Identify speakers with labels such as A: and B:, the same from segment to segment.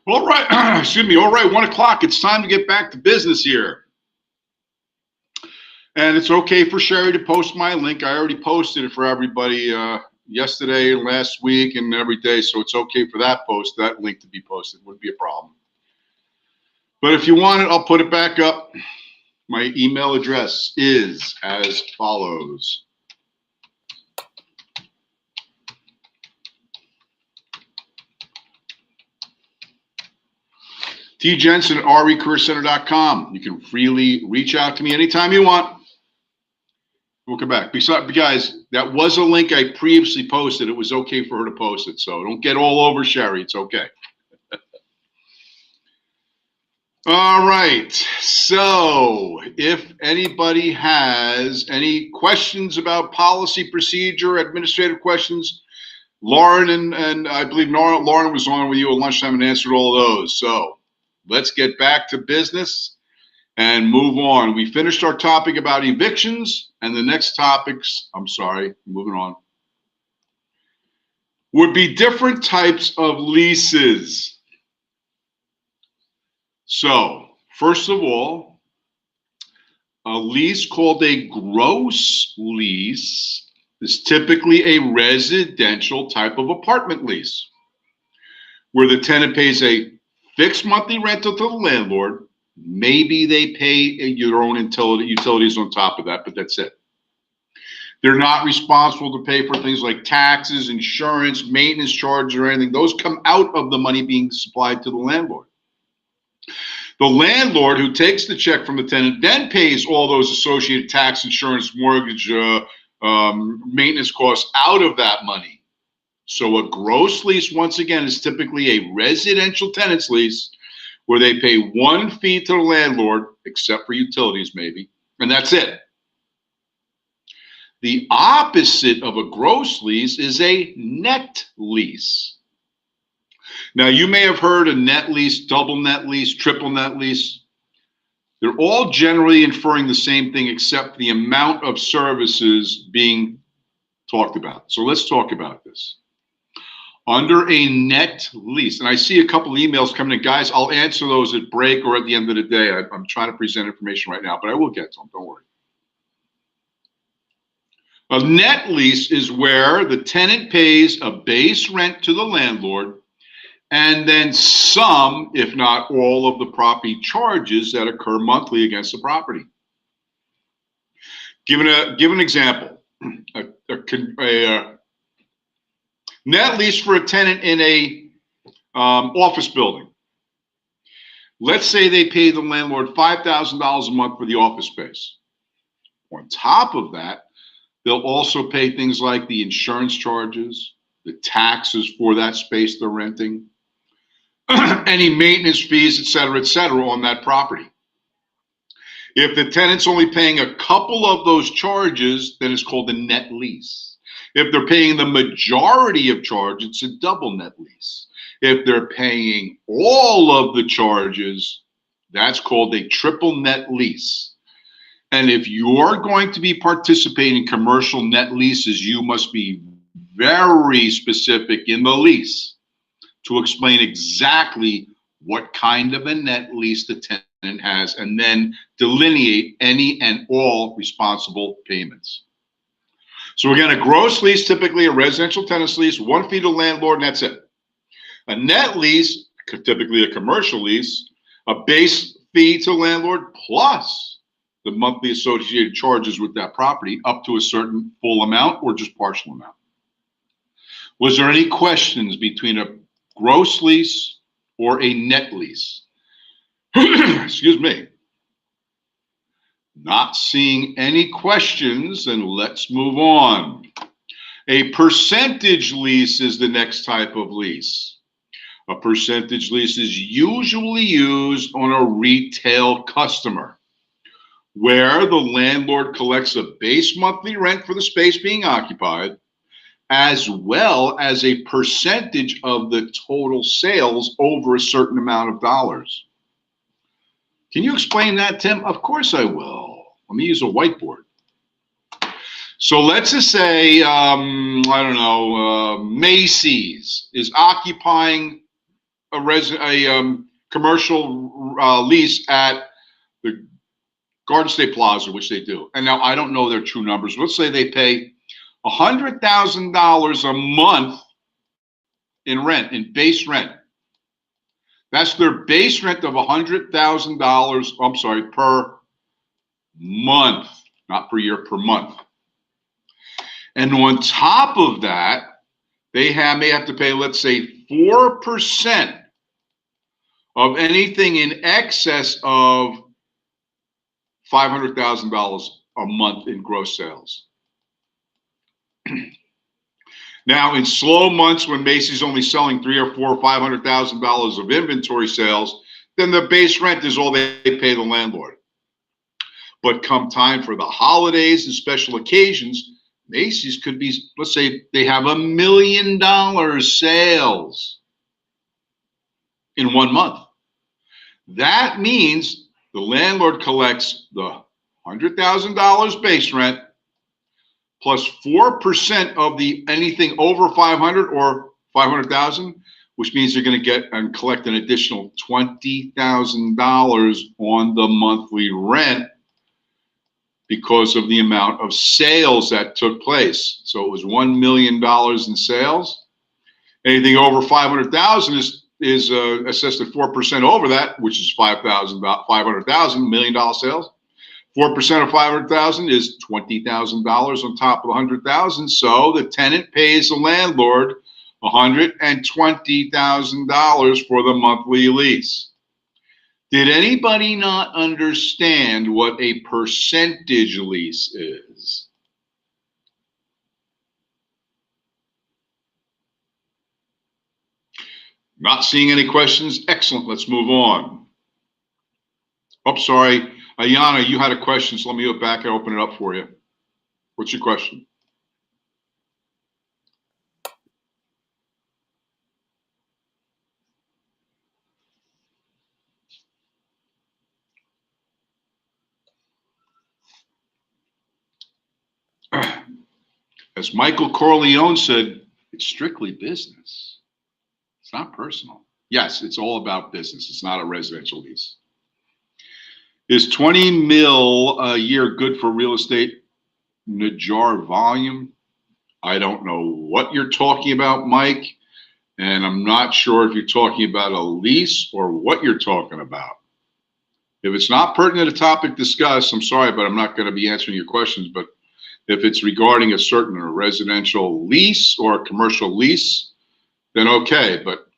A: All right, excuse me. All right, 1 o'clock. It's time to get back to business here. And it's okay for Sherry to post my link. I already posted it for everybody yesterday, last week, and every day. So it's okay for that link to be posted. Wouldn't be a problem. But if you want it, I'll put it back up. My email address is as follows. tjensen at recareercenter.com. You can freely reach out to me anytime you want. We'll come back. Besides, guys, that was a link I previously posted. It was okay for her to post it. So don't get all over Sherry. It's okay. All right. So if anybody has any questions about policy, procedure, administrative questions, Lauren and I believe Lauren was on with you at lunchtime and answered all of those. So let's get back to business and move on. We finished our topic about evictions, and the next topics, moving on, would be different types of leases. So, first of all, a lease called a gross lease is typically a residential type of apartment lease, where the tenant pays a fixed monthly rental to the landlord. Maybe they pay your own utilities on top of that, but that's it. They're not responsible to pay for things like taxes, insurance, maintenance charges, or anything. Those come out of the money being supplied to the landlord. The landlord, who takes the check from the tenant, then pays all those associated tax, insurance, mortgage, maintenance costs out of that money. So a gross lease, once again, is typically a residential tenant's lease where they pay one fee to the landlord, except for utilities maybe, and that's it. The opposite of a gross lease is a net lease. Now, you may have heard a net lease, double net lease, triple net lease. They're all generally inferring the same thing except the amount of services being talked about. So let's talk about this. Under a net lease, and I see a couple of emails coming in. Guys, I'll answer those at break or at the end of the day. I'm trying to present information right now, but I will get to them. Don't worry. A net lease is where the tenant pays a base rent to the landlord and then some, if not all, of the property charges that occur monthly against the property. Give an example. A net lease for a tenant in a office building. Let's say they pay the landlord $5,000 a month for the office space. On top of that, they'll also pay things like the insurance charges, the taxes for that space they're renting, any maintenance fees, et cetera, on that property. If the tenant's only paying a couple of those charges, then it's called a net lease. If they're paying the majority of charge, it's a double net lease. If they're paying all of the charges, that's called a triple net lease. And if you're going to be participating in commercial net leases, you must be very specific in the lease to explain exactly what kind of a net lease the tenant has, and then delineate any and all responsible payments. So again, a gross lease, typically a residential tenant's lease, one fee to landlord, and that's it. A net lease, typically a commercial lease, a base fee to landlord plus the monthly associated charges with that property up to a certain full amount or just partial amount. Was there any questions between a gross lease or a net lease? Excuse me. Not seeing any questions, then let's move on. A percentage lease is the next type of lease. A percentage lease is usually used on a retail customer, where the landlord collects a base monthly rent for the space being occupied, as well as a percentage of the total sales over a certain amount of dollars. Can you explain that, Tim? Of course I will. Let me use a whiteboard. So let's just say, Macy's is occupying commercial lease at the Garden State Plaza, which they do. And now I don't know their true numbers. Let's say they pay $100,000 a month in rent, in base rent. That's their base rent of $100,000. I'm sorry, per month, not per year, per month. And on top of that, they may have to pay, let's say, 4% of anything in excess of $500,000 a month in gross sales. Now, in slow months when Macy's only selling $300,000 or $400,000 or $500,000 of inventory sales, then the base rent is all they pay the landlord. But come time for the holidays and special occasions, Macy's could be, let's say they have $1 million sales in 1 month. That means the landlord collects the $100,000 base rent plus 4% of the anything over 500 or 500,000, which means they're going to get and collect an additional $20,000 on the monthly rent because of the amount of sales that took place. So it was $1 million in sales. Anything over 500,000 is assessed at 4% over that, which is 500,000, $1 million sales. 4% of 500,000 is $20,000 on top of 100,000. So the tenant pays the landlord $120,000 for the monthly lease. Did anybody not understand what a percentage lease is? Not seeing any questions? Excellent. Let's move on. Oh, sorry. Ayana, you had a question, so let me go back and open it up for you. What's your question? As Michael Corleone said, it's strictly business. It's not personal. Yes, it's all about business. It's not a residential lease. Is 20 mil a year good for real estate Najar volume? I don't know what you're talking about, Mike, and I'm not sure if you're talking about a lease or what you're talking about. If it's not pertinent to the topic discussed, I'm sorry, but I'm not going to be answering your questions. But if it's regarding a certain residential lease or a commercial lease, then okay, but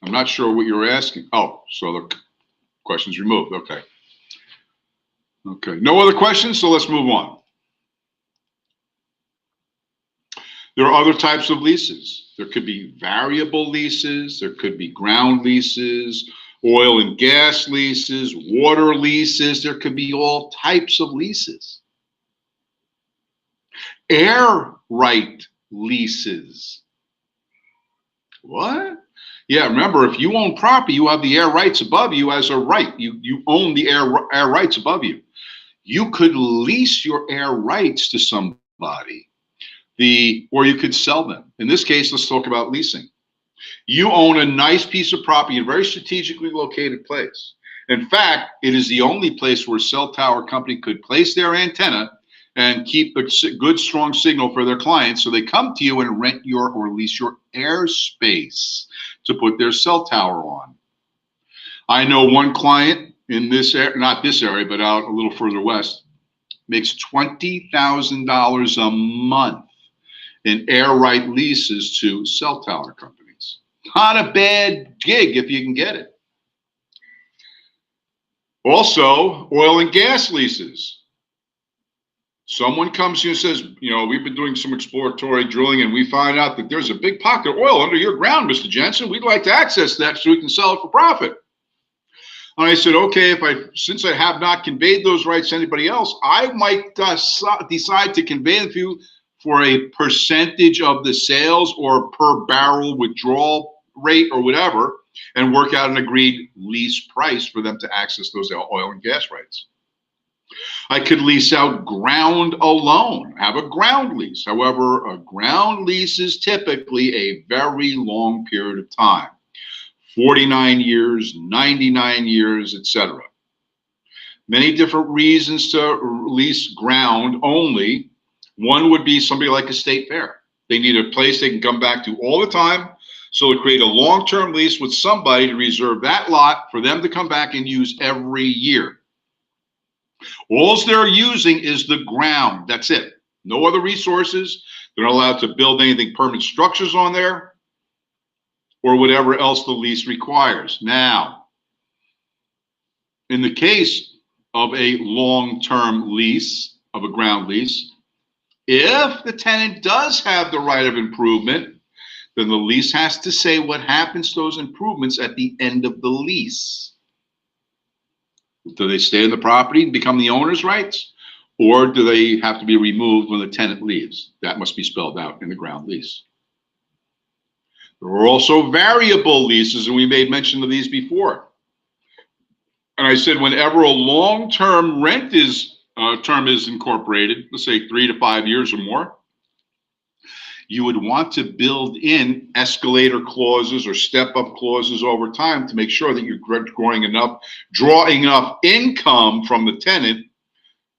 A: I'm not sure what you're asking. Oh, so the question's removed. Okay. Okay, no other questions, so let's move on. There are other types of leases. There could be variable leases, there could be ground leases, oil and gas leases, water leases, there could be all types of leases. Air right leases. What? Yeah, remember, if you own property, you have the air rights above you as a right. You own the air rights above you. You could lease your air rights to somebody, or you could sell them. In this case, let's talk about leasing. You own a nice piece of property in a very strategically located place. In fact, it is the only place where a cell tower company could place their antenna and keep a good, strong signal for their clients. So they come to you and rent or lease your airspace to put their cell tower on. I know one client in this area, not this area, but out a little further west, makes $20,000 a month in air right leases to cell tower companies. Not a bad gig if you can get it. Also, oil and gas leases. Someone comes to you and says, you know, we've been doing some exploratory drilling and we find out that there's a big pocket of oil under your ground, Mr. Jensen. We'd like to access that so we can sell it for profit. And I said, okay, since I have not conveyed those rights to anybody else, I might decide to convey them to you for a percentage of the sales or per barrel withdrawal rate or whatever, and work out an agreed lease price for them to access those oil and gas rights. I could lease out ground alone, have a ground lease. However, a ground lease is typically a very long period of time. 49 years, 99 years, etc. Many different reasons to lease ground only. One would be somebody like a state fair. They need a place they can come back to all the time. So to create a long-term lease with somebody to reserve that lot for them to come back and use every year. All they're using is the ground. That's it. No other resources. They're not allowed to build anything permanent structures on there or whatever else the lease requires. Now, in the case of a long-term lease, of a ground lease, if the tenant does have the right of improvement, then the lease has to say what happens to those improvements at the end of the lease. Do they stay in the property and become the owner's rights? Or do they have to be removed when the tenant leaves? That must be spelled out in the ground lease. There are also variable leases, and we made mention of these before. And I said whenever a long-term rent term is incorporated, let's say 3 to 5 years or more, you would want to build in escalator clauses or step-up clauses over time to make sure that you're drawing enough income from the tenant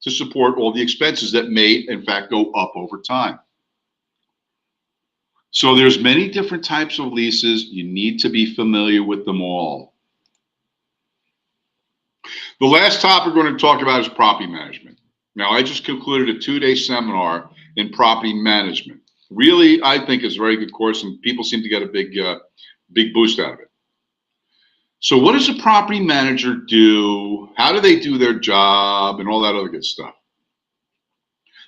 A: to support all the expenses that may, in fact, go up over time. So there's many different types of leases. You need to be familiar with them all. The last topic we're going to talk about is property management. Now, I just concluded a 2-day seminar in property management. Really, I think it's a very good course, and people seem to get a big boost out of it. So what does a property manager do? How do they do their job and all that other good stuff?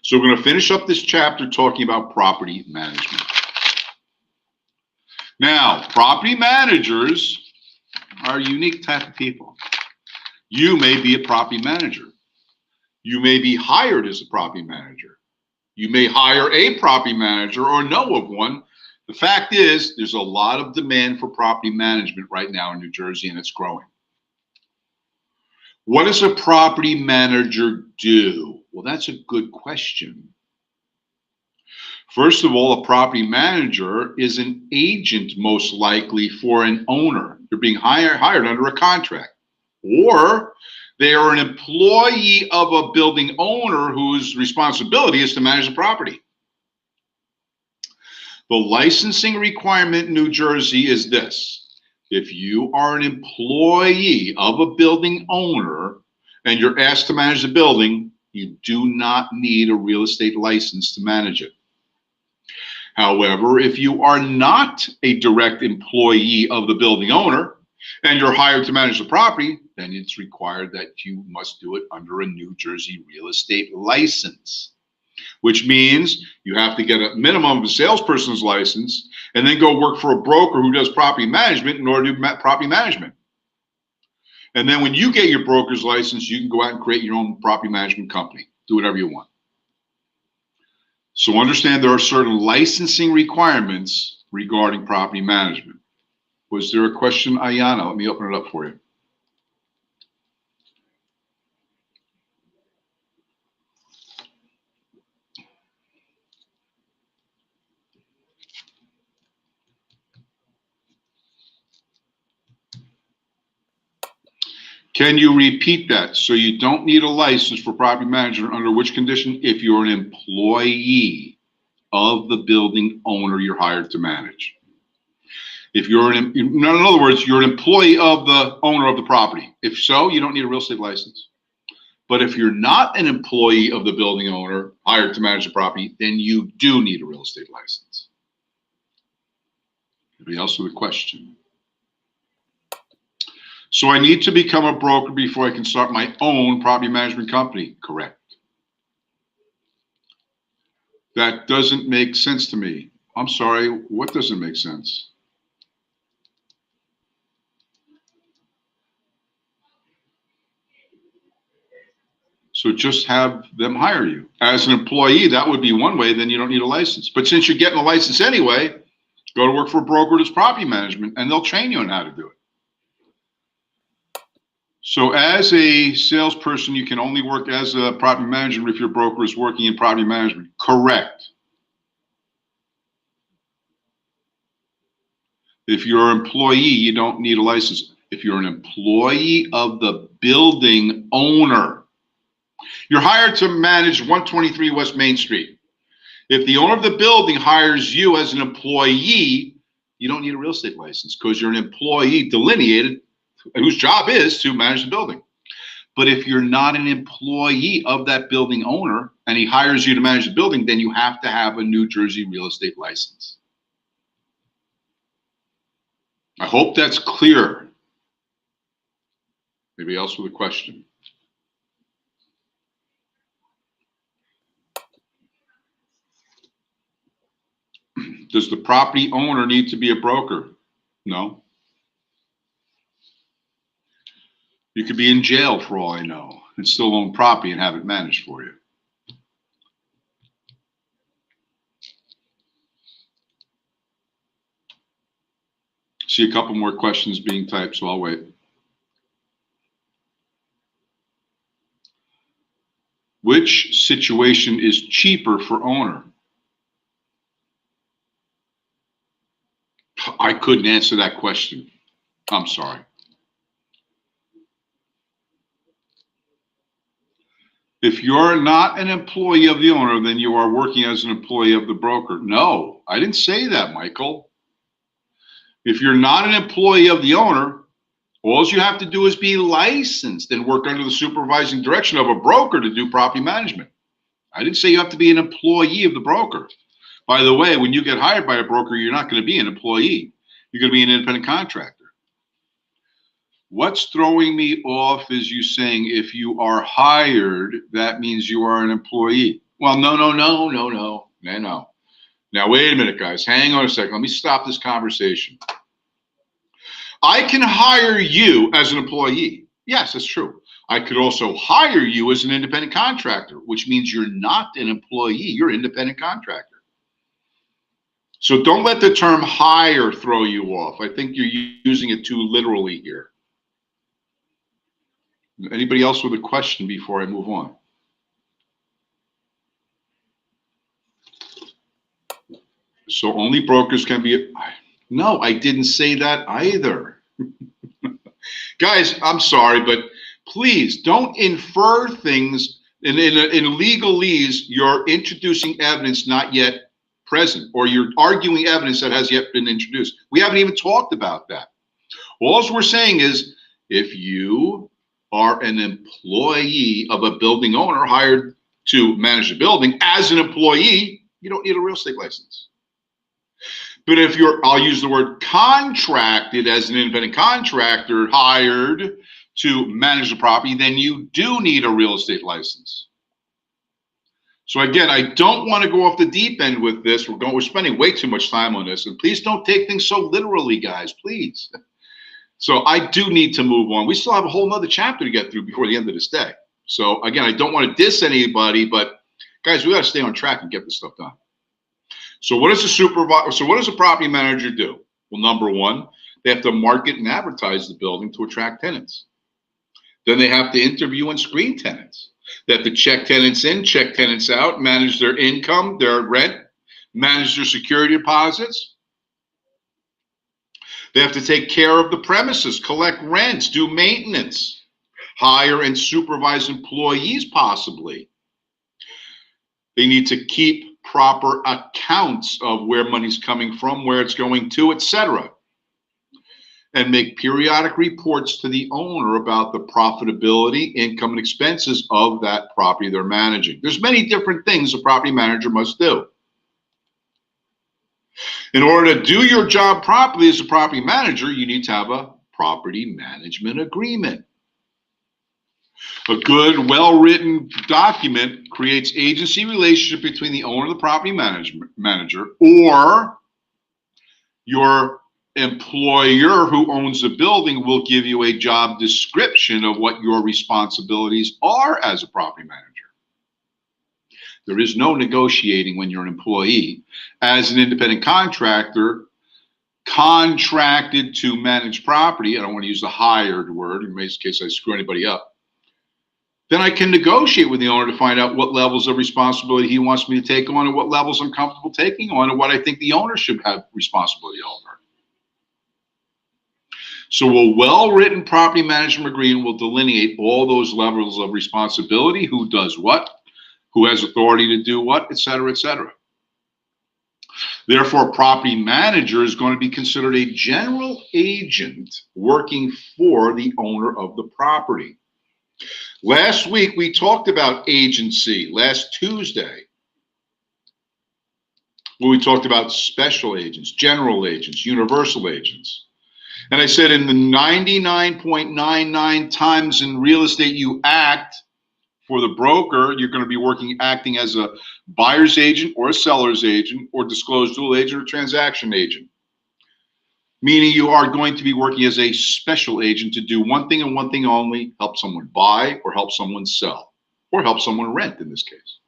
A: So we're going to finish up this chapter talking about property management. Now, property managers are a unique type of people. You may be a property manager. You may be hired as a property manager. You may hire a property manager or know of one. The fact is, there's a lot of demand for property management right now in New Jersey, and it's growing. What does a property manager do? Well, that's a good question. First of all, a property manager is an agent, most likely, for an owner. They're being hired under a contract. Or they are an employee of a building owner whose responsibility is to manage the property. The licensing requirement in New Jersey is this. If you are an employee of a building owner and you're asked to manage the building, you do not need a real estate license to manage it. However, if you are not a direct employee of the building owner and you're hired to manage the property, then it's required that you must do it under a New Jersey real estate license, which means you have to get a minimum of a salesperson's license and then go work for a broker who does property management in order to do property management. And then when you get your broker's license, you can go out and create your own property management company. Do whatever you want. So understand there are certain licensing requirements regarding property management. Was there a question, Ayana? Let me open it up for you. Can you repeat that? So you don't need a license for property management under which condition? If you're an employee of the building owner you're hired to manage. If you're in other words, you're an employee of the owner of the property. If so, you don't need a real estate license. But if you're not an employee of the building owner hired to manage the property, then you do need a real estate license. Anybody else with a question? So I need to become a broker before I can start my own property management company. Correct. That doesn't make sense to me. I'm sorry, what doesn't make sense? So just have them hire you. As an employee, that would be one way, then you don't need a license. But since you're getting a license anyway, go to work for a broker that's property management and they'll train you on how to do it. So as a salesperson, you can only work as a property manager if your broker is working in property management. Correct. If you're an employee, you don't need a license. If you're an employee of the building owner, you're hired to manage 123 West Main Street. If the owner of the building hires you as an employee, you don't need a real estate license because you're an employee delineated whose job is to manage the building. But if you're not an employee of that building owner and he hires you to manage the building, then you have to have a New Jersey real estate license. I hope that's clear. Anybody else with a question? Does the property owner need to be a broker? No. You could be in jail for all I know and still own property and have it managed for you. See a couple more questions being typed, so I'll wait. Which situation is cheaper for owner? I couldn't answer that question. I'm sorry. If you're not an employee of the owner, then you are working as an employee of the broker. No, I didn't say that, Michael. If you're not an employee of the owner, all you have to do is be licensed and work under the supervising direction of a broker to do property management. I didn't say you have to be an employee of the broker. By the way, when you get hired by a broker, you're not going to be an employee. You're going to be an independent contractor. What's throwing me off is you saying if you are hired, that means you are an employee. Well, no. Now, wait a minute, guys. Hang on a second. Let me stop this conversation. I can hire you as an employee. Yes, that's true. I could also hire you as an independent contractor, which means you're not an employee. You're an independent contractor. So don't let the term hire throw you off. I think you're using it too literally here. Anybody else with a question before I move on? So only brokers can be. No, I didn't say that either. Guys, I'm sorry, but please don't infer things. In legalese, you're introducing evidence not yet present, or you're arguing evidence that has yet been introduced. We haven't even talked about that. All we're saying is if you are an employee of a building owner hired to manage the building as an employee, you don't need a real estate license. But if you're, I'll use the word contracted as an independent contractor hired to manage the property, then you do need a real estate license. So again, I don't want to go off the deep end with this. We're spending way too much time on this, and please don't take things so literally, guys, please. So I do need to move on. We still have a whole nother chapter to get through before the end of this day. So again, I don't want to diss anybody, but guys, we got to stay on track and get this stuff done. So what does a property manager do? Well, number one, they have to market and advertise the building to attract tenants. Then they have to interview and screen tenants. They have to check tenants in, check tenants out, manage their income, their rent, manage their security deposits. They have to take care of the premises, collect rents, do maintenance, hire and supervise employees possibly. They need to keep proper accounts of where money's coming from, where it's going to, etc. And make periodic reports to the owner about the profitability, income, and expenses of that property they're managing. There's many different things a property manager must do. In order to do your job properly as a property manager, you need to have a property management agreement. A good, well-written document creates agency relationship between the owner of the property manager or your employer who owns the building will give you a job description of what your responsibilities are as a property manager. There is no negotiating when you're an employee. As an independent contractor, contracted to manage property, I don't want to use the hired word in case I screw anybody up, then I can negotiate with the owner to find out what levels of responsibility he wants me to take on and what levels I'm comfortable taking on and what I think the owner should have responsibility over. So a well-written property management agreement will delineate all those levels of responsibility, who does what, who has authority to do what, et cetera, et cetera. Therefore, a property manager is going to be considered a general agent working for the owner of the property. Last week, we talked about agency, last Tuesday, where we talked about special agents, general agents, universal agents. And I said in the 99.99 times in real estate you act for the broker, you're going to be acting as a buyer's agent or a seller's agent or disclosed dual agent or transaction agent. Meaning you are going to be working as a special agent to do one thing and one thing only: help someone buy or help someone sell or help someone rent in this case.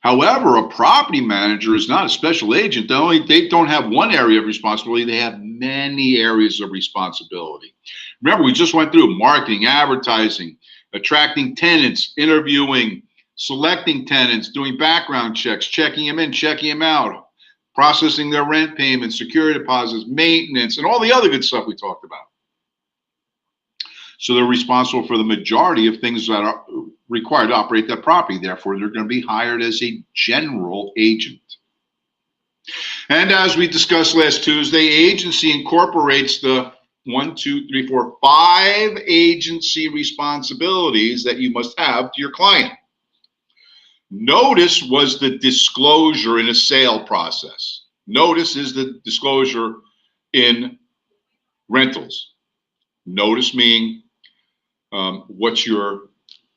A: However, a property manager is not a special agent. They don't have one area of responsibility. They have many areas of responsibility. Remember, we just went through marketing, advertising, attracting tenants, interviewing, selecting tenants, doing background checks, checking them in, checking them out, processing their rent payments, security deposits, maintenance, and all the other good stuff we talked about. So they're responsible for the majority of things that are required to operate that property. Therefore, they're going to be hired as a general agent. And as we discussed last Tuesday, agency incorporates the 5 agency responsibilities that you must have to your client. Notice was the disclosure in a sale process. Notice is the disclosure in rentals. Notice meaning what's your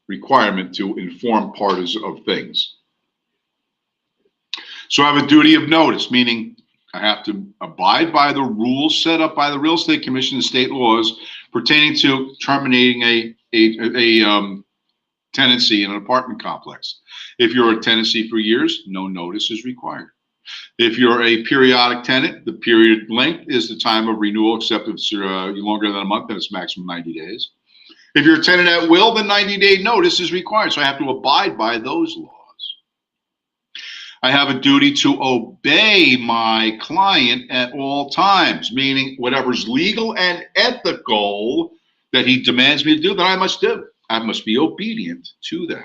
A: requirement to inform parties of things. So I have a duty of notice, meaning I have to abide by the rules set up by the Real Estate Commission and state laws pertaining to terminating a tenancy in an apartment complex. If you're a tenancy for years, no notice is required. If you're a periodic tenant, the period length is the time of renewal, except if it's longer than a month, then it's maximum 90 days. If you're a tenant at will, then 90-day notice is required. So I have to abide by those laws. I have a duty to obey my client at all times, meaning whatever's legal and ethical that he demands me to do, then I must do. I must be obedient to them.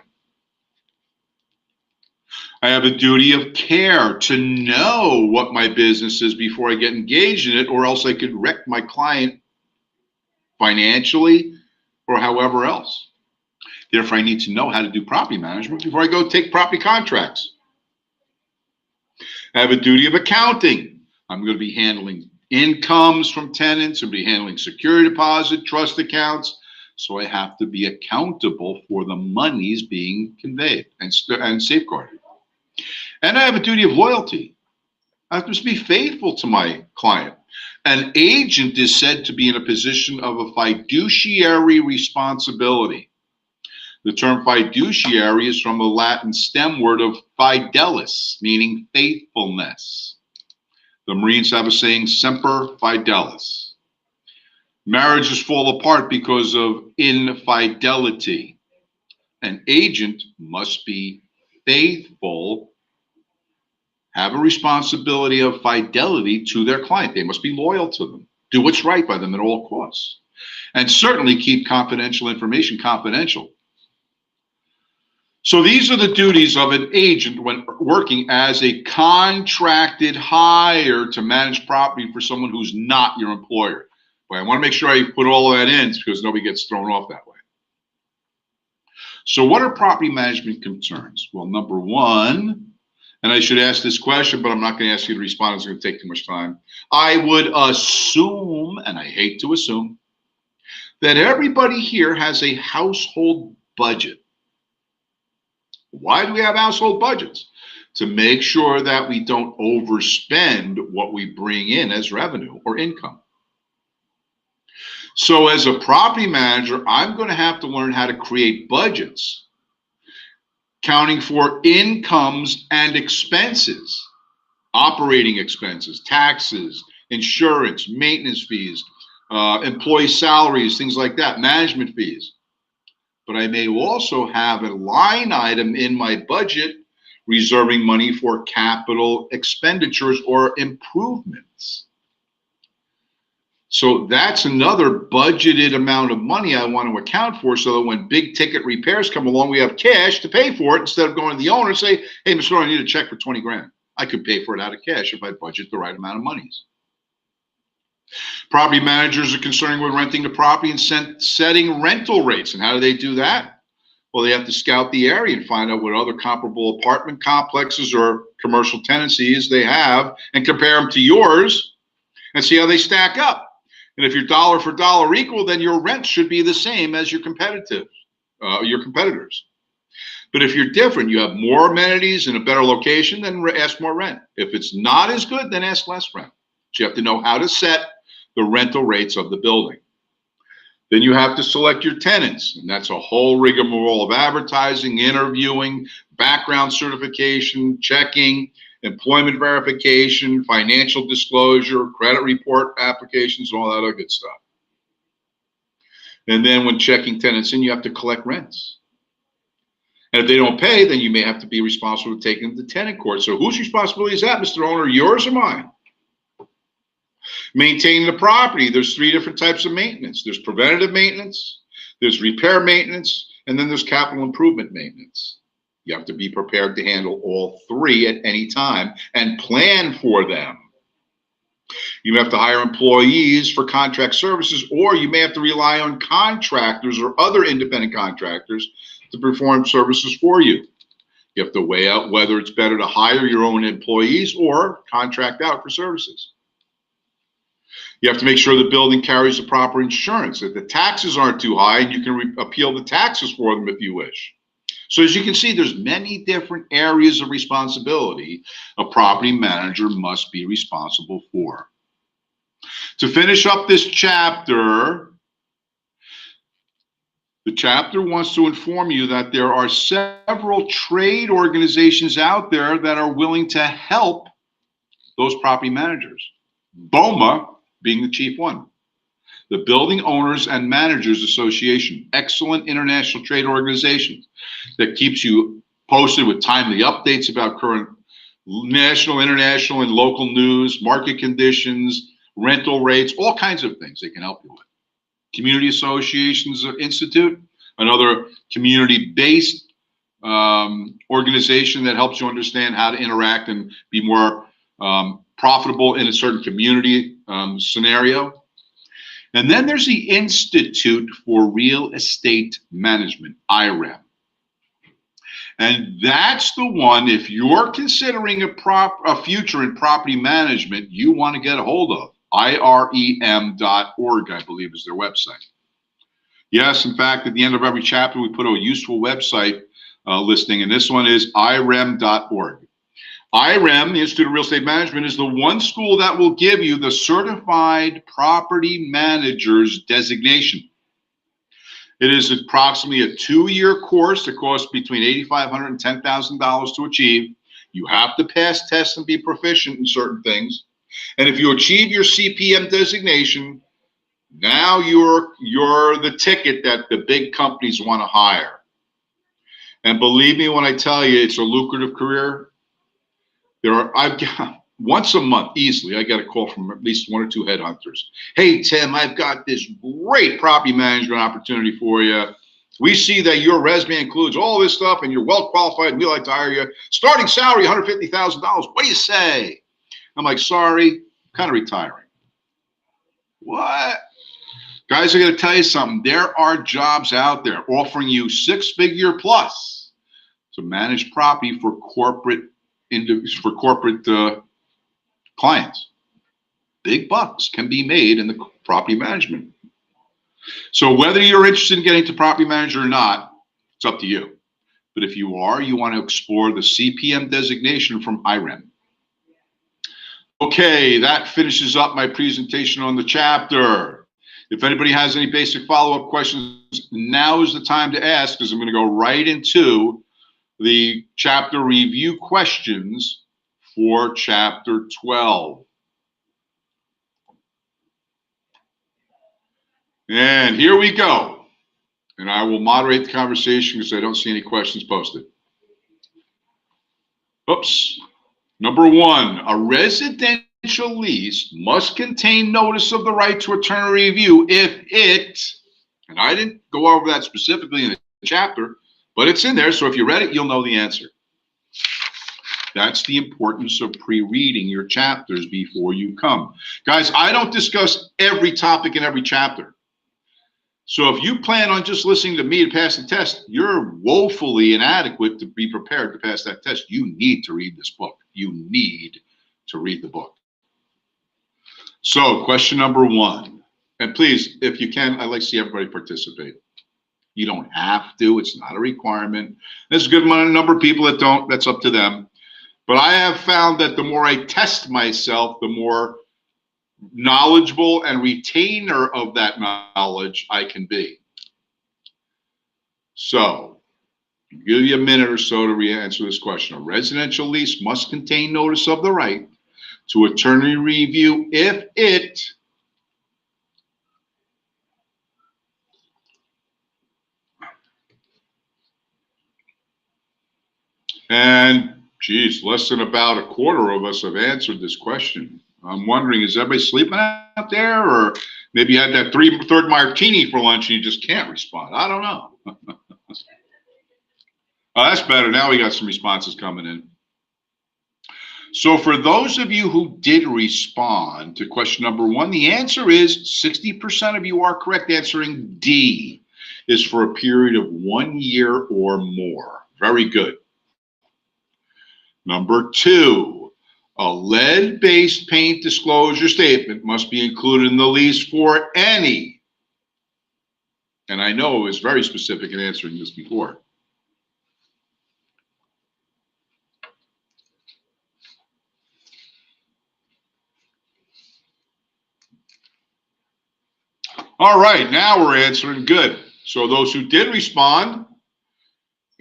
A: I have a duty of care to know what my business is before I get engaged in it, or else I could wreck my client financially or however else. Therefore, I need to know how to do property management before I go take property contracts. I have a duty of accounting. I'm going to be handling incomes from tenants, and be handling security deposit, trust accounts. So I have to be accountable for the monies being conveyed and safeguarded. And I have a duty of loyalty. I have to be faithful to my client. An agent is said to be in a position of a fiduciary responsibility. The term fiduciary is from a Latin stem word of fidelis, meaning faithfulness. The Marines have a saying, semper fidelis. Marriages fall apart because of infidelity. An agent must be faithful, have a responsibility of fidelity to their client. They must be loyal to them, do what's right by them at all costs, and certainly keep confidential information confidential. So these are the duties of an agent when working as a contracted hire to manage property for someone who's not your employer. But I want to make sure I put all of that in because nobody gets thrown off that way. So what are property management concerns? Well, number one, and I should ask this question, but I'm not going to ask you to respond. It's going to take too much time. I would assume, and I hate to assume, that everybody here has a household budget. Why do we have household budgets? To make sure that we don't overspend what we bring in as revenue or income. So as a property manager, I'm going to have to learn how to create budgets, counting for incomes and expenses, operating expenses, taxes, insurance, maintenance fees, employee salaries, things like that, management fees. But I may also have a line item in my budget reserving money for capital expenditures or improvements. So that's another budgeted amount of money I want to account for, so that when big ticket repairs come along, we have cash to pay for it, instead of going to the owner and say, hey, Mr. Owner, I need a check for 20 grand. I could pay for it out of cash if I budget the right amount of monies. Property managers are concerned with renting the property and setting rental rates. And how do they do that? Well, they have to scout the area and find out what other comparable apartment complexes or commercial tenancies they have and compare them to yours and see how they stack up. And if you're dollar for dollar equal, then your rent should be the same as your competitors. But if you're different, you have more amenities in a better location, then ask more rent. If it's not as good, then ask less rent. So you have to know how to set the rental rates of the building. Then you have to select your tenants, and that's a whole rigmarole of advertising, interviewing, background certification, checking, employment verification, financial disclosure, credit report applications, and all that other good stuff. And then when checking tenants in, you have to collect rents. And if they don't pay, then you may have to be responsible for taking them to tenant court. So whose responsibility is that, Mr. Owner? Yours or mine? Maintaining the property. There's 3 different types of maintenance. There's preventative maintenance, there's repair maintenance, and then there's capital improvement maintenance. You have to be prepared to handle all 3 at any time and plan for them. You have to hire employees for contract services, or you may have to rely on contractors or other independent contractors to perform services for you. You have to weigh out whether it's better to hire your own employees or contract out for services. You have to make sure the building carries the proper insurance, that the taxes aren't too high, and you can appeal the taxes for them if you wish. So as you can see, there's many different areas of responsibility a property manager must be responsible for. To finish up this chapter, the chapter wants to inform you that there are several trade organizations out there that are willing to help those property managers. BOMA being the chief one. The Building Owners and Managers Association, excellent international trade organization that keeps you posted with timely updates about current national, international, and local news, market conditions, rental rates, all kinds of things they can help you with. Community Associations Institute, another community-based organization that helps you understand how to interact and be more profitable in a certain community scenario. And then there's the Institute for Real Estate Management, IREM. And that's the one, if you're considering a future in property management, you want to get a hold of. IREM.org, I believe, is their website. Yes, in fact, at the end of every chapter, we put a useful website listing, and this one is IREM.org. IREM, the Institute of Real Estate Management, is the one school that will give you the Certified Property Manager's designation. It is approximately a 2-year course that costs between $8,500 and $10,000 to achieve. You have to pass tests and be proficient in certain things. And if you achieve your CPM designation, now you're the ticket that the big companies want to hire. And believe me when I tell you, it's a lucrative career. I've got once a month easily, I get a call from at least 1 or 2 headhunters. Hey, Tim, I've got this great property management opportunity for you. We see that your resume includes all this stuff and you're well qualified and we'd like to hire you. Starting salary, $150,000. What do you say? I'm like, sorry, kind of retiring. What? Guys, I got to tell you something. There are jobs out there offering you 6-figure plus to manage property for corporate clients. Big bucks can be made in the property management. So whether you're interested in getting to property manager or not, it's up to you. But if you are, you want to explore the CPM designation from IREM. Okay, that finishes up my presentation on the chapter. If anybody has any basic follow-up questions, now is the time to ask, because I'm going to go right into the chapter review questions for chapter 12. And here we go. And I will moderate the conversation because I don't see any questions posted. Oops. Number 1, a residential lease must contain notice of the right to attorney review if it, and I didn't go over that specifically in the chapter, but it's in there, so if you read it, you'll know the answer. That's the importance of pre-reading your chapters before you come. Guys, I don't discuss every topic in every chapter. So if you plan on just listening to me to pass the test, you're woefully inadequate to be prepared to pass that test. You need to read this book. You need to read the book. So question number 1, and please, if you can, I'd like to see everybody participate. You don't have to, it's not a requirement. There's a good number of people that don't, that's up to them. But I have found that the more I test myself, the more knowledgeable and retainer of that knowledge I can be. So, I'll give you a minute or so to answer this question. A residential lease must contain notice of the right to attorney review if it and geez, less than about a quarter of us have answered this question. I'm wondering, is everybody sleeping out there, or maybe you had that third martini for lunch and you just can't respond? I don't know. Oh, that's better. Now we got some responses coming in. So for those of you who did respond to question number 1, the answer is 60% of you are correct. Answering D is for a period of 1 year or more. Very good. Number 2, a lead-based paint disclosure statement must be included in the lease for any, and I know it was very specific in answering this before. All right, now we're answering good. So those who did respond,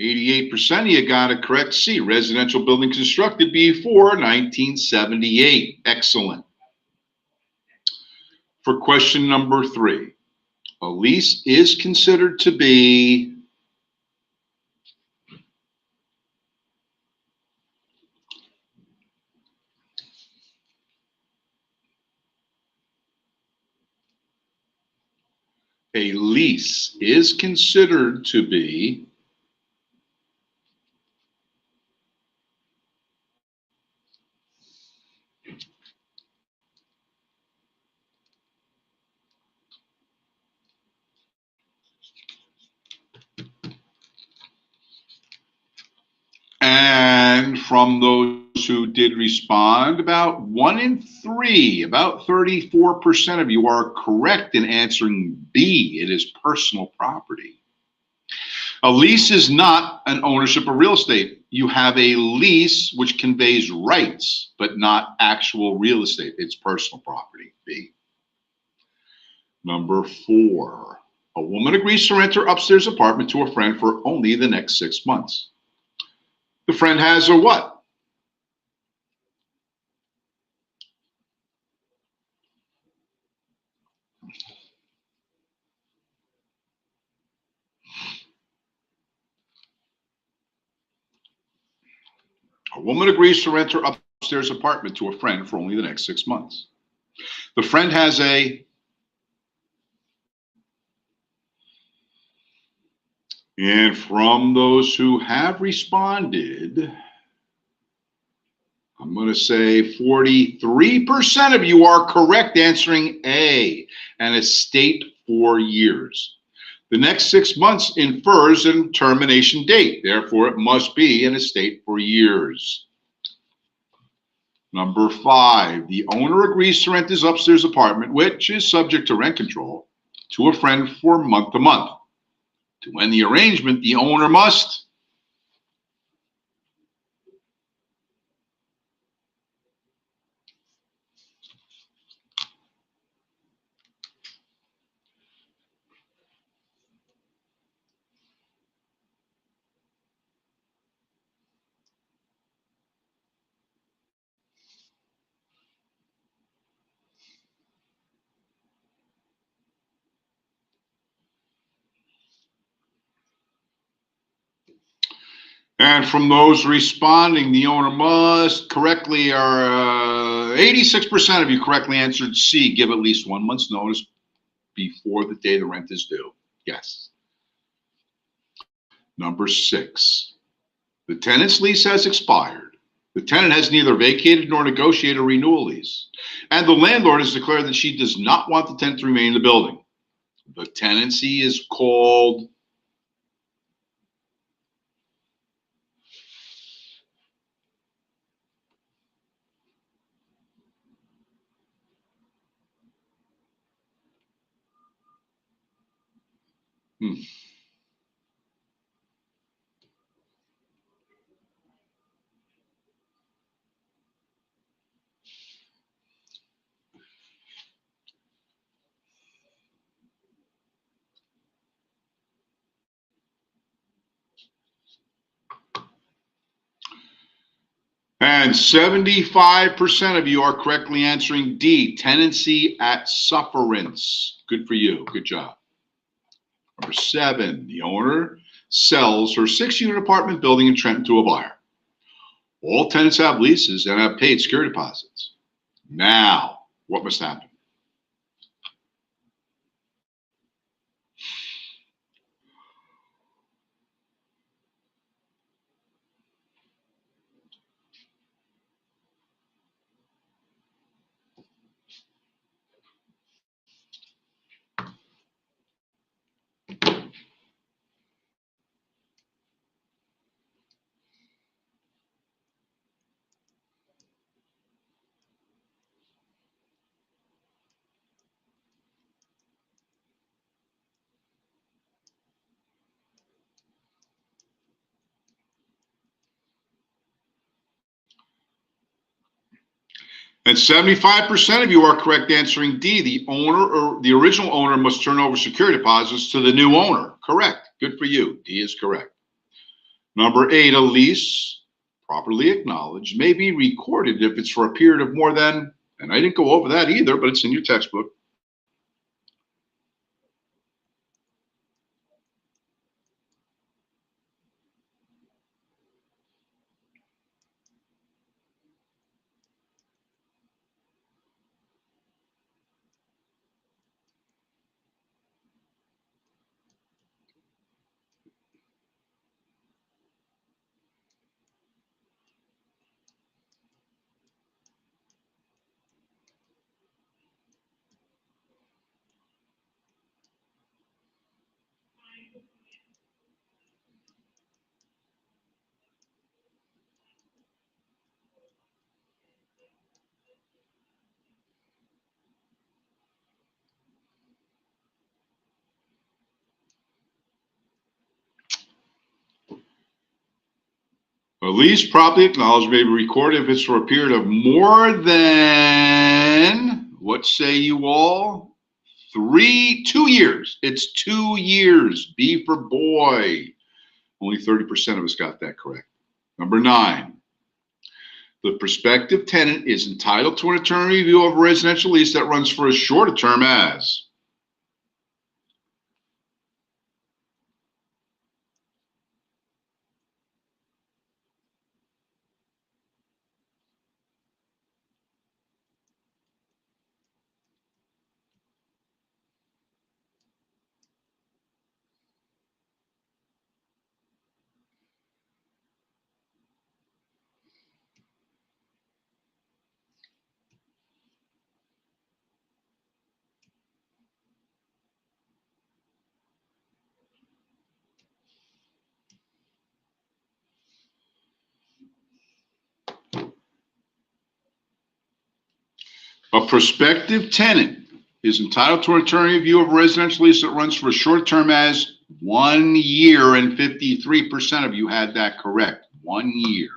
A: 88% of you got it correct. C, residential building constructed before 1978. Excellent. For question number 3, a lease is considered to be and from those who did respond, about 1 in 3, about 34% of you are correct in answering B. It is personal property. A lease is not an ownership of real estate. You have a lease which conveys rights, but not actual real estate. It's personal property, B. Number 4, a woman agrees to rent her upstairs apartment to a friend for only the next 6 months. The friend has a what? A woman agrees to rent her upstairs apartment to a friend for only the next 6 months. The friend has a, and from those who have responded, I'm going to say 43% of you are correct answering A, an estate for years. The next 6 months infers a termination date. Therefore, it must be an estate for years. Number 5, the owner agrees to rent his upstairs apartment, which is subject to rent control, to a friend for month to month. To end the arrangement, the owner must and from those responding, the owner must correctly or 86% of you correctly answered C, give at least 1 month's notice before the day the rent is due. Yes. Number 6, the tenant's lease has expired. The tenant has neither vacated nor negotiated a renewal lease, and the landlord has declared that she does not want the tenant to remain in the building. The tenancy is called hmm. And 75% of you are correctly answering D, tenancy at sufferance. Good for you. Good job. Number 7, the owner sells her 6-unit apartment building in Trenton to a buyer. All tenants have leases and have paid security deposits. Now, what must happen? And 75% of you are correct answering D. The owner or the original owner must turn over security deposits to the new owner. Correct. Good for you. D is correct. Number 8, a lease, properly acknowledged, may be recorded if it's for a period of more than, and I didn't go over that either, but it's in your textbook. A lease properly acknowledged may be recorded if it's for a period of more than, what say you all? 2 years. It's 2 years. B for boy. Only 30% of us got that correct. Number 9, the prospective tenant is entitled to an attorney review of a residential lease that runs for as short a term as. A prospective tenant is entitled to an attorney review of a residential lease that runs for a short term as 1 year, and 53% of you had that correct. 1 year.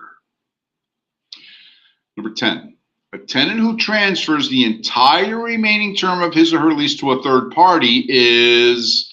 A: Number 10, a tenant who transfers the entire remaining term of his or her lease to a third party is.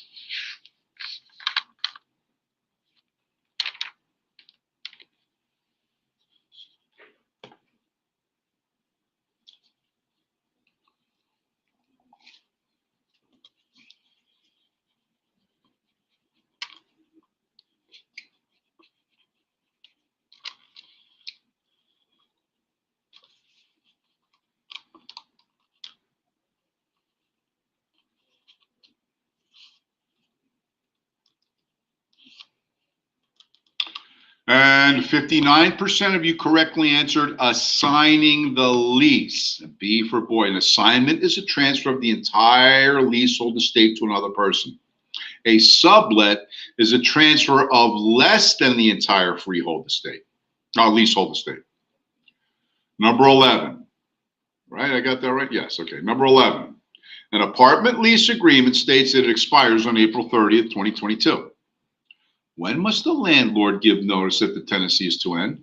A: And 59% of you correctly answered assigning the lease. B for boy. An assignment is a transfer of the entire leasehold estate to another person. A sublet is a transfer of less than the entire freehold estate, leasehold estate. Number 11. Right? I got that right? Yes. Okay. Number 11. An apartment lease agreement states that it expires on April 30th, 2022. When must the landlord give notice that the tenancy is to end?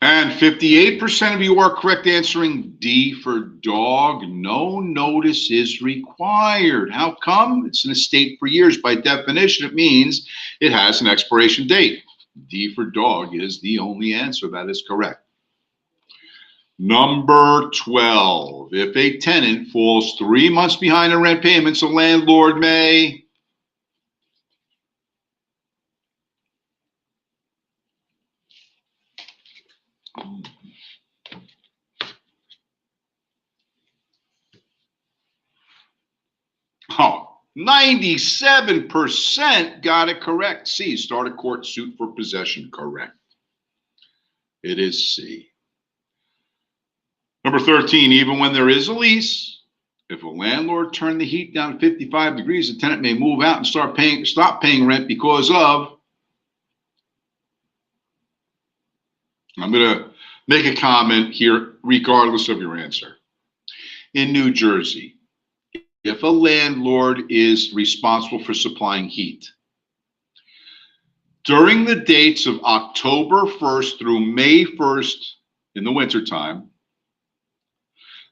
A: And 58% of you are correct answering D for dog. No notice is required. How come? It's an estate for years. By definition, it means it has an expiration date. D for dog is the only answer. That is correct. Number 12. If a tenant falls 3 months behind in rent payments, a landlord may... Oh, 97% got it correct. C, start a court suit for possession. Correct. It is C. Number 13, even when there is a lease, if a landlord turned the heat down to 55 degrees, the tenant may move out and stop paying rent because of... I'm going to make a comment here regardless of your answer. In New Jersey, if a landlord is responsible for supplying heat, during the dates of October 1st through May 1st in the wintertime,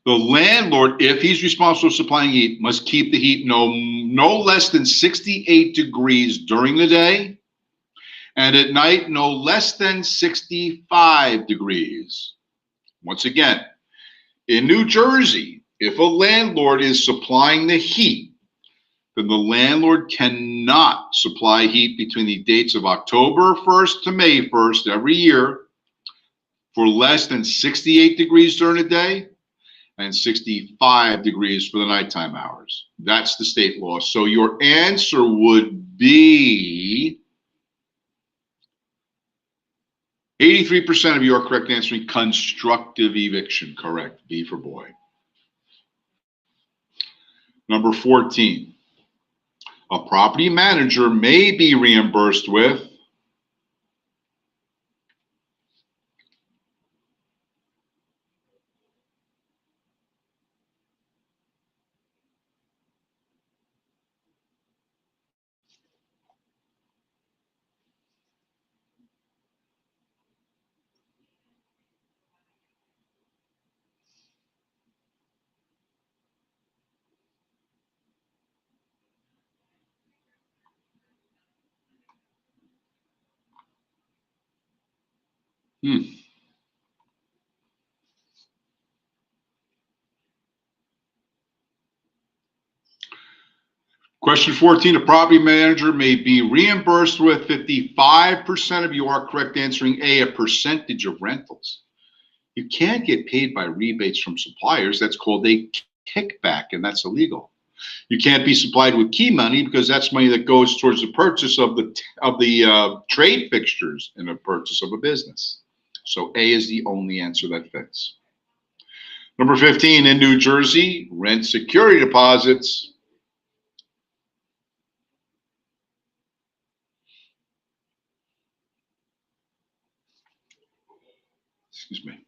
A: the landlord, if he's responsible for supplying heat, must keep the heat no less than 68 degrees during the day, and at night no less than 65 degrees. Once again, in New Jersey, if a landlord is supplying the heat, then the landlord cannot supply heat between the dates of October 1st to May 1st every year for less than 68 degrees during the day and 65 degrees for the nighttime hours. That's the state law. So your answer would be 83% of you are correct answering constructive eviction. Correct. B for boy. Number 14. A property manager may be reimbursed with... Question 14, a property manager may be reimbursed with... 55% of you are correct answering A, a percentage of rentals. You can't get paid by rebates from suppliers. That's called a kickback, and that's illegal. You can't be supplied with key money because that's money that goes towards the purchase of the trade fixtures in the purchase of a business. So A is the only answer that fits. Number 15, in New Jersey, rent security deposits... Excuse me.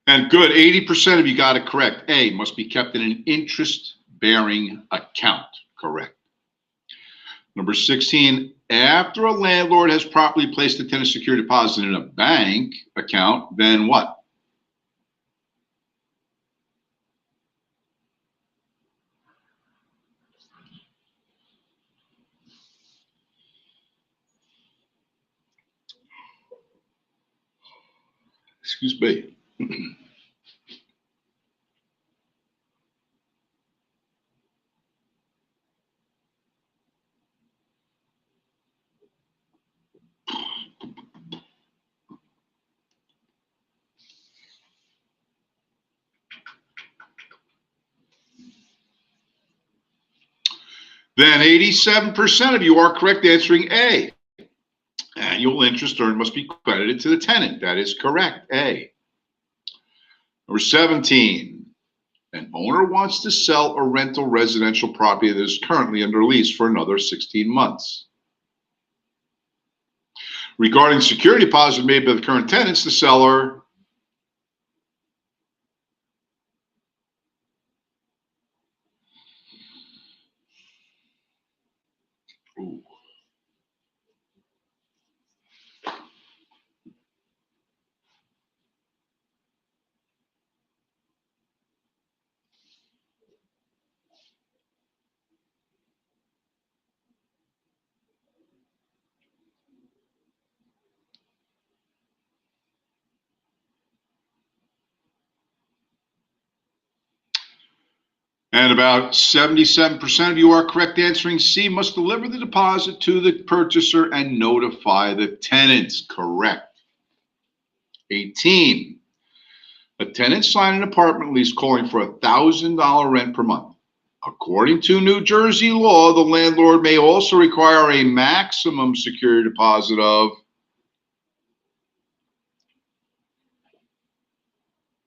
A: And good, 80% of you got it correct. A, must be kept in an interest-bearing account. Correct. Number 16, after a landlord has properly placed a tenant security deposit in a bank account, then what? Excuse me. Then 87% of you are correct answering A. Annual interest earned must be credited to the tenant. That is correct, A. Number 17, an owner wants to sell a rental residential property that is currently under lease for another 16 months. Regarding security deposit made by the current tenants, the seller ooh, and about 77% of you are correct answering C, must deliver the deposit to the purchaser and notify the tenants. Correct. 18, a tenant signed an apartment lease calling for $1,000 rent per month. According to New Jersey law, the landlord may also require a maximum security deposit of,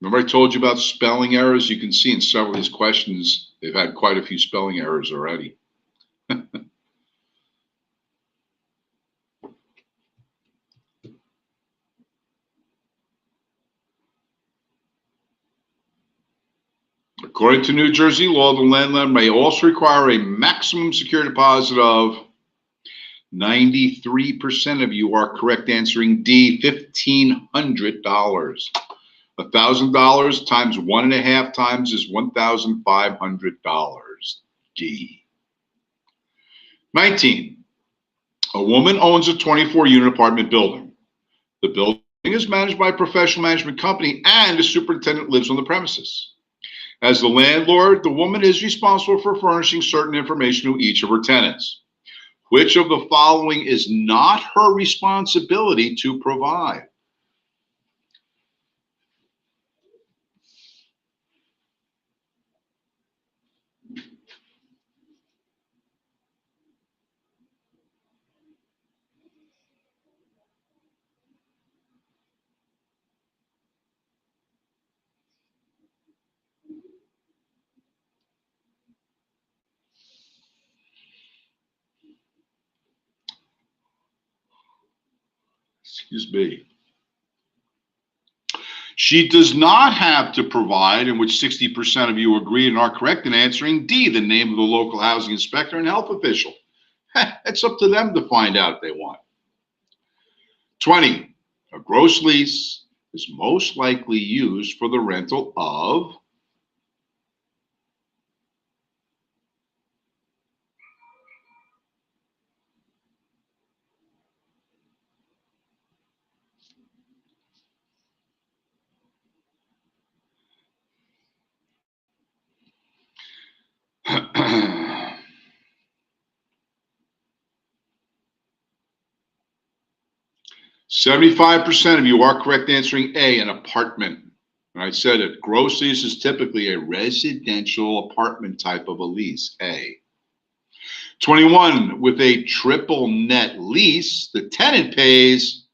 A: remember I told you about spelling errors? You can see in several of these questions, they've had quite a few spelling errors already. According to New Jersey law, the landlord may also require a maximum security deposit of, 93% of you are correct answering D, $1,500. $1,000 times 1.5 times is $1,500. D. 19. A woman owns a 24-unit apartment building. The building is managed by a professional management company and the superintendent lives on the premises. As the landlord, the woman is responsible for furnishing certain information to each of her tenants. Which of the following is not her responsibility to provide? Excuse me. She does not have to provide, in which 60% of you agree and are correct in answering D, the name of the local housing inspector and health official. It's up to them to find out if they want. 20, a gross lease is most likely used for the rental of, $75% of you are correct answering A, an apartment. And I said it, gross lease is typically a residential apartment type of a lease, A. 21, with a triple net lease, the tenant pays,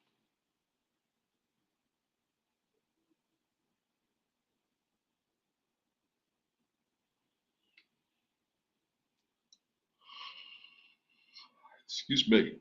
A: excuse me,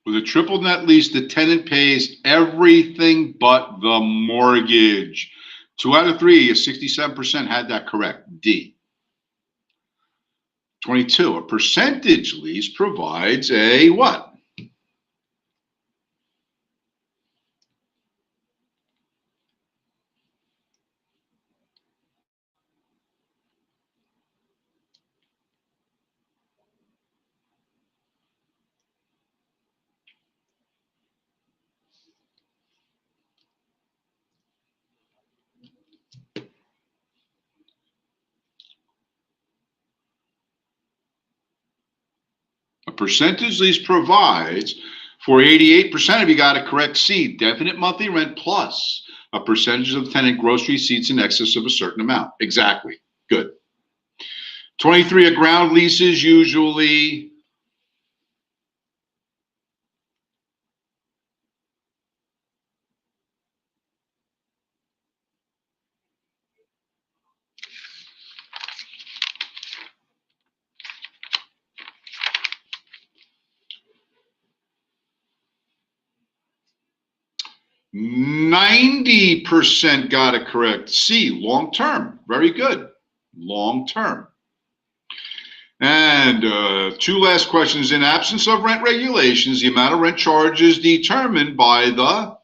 A: With a triple net lease, the tenant pays everything but the mortgage. 2 out of 3, 67% had that correct. D. 22, a percentage lease provides a what? A percentage lease provides for 88% of you got it correct. C, definite monthly rent plus a percentage of the tenant gross receipts in excess of a certain amount. Exactly. Good. 23, a ground lease is usually %90 got it correct. C, long term. Very good. Long term. And 2 last questions. In absence of rent regulations, the amount of rent charged is determined by the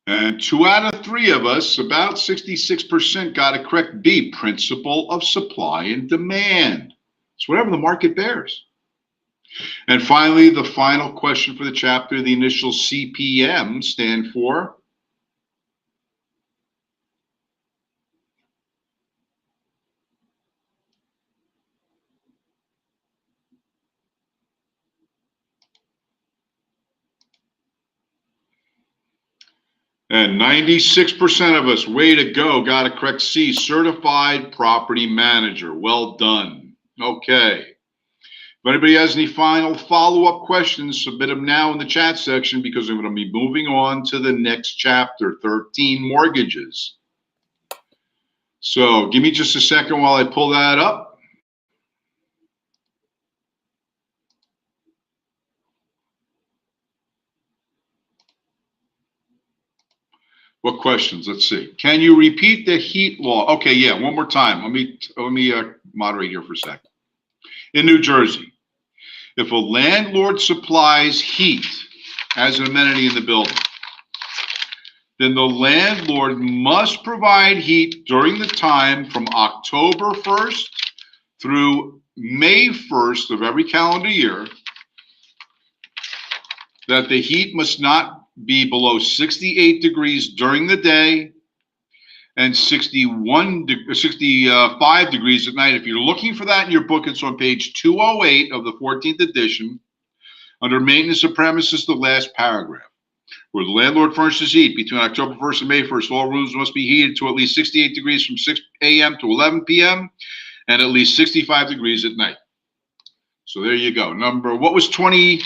A: and 2 out of 3 of us, about 66% got it correct. B, principle of supply and demand. It's whatever the market bears. And finally, the final question for the chapter, the initial CPM stand for? And 96% of us, way to go, got it correct. C, certified property manager. Well done. Okay. If anybody has any final follow-up questions, submit them now in the chat section because I'm going to be moving on to the next chapter, 13 mortgages. So give me just a second while I pull that up. What questions? Let's see. Can you repeat the heat law? Okay, yeah, one more time. Let me moderate here for a second. In New Jersey, if a landlord supplies heat as an amenity in the building, then the landlord must provide heat during the time from October 1st through May 1st of every calendar year, that the heat must not be below 68 degrees during the day and 65 degrees at night. If you're looking for that in your book, it's on page 208 of the 14th edition under maintenance of premises, the last paragraph, where the landlord furnishes heat between October 1st and May 1st. All rooms must be heated to at least 68 degrees from 6 a.m. to 11 p.m. and at least 65 degrees at night. So there you go. What was 22.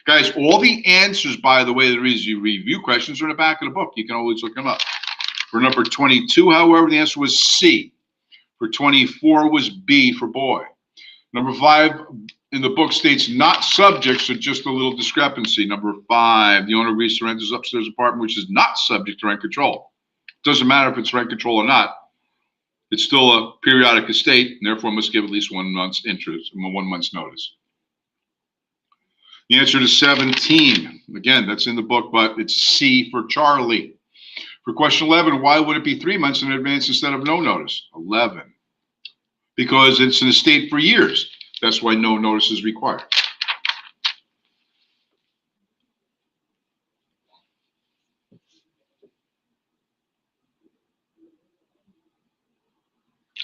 A: Guys, all the answers, by the way, the review questions are in the back of the book. You can always look them up. For number 22, however, the answer was C. For 24 was B for boy. Number 5 in the book states not subject, so just a little discrepancy. Number 5, the owner agrees to rent his upstairs apartment, which is not subject to rent control. It doesn't matter if it's rent control or not. It's still a periodic estate, and therefore must give at least 1 month's interest, 1 month's notice. The answer to 17, again, that's in the book, but it's C for Charlie. For question 11, why would it be 3 months in advance instead of no notice? 11. Because it's an estate for years. That's why no notice is required.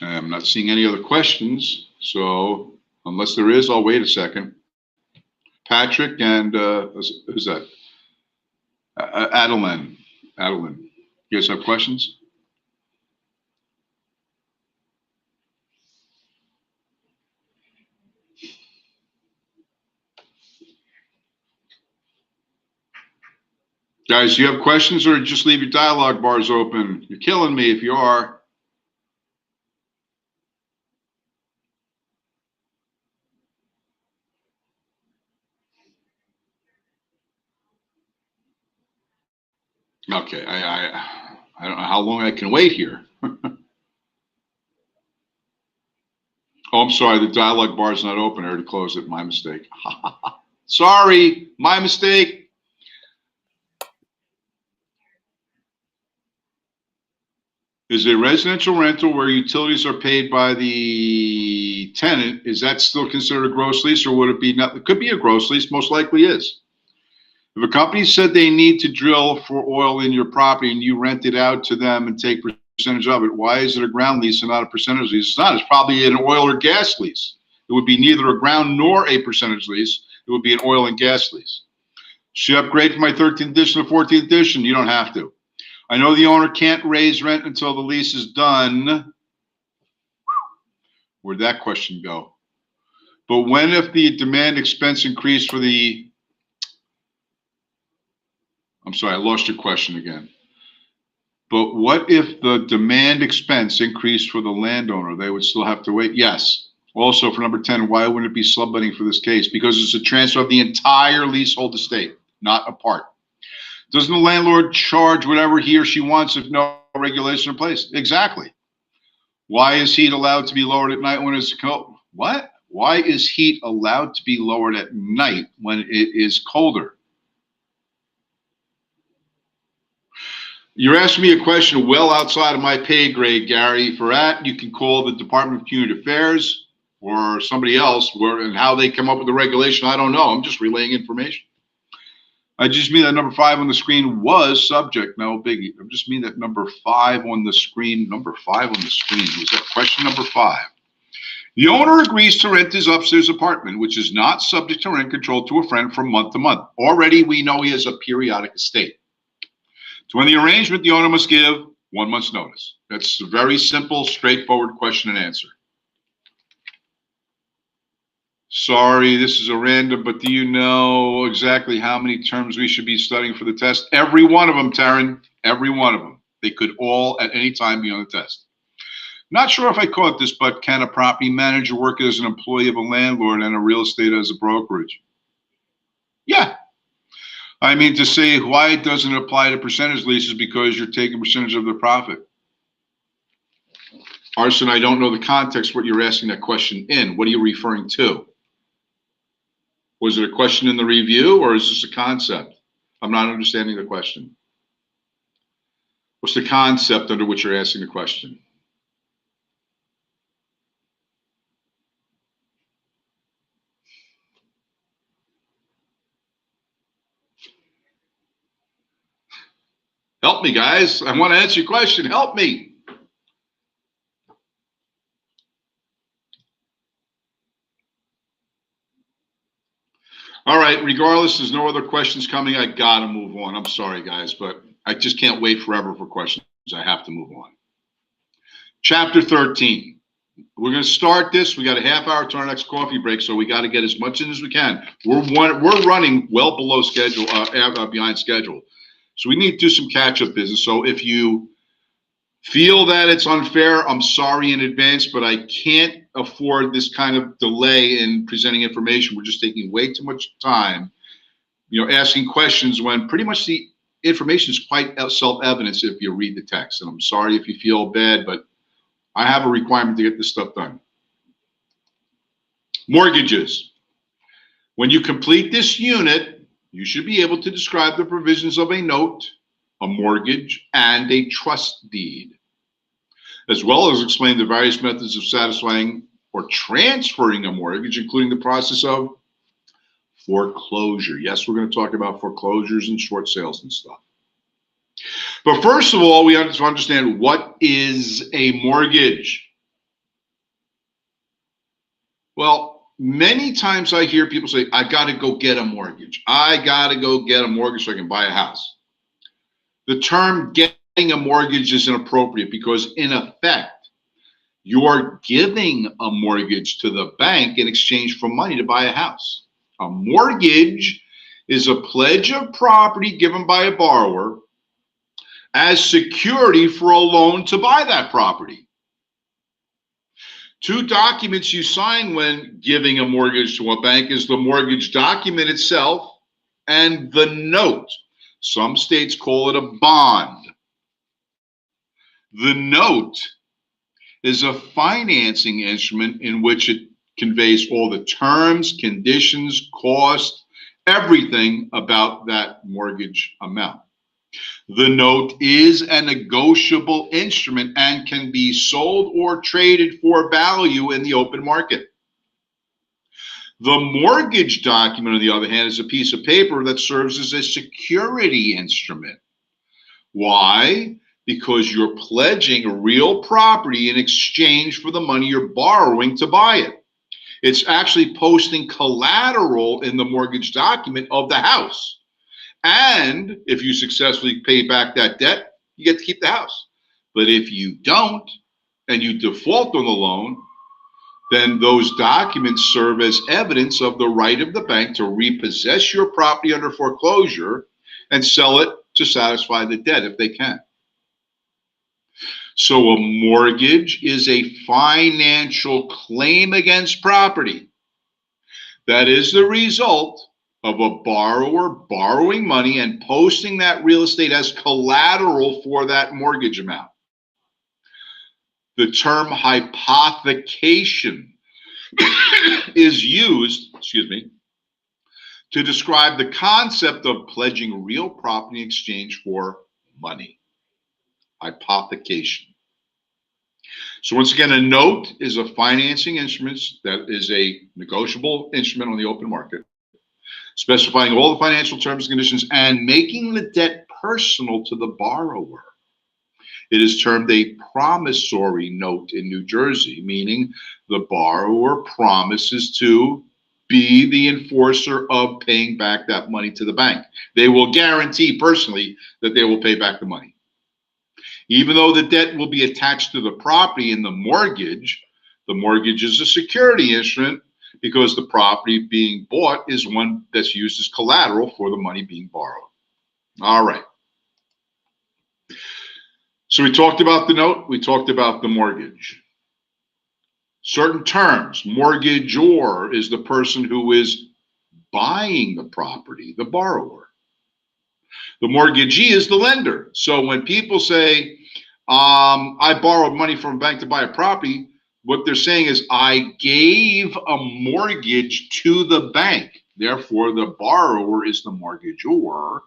A: I'm not seeing any other questions, so unless there is, I'll wait a second. Patrick and who's that? Adeline, you guys have questions? Guys, do you have questions or just leave your dialogue bars open? You're killing me if you are. Okay, I don't know how long I can wait here. Oh, I'm sorry, the dialogue bar is not open. I already closed it. My mistake. Sorry, my mistake. Is a residential rental where utilities are paid by the tenant, is that still considered a gross lease, or would it be not? It could be a gross lease, most likely is. If a company said they need to drill for oil in your property and you rent it out to them and take percentage of it, why is it a ground lease and not a percentage lease? It's not. It's probably an oil or gas lease. It would be neither a ground nor a percentage lease. It would be an oil and gas lease. Should I upgrade from my 13th edition to 14th edition? You don't have to. I know the owner can't raise rent until the lease is done. Where'd that question go? But when if the demand expense increased for the, I'm sorry, I lost your question again. But what if the demand expense increased for the landowner? They would still have to wait? Yes. Also for number 10, why wouldn't it be subletting for this case? Because it's a transfer of the entire leasehold estate, not a part. Doesn't the landlord charge whatever he or she wants if no regulation in place? Exactly. Why is heat allowed to be lowered at night when it's cold? What? Why is heat allowed to be lowered at night when it is colder? You're asking me a question well outside of my pay grade, Gary. For that, you can call the Department of Community Affairs or somebody else, and how they come up with the regulation, I don't know. I'm just relaying information. I just mean that number 5 on the screen was subject, no biggie. I just mean that number 5 on the screen, was that question number 5? The owner agrees to rent his upstairs apartment, which is not subject to rent control, to a friend from month to month. Already we know he has a periodic estate. To end the arrangement, the owner must give 1 month's notice. That's a very simple, straightforward question and answer. Sorry, this is a random, but do you know exactly how many terms we should be studying for the test? Every one of them, Taryn, every one of them. They could all at any time be on the test. Not sure if I caught this, but can a property manager work as an employee of a landlord and a real estate as a brokerage? Yeah. I mean to say, why doesn't it apply to percentage leases? Because you're taking percentage of the profit. Arson, I don't know the context what you're asking that question in. What are you referring to? Was it a question in the review, or is this a concept? I'm not understanding the question. What's the concept under which you're asking the question? Help me, guys. I want to answer your question. Help me. All right, regardless, there's no other questions coming. I got to move on. I'm sorry, guys, but I just can't wait forever for questions. I have to move on. Chapter 13. We're going to start this. We got a half hour to our next coffee break, so we got to get as much in as we can. We're running well below schedule, behind schedule. So we need to do some catch-up business. So if you feel that it's unfair, I'm sorry in advance, but I can't afford this kind of delay in presenting information. We're just taking way too much time, asking questions when pretty much the information is quite self-evident if you read the text. And I'm sorry if you feel bad, but I have a requirement to get this stuff done. Mortgages. When you complete this unit, you should be able to describe the provisions of a note, a mortgage, and a trust deed, as well as explain the various methods of satisfying or transferring a mortgage, including the process of foreclosure. Yes, we're going to talk about foreclosures and short sales and stuff. But first of all, we have to understand, what is a mortgage? Well, many times I hear people say, I got to go get a mortgage. I got to go get a mortgage so I can buy a house. The term getting a mortgage is inappropriate because, in effect, you're giving a mortgage to the bank in exchange for money to buy a house. A mortgage is a pledge of property given by a borrower as security for a loan to buy that property. Two documents you sign when giving a mortgage to a bank is the mortgage document itself and the note. Some states call it a bond. The note is a financing instrument in which it conveys all the terms, conditions, cost, everything about that mortgage amount. The note is a negotiable instrument and can be sold or traded for value in the open market. The mortgage document, on the other hand, is a piece of paper that serves as a security instrument. Why? Because you're pledging real property in exchange for the money you're borrowing to buy it. It's actually posting collateral in the mortgage document of the house. And if you successfully pay back that debt, you get to keep the house. But if you don't, and you default on the loan, then those documents serve as evidence of the right of the bank to repossess your property under foreclosure and sell it to satisfy the debt if they can. So a mortgage is a financial claim against property that is the result of a borrower borrowing money and posting that real estate as collateral for that mortgage amount. The term hypothecation is used, to describe the concept of pledging real property in exchange for money. Hypothecation. So once again, a note is a financing instrument that is a negotiable instrument on the open market, specifying all the financial terms and conditions and making the debt personal to the borrower. It is termed a promissory note in New Jersey, meaning the borrower promises to be the enforcer of paying back that money to the bank. They will guarantee personally that they will pay back the money. Even though the debt will be attached to the property in the mortgage is a security instrument because the property being bought is one that's used as collateral for the money being borrowed. All right. So we talked about the note, we talked about the mortgage. Certain terms, mortgagor is the person who is buying the property, the borrower. The mortgagee is the lender. So when people say, I borrowed money from a bank to buy a property, what they're saying is, I gave a mortgage to the bank. Therefore, the borrower is the mortgagor,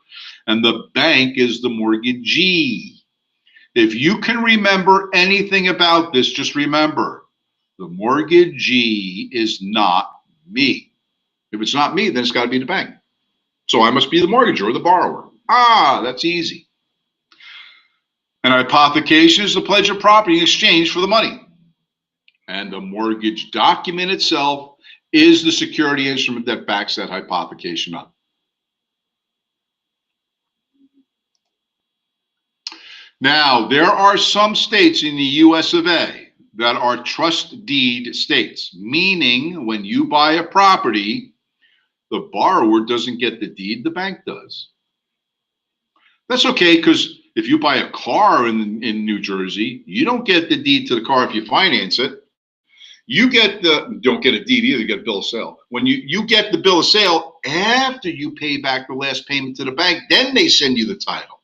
A: and the bank is the mortgagee. If you can remember anything about this, just remember, the mortgagee is not me. If it's not me, then it's got to be the bank. So I must be the mortgagor or the borrower. That's easy. An hypothecation is the pledge of property in exchange for the money. And the mortgage document itself is the security instrument that backs that hypothecation up. Now, there are some states in the US of A that are trust deed states, meaning when you buy a property, the borrower doesn't get the deed, the bank does. That's okay, because if you buy a car in New Jersey, you don't get the deed to the car if you finance it. You don't get a deed either, you get a bill of sale. When you get the bill of sale after you pay back the last payment to the bank, then they send you the title.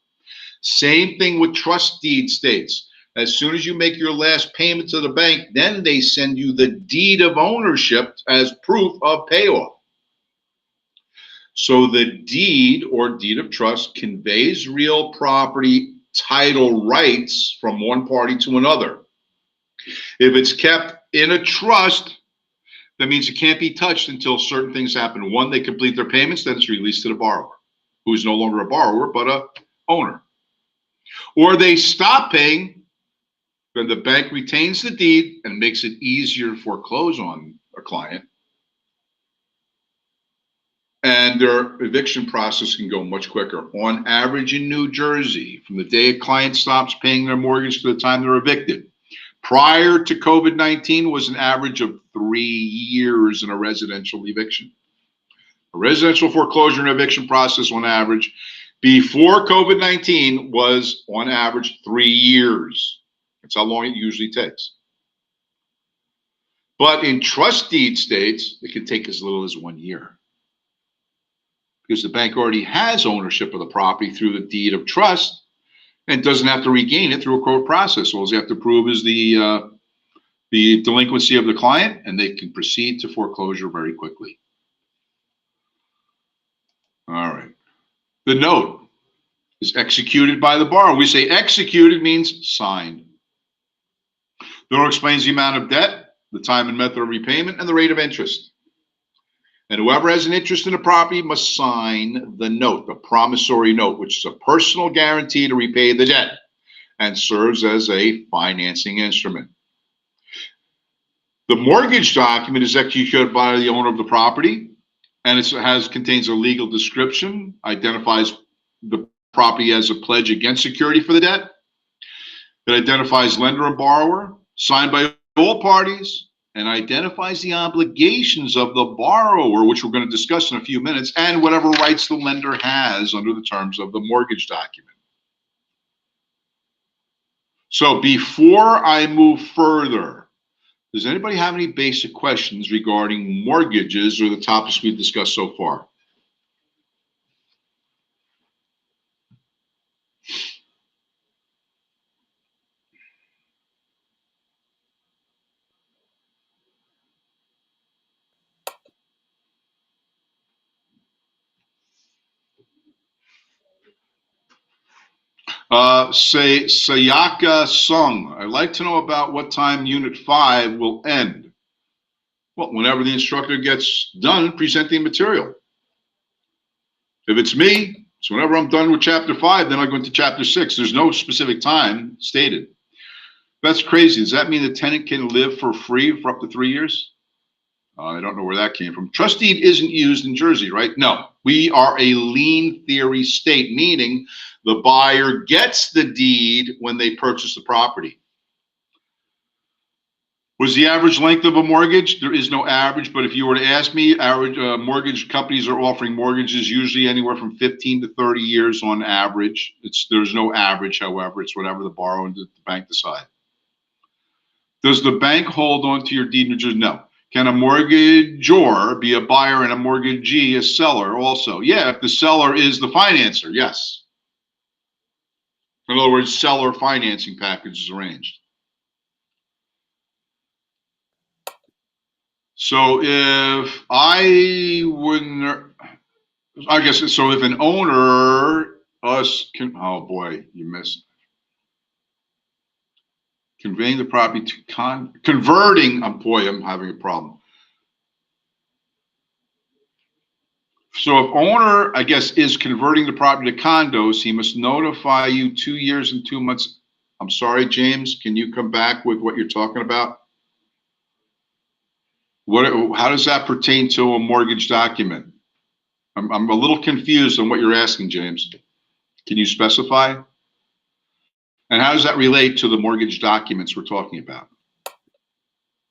A: Same thing with trust deed states. As soon as you make your last payment to the bank, then they send you the deed of ownership as proof of payoff. So the deed or deed of trust conveys real property title rights from one party to another. If it's kept in a trust, that means it can't be touched until certain things happen. One, they complete their payments, then it's released to the borrower, who is no longer a borrower, but a owner. Or they stop paying, then the bank retains the deed and makes it easier to foreclose on a client. And their eviction process can go much quicker. On average in New Jersey, from the day a client stops paying their mortgage to the time they're evicted, prior to COVID-19 was an average of 3 years in a residential eviction. A residential foreclosure and eviction process on average before COVID-19 was on average 3 years. That's how long it usually takes. But in trust deed states, it can take as little as 1 year, because the bank already has ownership of the property through the deed of trust and doesn't have to regain it through a court process. All they have to prove is the delinquency of the client, and they can proceed to foreclosure very quickly. All right. The note is executed by the borrower. We say executed means signed. The note explains the amount of debt, the time and method of repayment, and the rate of interest. And whoever has an interest in the property must sign the note, the promissory note, which is a personal guarantee to repay the debt and serves as a financing instrument. The mortgage document is executed by the owner of the property, and it contains a legal description, identifies the property as a pledge against security for the debt. It identifies lender and borrower, signed by all parties, and identifies the obligations of the borrower, which we're going to discuss in a few minutes, and whatever rights the lender has under the terms of the mortgage document. So before I move further, does anybody have any basic questions regarding mortgages or the topics we've discussed so far? Sayaka Sung, I'd like to know about what time Unit 5 will end. Well, whenever the instructor gets done presenting material. If it's me, it's whenever I'm done with Chapter 5, then I go into Chapter 6. There's no specific time stated. That's crazy. Does that mean the tenant can live for free for up to 3 years? I don't know where that came from. Trust deed isn't used in Jersey, right? No, we are a lien theory state, meaning the buyer gets the deed when they purchase the property. Was the average length of a mortgage? There is no average, but if you were to ask me, average mortgage companies are offering mortgages usually anywhere from 15 to 30 years on average. There's no average, however, it's whatever the borrower and the bank decide. Does the bank hold on to your deed in New Jersey? No. Can a mortgagor be a buyer and a mortgagee a seller also? Yeah, if the seller is the financer, yes. In other words, seller financing package is arranged. So if I wouldn't, I guess, so if an owner, oh boy, you missed. Conveying the property to converting, boy, I'm having a problem. So if owner, I guess, is converting the property to condos, he must notify you 2 years and 2 months. I'm sorry, James, can you come back with what you're talking about? How does that pertain to a mortgage document? I'm a little confused on what you're asking, James. Can you specify? And how does that relate to the mortgage documents we're talking about?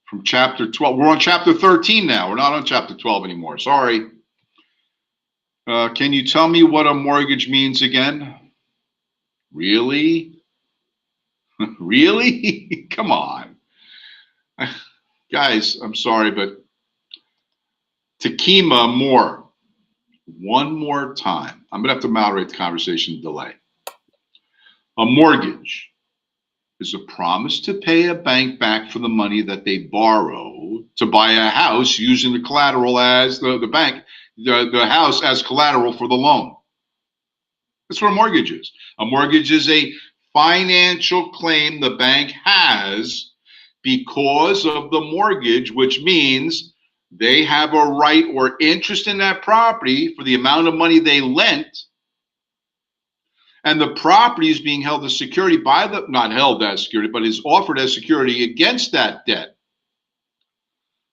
A: From Chapter 12, we're on Chapter 13 now. We're not on Chapter 12 anymore, sorry. Can you tell me what a mortgage means again? Really? Really? Come on. Guys, I'm sorry, but Takima Moore, one more time. I'm going to have to moderate the conversation delay. A mortgage is a promise to pay a bank back for the money that they borrow to buy a house using the collateral as the bank, the house as collateral for the loan. That's what a mortgage is. A mortgage is a financial claim the bank has because of the mortgage, which means they have a right or interest in that property for the amount of money they lent. And the property is being held as security by not held as security, but is offered as security against that debt.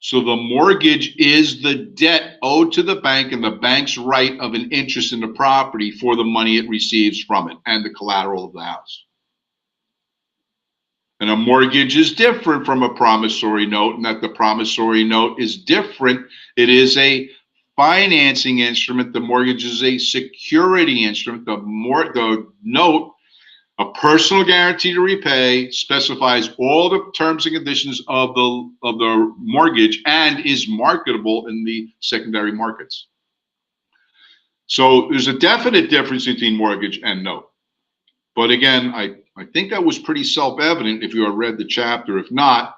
A: So the mortgage is the debt owed to the bank and the bank's right of an interest in the property for the money it receives from it and the collateral of the house. And a mortgage is different from a promissory note, and that the promissory note is different. It is a financing instrument. The mortgage is a security instrument. The note, a personal guarantee to repay, specifies all the terms and conditions of the mortgage and is marketable in the secondary markets. So there's a definite difference between mortgage and note. But again, I think that was pretty self-evident if you had read the chapter. If not,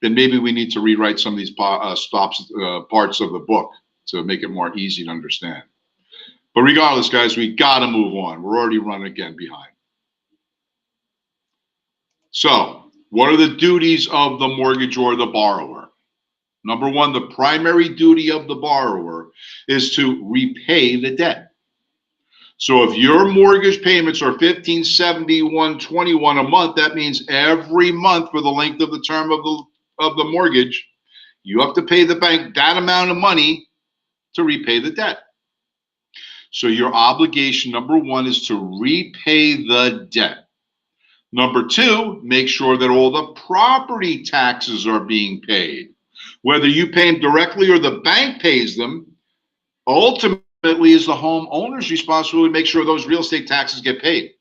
A: then maybe we need to rewrite some of these parts of the book to make it more easy to understand. But regardless, guys, we got to move on. We're already running again behind. So what are the duties of the mortgage or the borrower? Number one, the primary duty of the borrower is to repay the debt. So if your mortgage payments are $1,571.21 a month, that means every month for the length of the term of the mortgage, you have to pay the bank that amount of money to repay the debt. So your obligation, number one, is to repay the debt. Number two, make sure that all the property taxes are being paid. Whether you pay them directly or the bank pays them, ultimately is the homeowner's responsibility to make sure those real estate taxes get paid.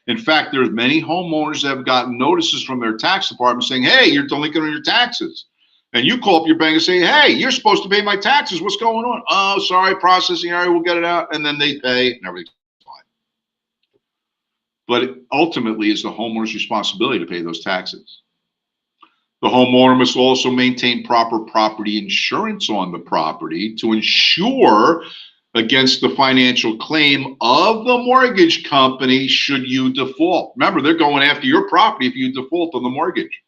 A: In fact, there's many homeowners that have gotten notices from their tax department saying, hey, you're delinquent on your taxes. And you call up your bank and say, hey, you're supposed to pay my taxes. What's going on? Oh, sorry, processing area, we'll get it out. And then they pay and everything's fine. But it ultimately is the homeowner's responsibility to pay those taxes. The homeowner must also maintain proper property insurance on the property to ensure against the financial claim of the mortgage company should you default. Remember, they're going after your property if you default on the mortgage.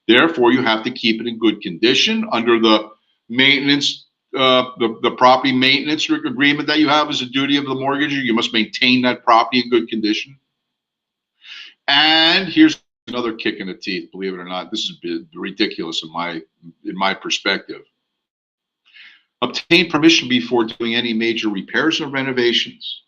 A: Therefore, you have to keep it in good condition under the maintenance, the property maintenance agreement that you have as a duty of the mortgagor. You must maintain that property in good condition. And here's another kick in the teeth, believe it or not. This is ridiculous in my perspective. Obtain permission before doing any major repairs or renovations.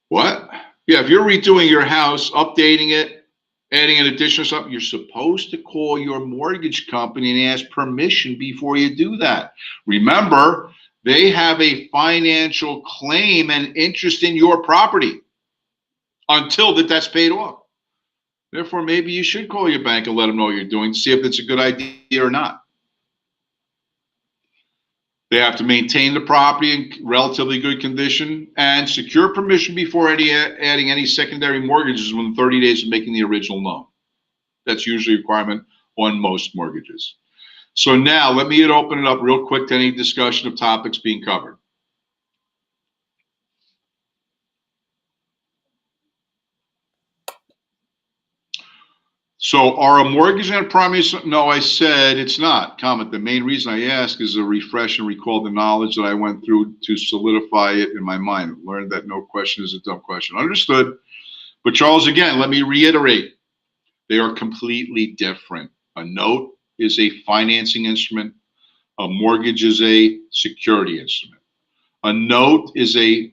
A: What? Yeah, if you're redoing your house, updating it, adding an addition or something, you're supposed to call your mortgage company and ask permission before you do that. Remember, they have a financial claim and interest in your property until the debt's paid off. Therefore, maybe you should call your bank and let them know what you're doing, see if it's a good idea or not. They have to maintain the property in relatively good condition and secure permission before adding any secondary mortgages within 30 days of making the original loan. That's usually a requirement on most mortgages. So now let me open it up real quick to any discussion of topics being covered. So are a mortgage and a primary? No, I said it's not. Comment. The main reason I ask is to refresh and recall the knowledge that I went through to solidify it in my mind. Learned that no question is a dumb question. Understood. But Charles, again, let me reiterate. They are completely different. A note is a financing instrument. A mortgage is a security instrument. A note is a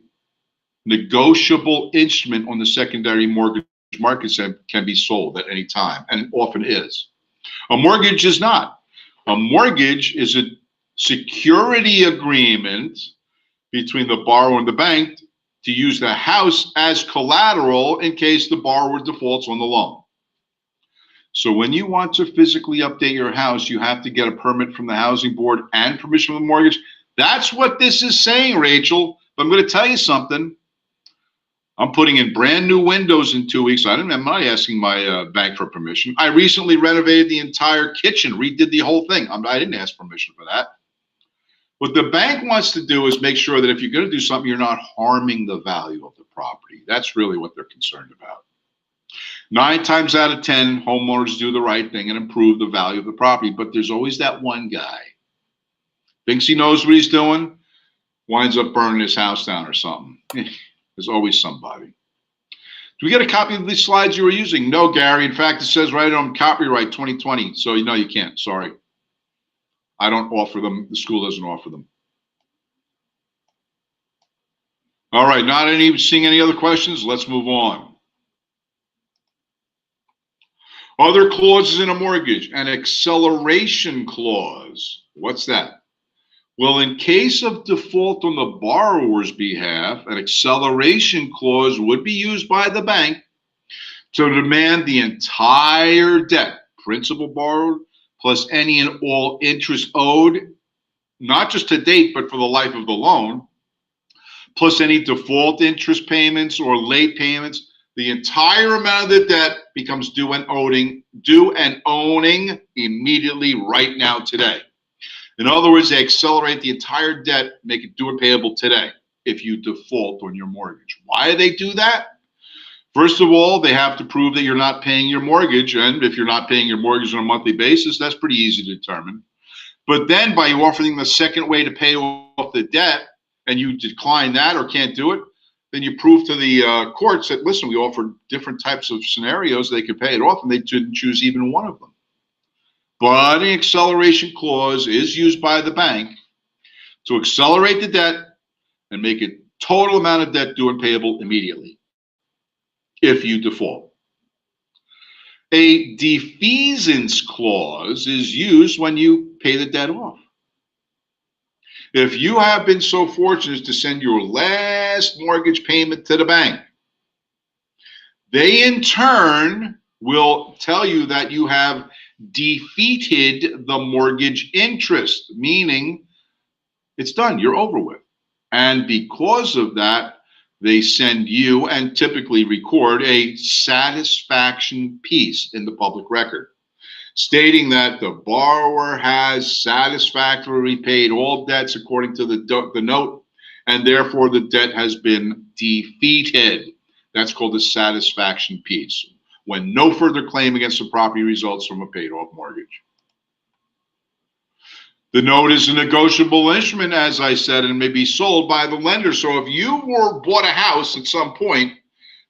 A: negotiable instrument on the secondary mortgage markets that can be sold at any time, and often is. A mortgage is not. A mortgage is a security agreement between the borrower and the bank to use the house as collateral in case the borrower defaults on the loan. So when you want to physically update your house, you have to get a permit from the housing board and permission from the mortgage. That's what this is saying, Rachel. But I'm going to tell you something. I'm putting in brand new windows in 2 weeks. I'm not asking my bank for permission. I recently renovated the entire kitchen, redid the whole thing. I didn't ask permission for that. What the bank wants to do is make sure that if you're going to do something, you're not harming the value of the property. That's really what they're concerned about. 9 times out of 10, homeowners do the right thing and improve the value of the property. But there's always that one guy. Thinks he knows what he's doing, winds up burning his house down or something. There's always somebody. Do we get a copy of these slides you were using? No, Gary. In fact, it says right on copyright 2020. So, no, you can't. Sorry. I don't offer them. The school doesn't offer them. All right, not seeing any other questions? Let's move on. Other clauses in a mortgage, an acceleration clause. What's that? Well, in case of default on the borrower's behalf, an acceleration clause would be used by the bank to demand the entire debt, principal borrowed, plus any and all interest owed, not just to date, but for the life of the loan, plus any default interest payments or late payments. The entire amount of the debt becomes due and owning immediately right now today. In other words, they accelerate the entire debt, make it due and payable today if you default on your mortgage. Why do they do that? First of all, they have to prove that you're not paying your mortgage. And if you're not paying your mortgage on a monthly basis, that's pretty easy to determine. But then by offering the second way to pay off the debt and you decline that or can't do it, then you prove to the courts that, listen, we offered different types of scenarios they could pay it off, and they didn't choose even one of them. But an acceleration clause is used by the bank to accelerate the debt and make a total amount of debt due and payable immediately if you default. A defeasance clause is used when you pay the debt off. If you have been so fortunate to send your last mortgage payment to the bank, they in turn will tell you that you have defeated the mortgage interest, meaning it's done, you're over with. And because of that, they send you and typically record a satisfaction piece in the public record, stating that the borrower has satisfactorily paid all debts according to the note, and therefore the debt has been defeated. That's called a satisfaction piece, when no further claim against the property results from a paid-off mortgage. The note is a negotiable instrument, as I said, and may be sold by the lender. So if you bought a house at some point,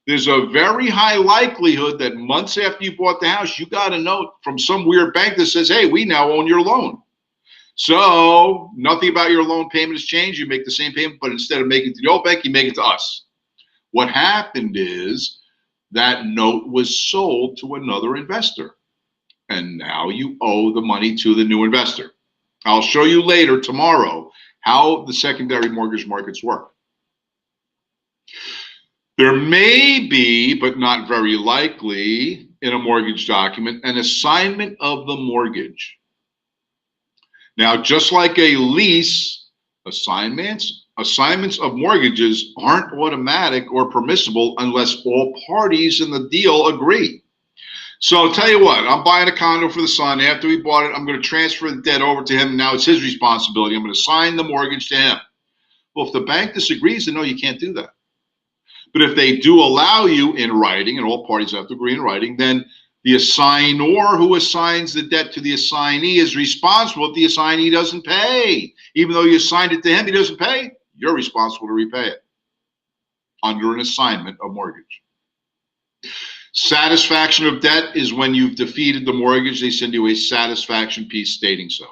A: there's a very high likelihood that months after you bought the house, you got a note from some weird bank that says, hey, we now own your loan. So nothing about your loan payment has changed. You make the same payment, but instead of making it to the old bank, you make it to us. What happened is that note was sold to another investor, and now you owe the money to the new investor. I'll show you later tomorrow how the secondary mortgage markets work. There may be, but not very likely, in a mortgage document, an assignment of the mortgage. Now, just like a lease, assignments of mortgages aren't automatic or permissible unless all parties in the deal agree. So I'll tell you what, I'm buying a condo for the son. After we bought it, I'm going to transfer the debt over to him. And now it's his responsibility. I'm going to assign the mortgage to him. Well, if the bank disagrees, then no, you can't do that. But if they do allow you in writing, and all parties have to agree in writing, then the assignor who assigns the debt to the assignee is responsible if the assignee doesn't pay. Even though you assigned it to him, he doesn't pay, you're responsible to repay it under an assignment of mortgage. Satisfaction of debt is when you've defeated the mortgage. They send you a satisfaction piece stating so.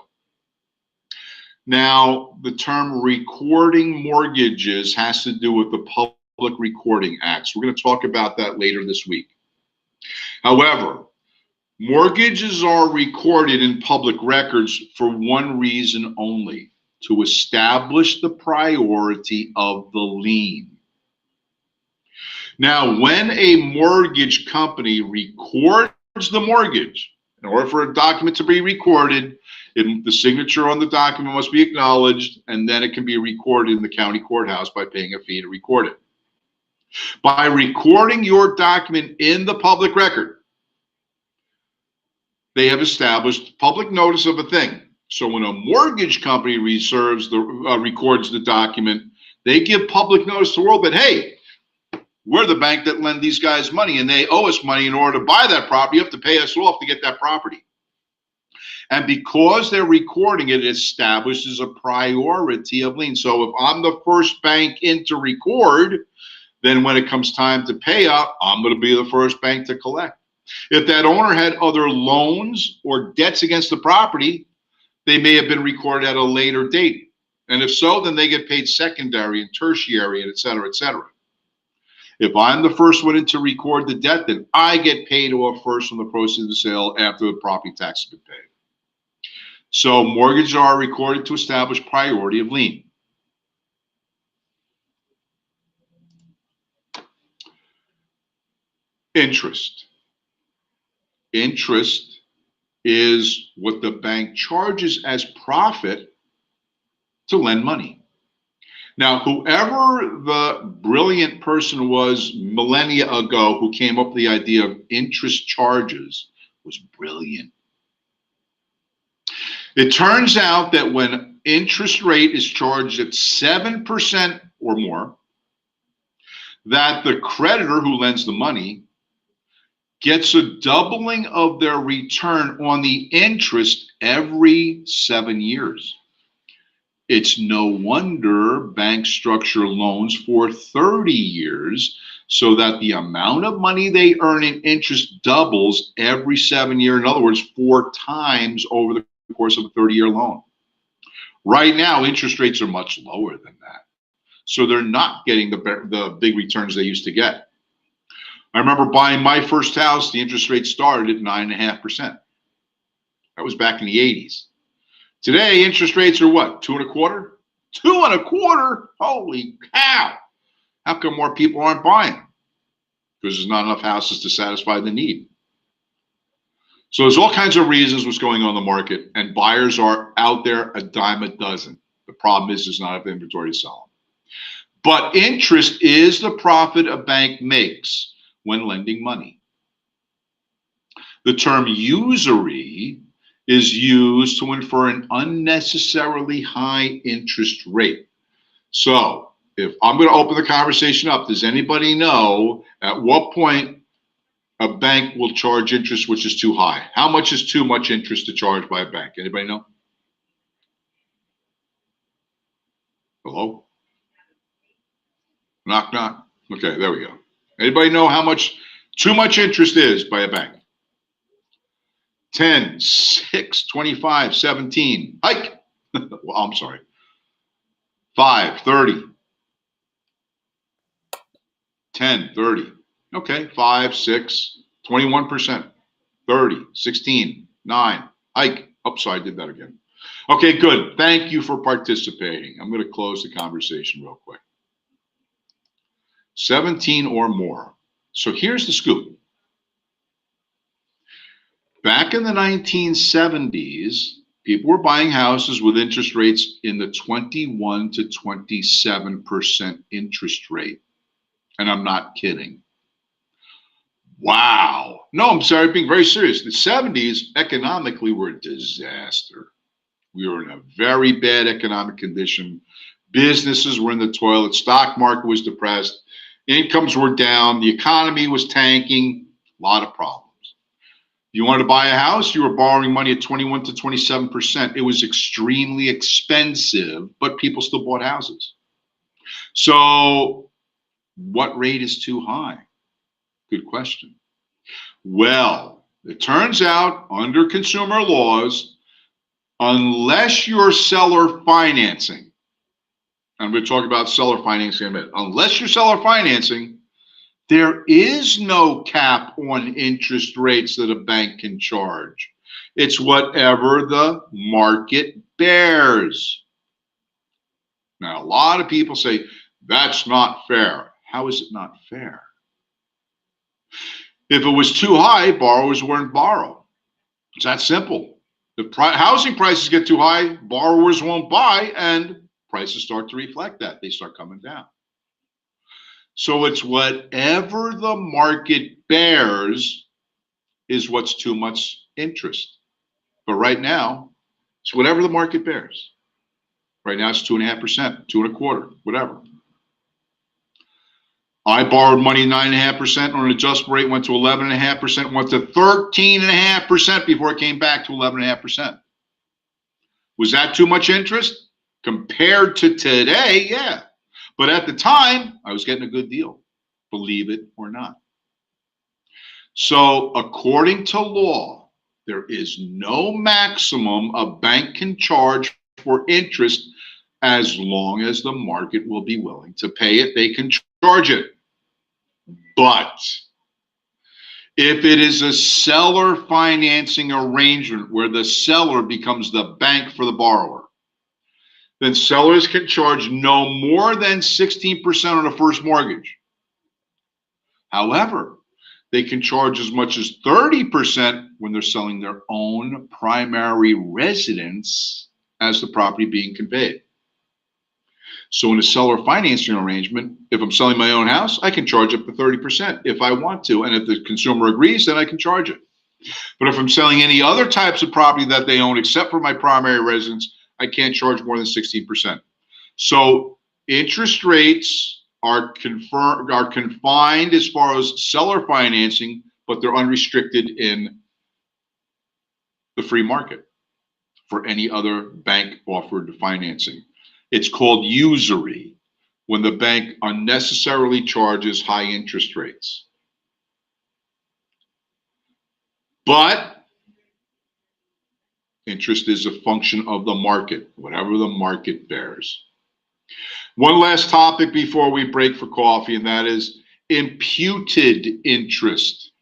A: Now, the term recording mortgages has to do with the Public Recording Act. So we're going to talk about that later this week. However, mortgages are recorded in public records for one reason only: to establish the priority of the lien. Now, when a mortgage company records the mortgage, in order for a document to be recorded, the signature on the document must be acknowledged, and then it can be recorded in the county courthouse by paying a fee to record it. By recording your document in the public record, they have established public notice of a thing. So when a mortgage company records the document, they give public notice to the world that, hey, we're the bank that lend these guys money, and they owe us money in order to buy that property. You have to pay us off to get that property. And because they're recording it, it establishes a priority of lien. So if I'm the first bank in to record, then when it comes time to pay up, I'm going to be the first bank to collect. If that owner had other loans or debts against the property, they may have been recorded at a later date. And if so, then they get paid secondary and tertiary and et cetera, et cetera. If I'm the first one in to record the debt, then I get paid off first from the proceeds of the sale after the property tax has been paid. So mortgages are recorded to establish priority of lien. Interest. Interest is what the bank charges as profit to lend money. Now, whoever the brilliant person was millennia ago who came up with the idea of interest charges was brilliant. It turns out that when interest rate is charged at 7% or more, that the creditor who lends the money gets a doubling of their return on the interest every 7 years. It's no wonder banks structure loans for 30 years so that the amount of money they earn in interest doubles every 7 years. In other words, 4 times over the course of a 30-year loan. Right now, interest rates are much lower than that. So they're not getting the big returns they used to get. I remember buying my first house, the interest rate started at 9.5%. That was back in the 80s. Today, interest rates are what, 2.25%? 2.25%? Holy cow! How come more people aren't buying? Because there's not enough houses to satisfy the need. So there's all kinds of reasons what's going on in the market, and buyers are out there a dime a dozen. The problem is there's not enough inventory to sell them. But interest is the profit a bank makes when lending money. The term usury is used to infer an unnecessarily high interest rate. So if I'm going to open the conversation up, does anybody know at what point a bank will charge interest which is too high? How much is too much interest to charge by a bank? Anybody know? Hello? Knock, knock. Okay, there we go. Anybody know how much too much interest is by a bank? 10, 6, 25, 17. Hike. Well, I'm sorry. 5, 30. 10, 30. Okay, 5, 6, 21%. 30, 16, 9. Hike. Oh, sorry, I did that again. Okay, good. Thank you for participating. I'm going to close the conversation real quick. 17 or more. So here's the scoop. Back in the 1970s, people were buying houses with interest rates in the 21 to 27% interest rate. And I'm not kidding. Wow. No, I'm sorry, being very serious. The 70s economically were a disaster. We were in a very bad economic condition. Businesses were in the toilet. Stock market was depressed. Incomes were down. The economy was tanking. A lot of problems. You wanted to buy a house, you were borrowing money at 21 to 27%. It was extremely expensive, but people still bought houses. So what rate is too high? Good question. Well, it turns out under consumer laws, unless you're seller financing, I'm going to talk about seller financing in a minute. Unless you're seller financing, there is no cap on interest rates that a bank can charge. It's whatever the market bears. Now, a lot of people say, that's not fair. How is it not fair? If it was too high, borrowers wouldn't borrow. It's that simple. If housing prices get too high, borrowers won't buy, and prices start to reflect that. They start coming down. So it's whatever the market bears is what's too much interest. But right now, it's whatever the market bears. Right now, it's 2.5%, 2.25%, whatever. I borrowed money 9.5% on an adjustable rate, went to 11.5%, went to 13.5% before it came back to 11.5%. Was that too much interest? Compared to today, yeah. But at the time, I was getting a good deal, believe it or not. So according to law, There is no maximum a bank can charge for interest as long as the market will be willing to pay it. They can charge it. But if it is a seller financing arrangement where the seller becomes the bank for the borrower, then sellers can charge no more than 16% on the first mortgage. However, they can charge as much as 30% when they're selling their own primary residence as the property being conveyed. So in a seller financing arrangement, if I'm selling my own house, I can charge up to 30% if I want to. And if the consumer agrees, then I can charge it. But if I'm selling any other types of property that they own except for my primary residence, I can't charge more than 16%. So interest rates are confined as far as seller financing, but they're unrestricted in the free market for any other bank offered financing. It's called usury when the bank unnecessarily charges high interest rates. But interest is a function of the market, whatever the market bears. One last topic before we break for coffee, and that is imputed interest.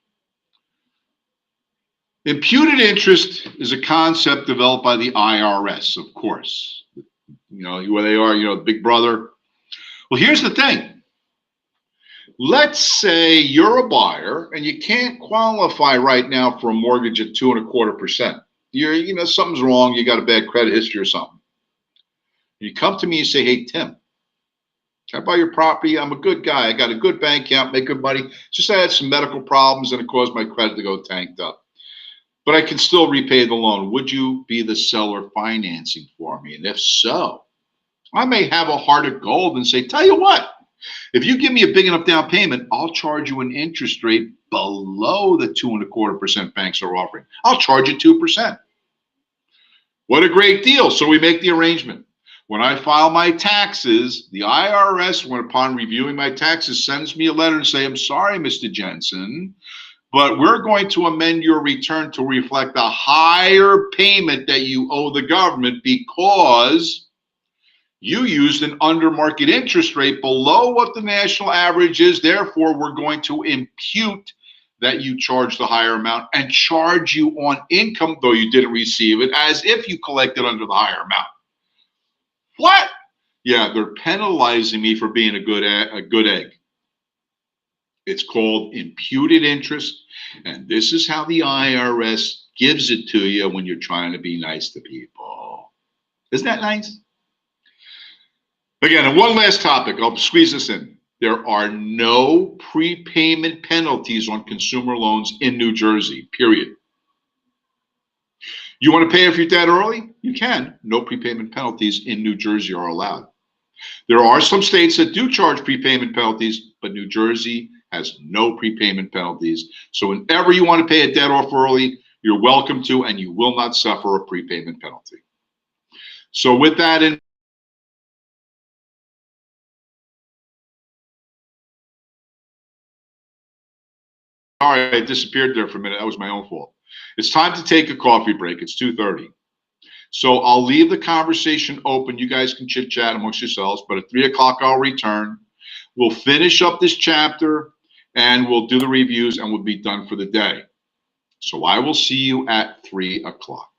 A: Imputed interest is a concept developed by the IRS, of course. You know where they are, Big Brother. Well, here's the thing. Let's say you're a buyer and you can't qualify right now for a mortgage at 2.25%. Something's wrong. You got a bad credit history or something. You come to me and say, "Hey, Tim, can I buy your property? I'm a good guy. I got a good bank account, make good money. Just I had some medical problems and it caused my credit to go tanked up. But I can still repay the loan. Would you be the seller financing for me? And if so, I may have a heart of gold and say, tell you what, if you give me a big enough down payment, I'll charge you an interest rate below the 2.25% banks are offering. I'll charge you 2%. What a great deal. So we make the arrangement. When I file my taxes, the IRS, when upon reviewing my taxes, sends me a letter and say, I'm sorry, Mr. Jensen, but we're going to amend your return to reflect a higher payment that you owe the government because you used an under market interest rate below what the national average is. Therefore, we're going to impute that you charge the higher amount and charge you on income, though you didn't receive it, as if you collected under the higher amount. What? Yeah, they're penalizing me for being a good egg. It's called imputed interest, and this is how the IRS gives it to you when you're trying to be nice to people. Isn't that nice? Again, and one last topic, I'll squeeze this in. There are no prepayment penalties on consumer loans in New Jersey, period. You want to pay off your debt early? You can. No prepayment penalties in New Jersey are allowed. There are some states that do charge prepayment penalties, but New Jersey has no prepayment penalties. So whenever you want to pay a debt off early, you're welcome to, and you will not suffer a prepayment penalty. So with that in all right, I disappeared there for a minute. That was my own fault. It's time to take a coffee break. It's 2:30. So I'll leave the conversation open. You guys can chit chat amongst yourselves, but at 3 o'clock, I'll return. We'll finish up this chapter and we'll do the reviews and we'll be done for the day. So I will see you at 3 o'clock.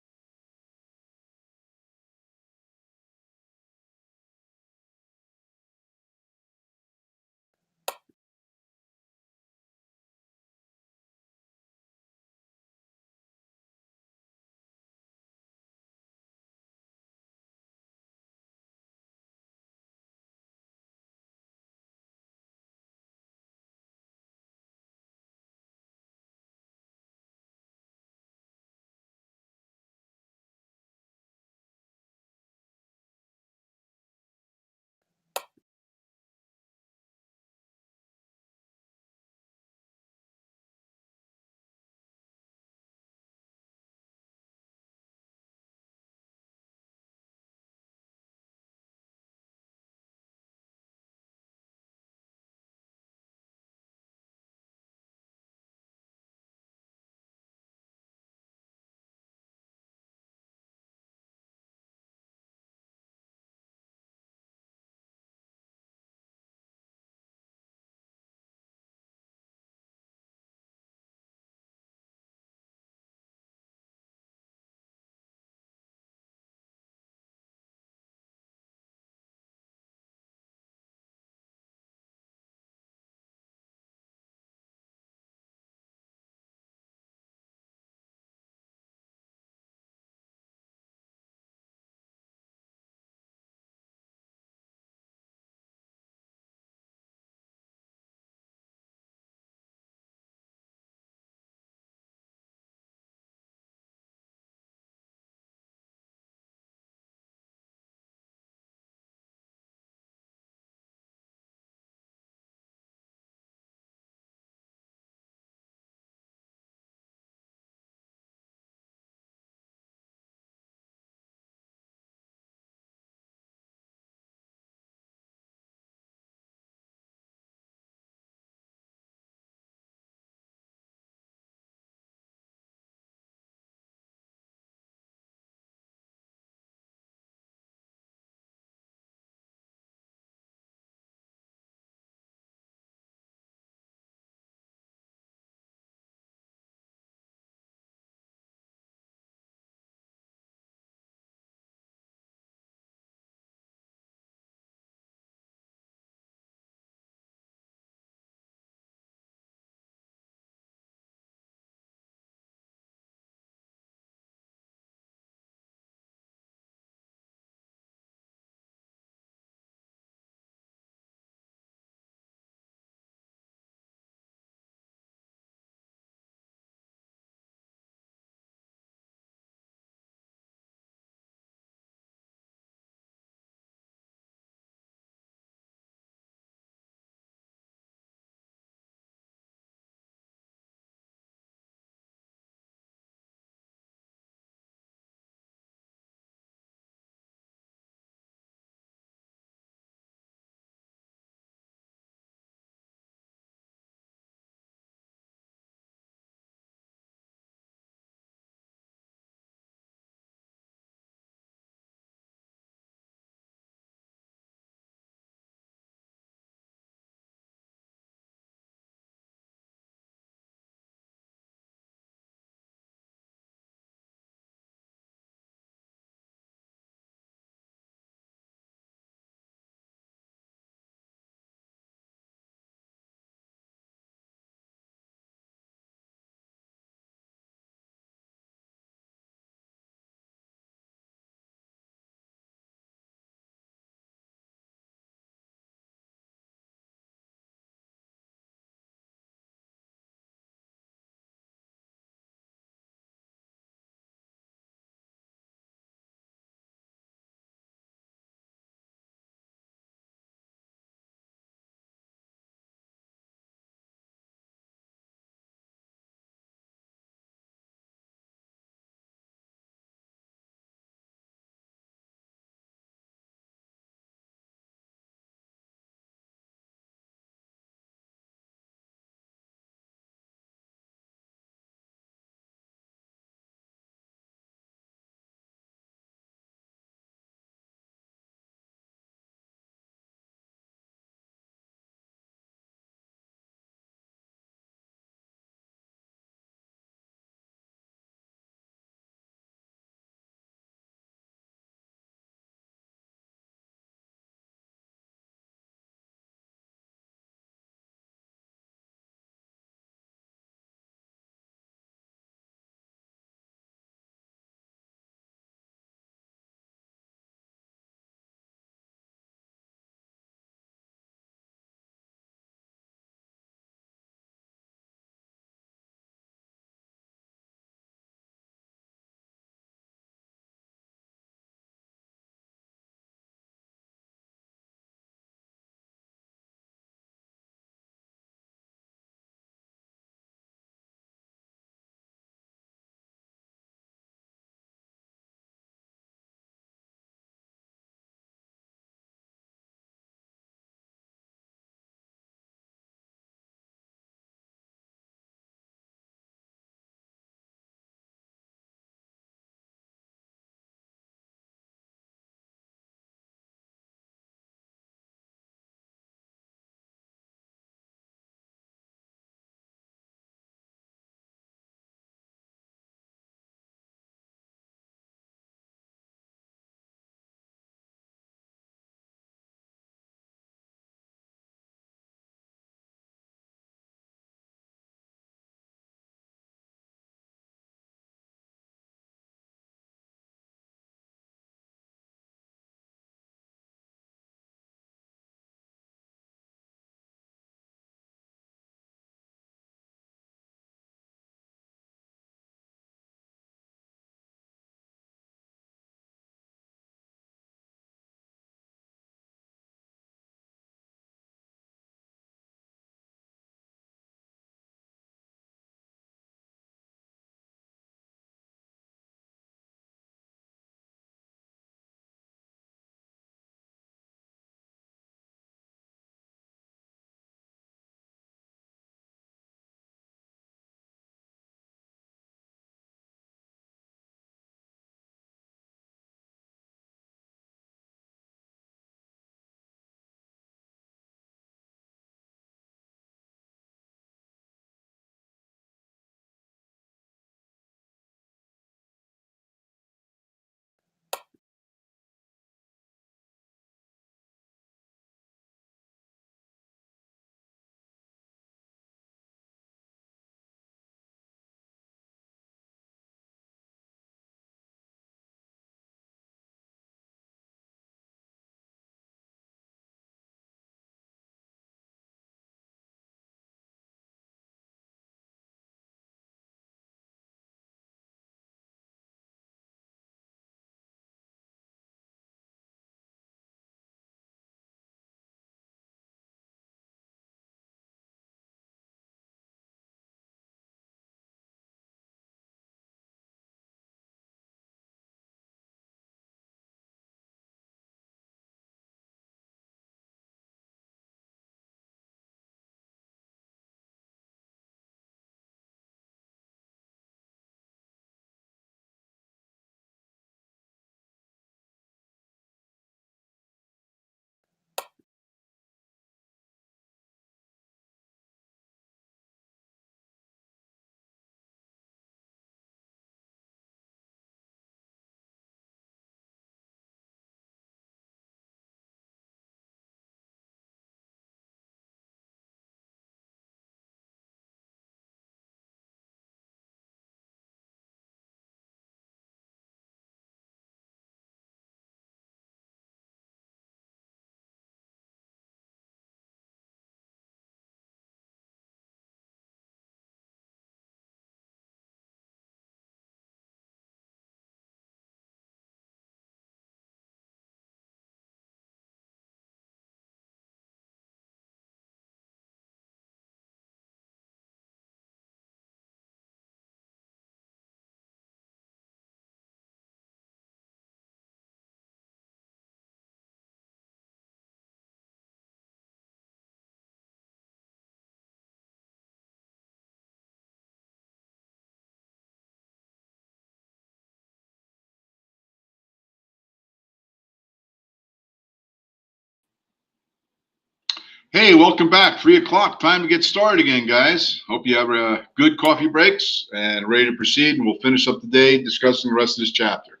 A: Hey, welcome back. 3 o'clock. Time to get started again, guys. Hope you have good coffee breaks and ready to proceed, and we'll finish up the day discussing the rest of this chapter.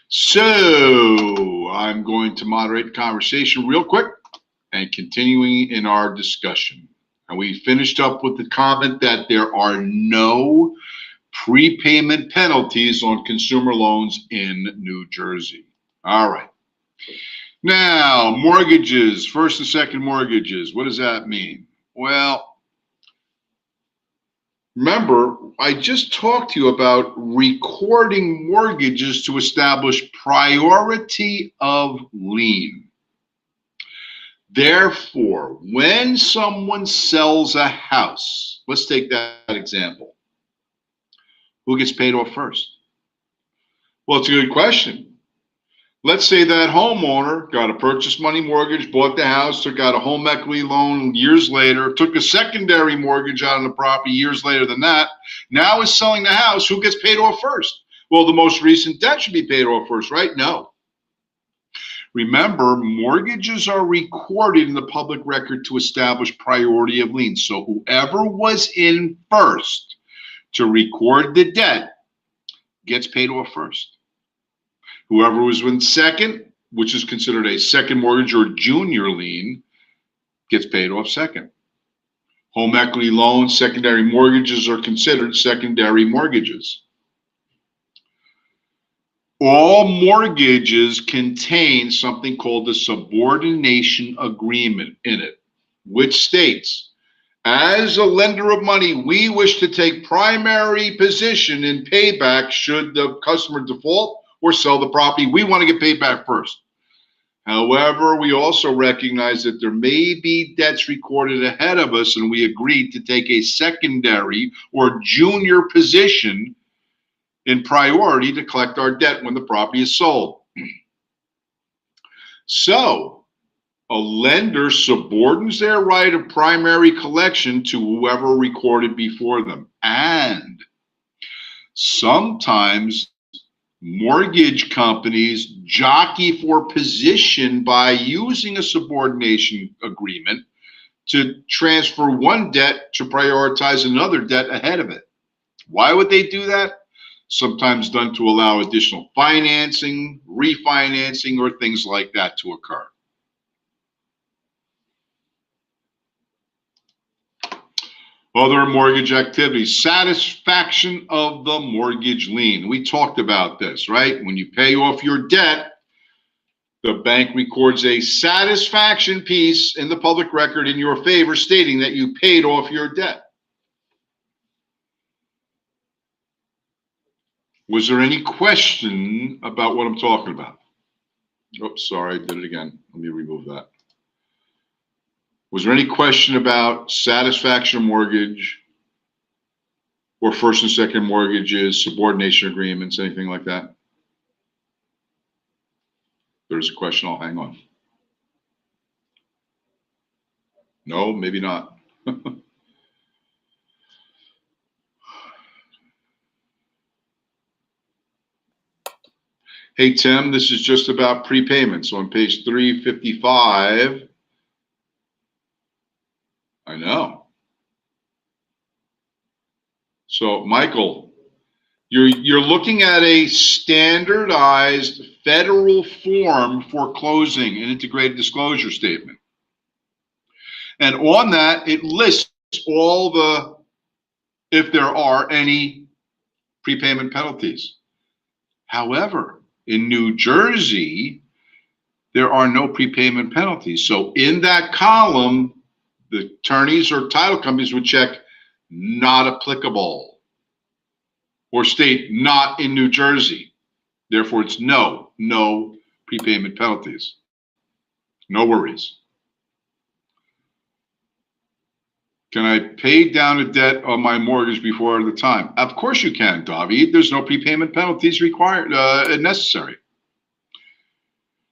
A: So, I'm going to moderate the conversation real quick and continuing in our discussion. And we finished up with the comment that there are no prepayment penalties on consumer loans in New Jersey. All right. Now, mortgages, first and second mortgages, what does that mean? Well, remember, I just talked to you about recording mortgages to establish priority of lien. Therefore, when someone sells a house, let's take that example. Who gets paid off first? Well, it's a good question. Let's say that homeowner got a purchase money mortgage, bought the house, took out a home equity loan years later, took a secondary mortgage out on the property years later than that, now is selling the house. Who gets paid off first? Well, the most recent debt should be paid off first, right? No. Remember, mortgages are recorded in the public record to establish priority of lien. So whoever was in first to record the debt gets paid off first. Whoever was in second, which is considered a second mortgage or junior lien, gets paid off second. Home equity loans, secondary mortgages are considered secondary mortgages. All mortgages contain something called the subordination agreement in it, which states, as a lender of money, we wish to take primary position in payback should the customer default or sell the property. We want to get paid back first. However, we also recognize that there may be debts recorded ahead of us, and we agreed to take a secondary or junior position in priority to collect our debt when the property is sold. So, a lender subordinates their right of primary collection to whoever recorded before them. And sometimes mortgage companies jockey for position by using a subordination agreement to transfer one debt to prioritize another debt ahead of it. Why would they do that? Sometimes done to allow additional financing, refinancing, or things like that to occur. Other mortgage activities, satisfaction of the mortgage lien. We talked about this, right? When you pay off your debt, the bank records a satisfaction piece in the public record in your favor stating that you paid off your debt. Was there any question about what I'm talking about? Oops, sorry, I did it again. Let me remove that. Was there any question about satisfaction mortgage or first and second mortgages, subordination agreements, anything like that? There's a question. I'll hang on. No, maybe not. Hey, Tim, this is just about prepayments on page 355. I know. So, Michael, you're looking at a standardized federal form for closing an integrated disclosure statement. And on that, it lists all the, if there are any prepayment penalties. However, in New Jersey, there are no prepayment penalties. So in that column, the attorneys or title companies would check not applicable or state not in New Jersey. Therefore, it's no prepayment penalties. No worries. Can I pay down a debt on my mortgage before the time? Of course you can, David. There's no prepayment penalties required, necessary.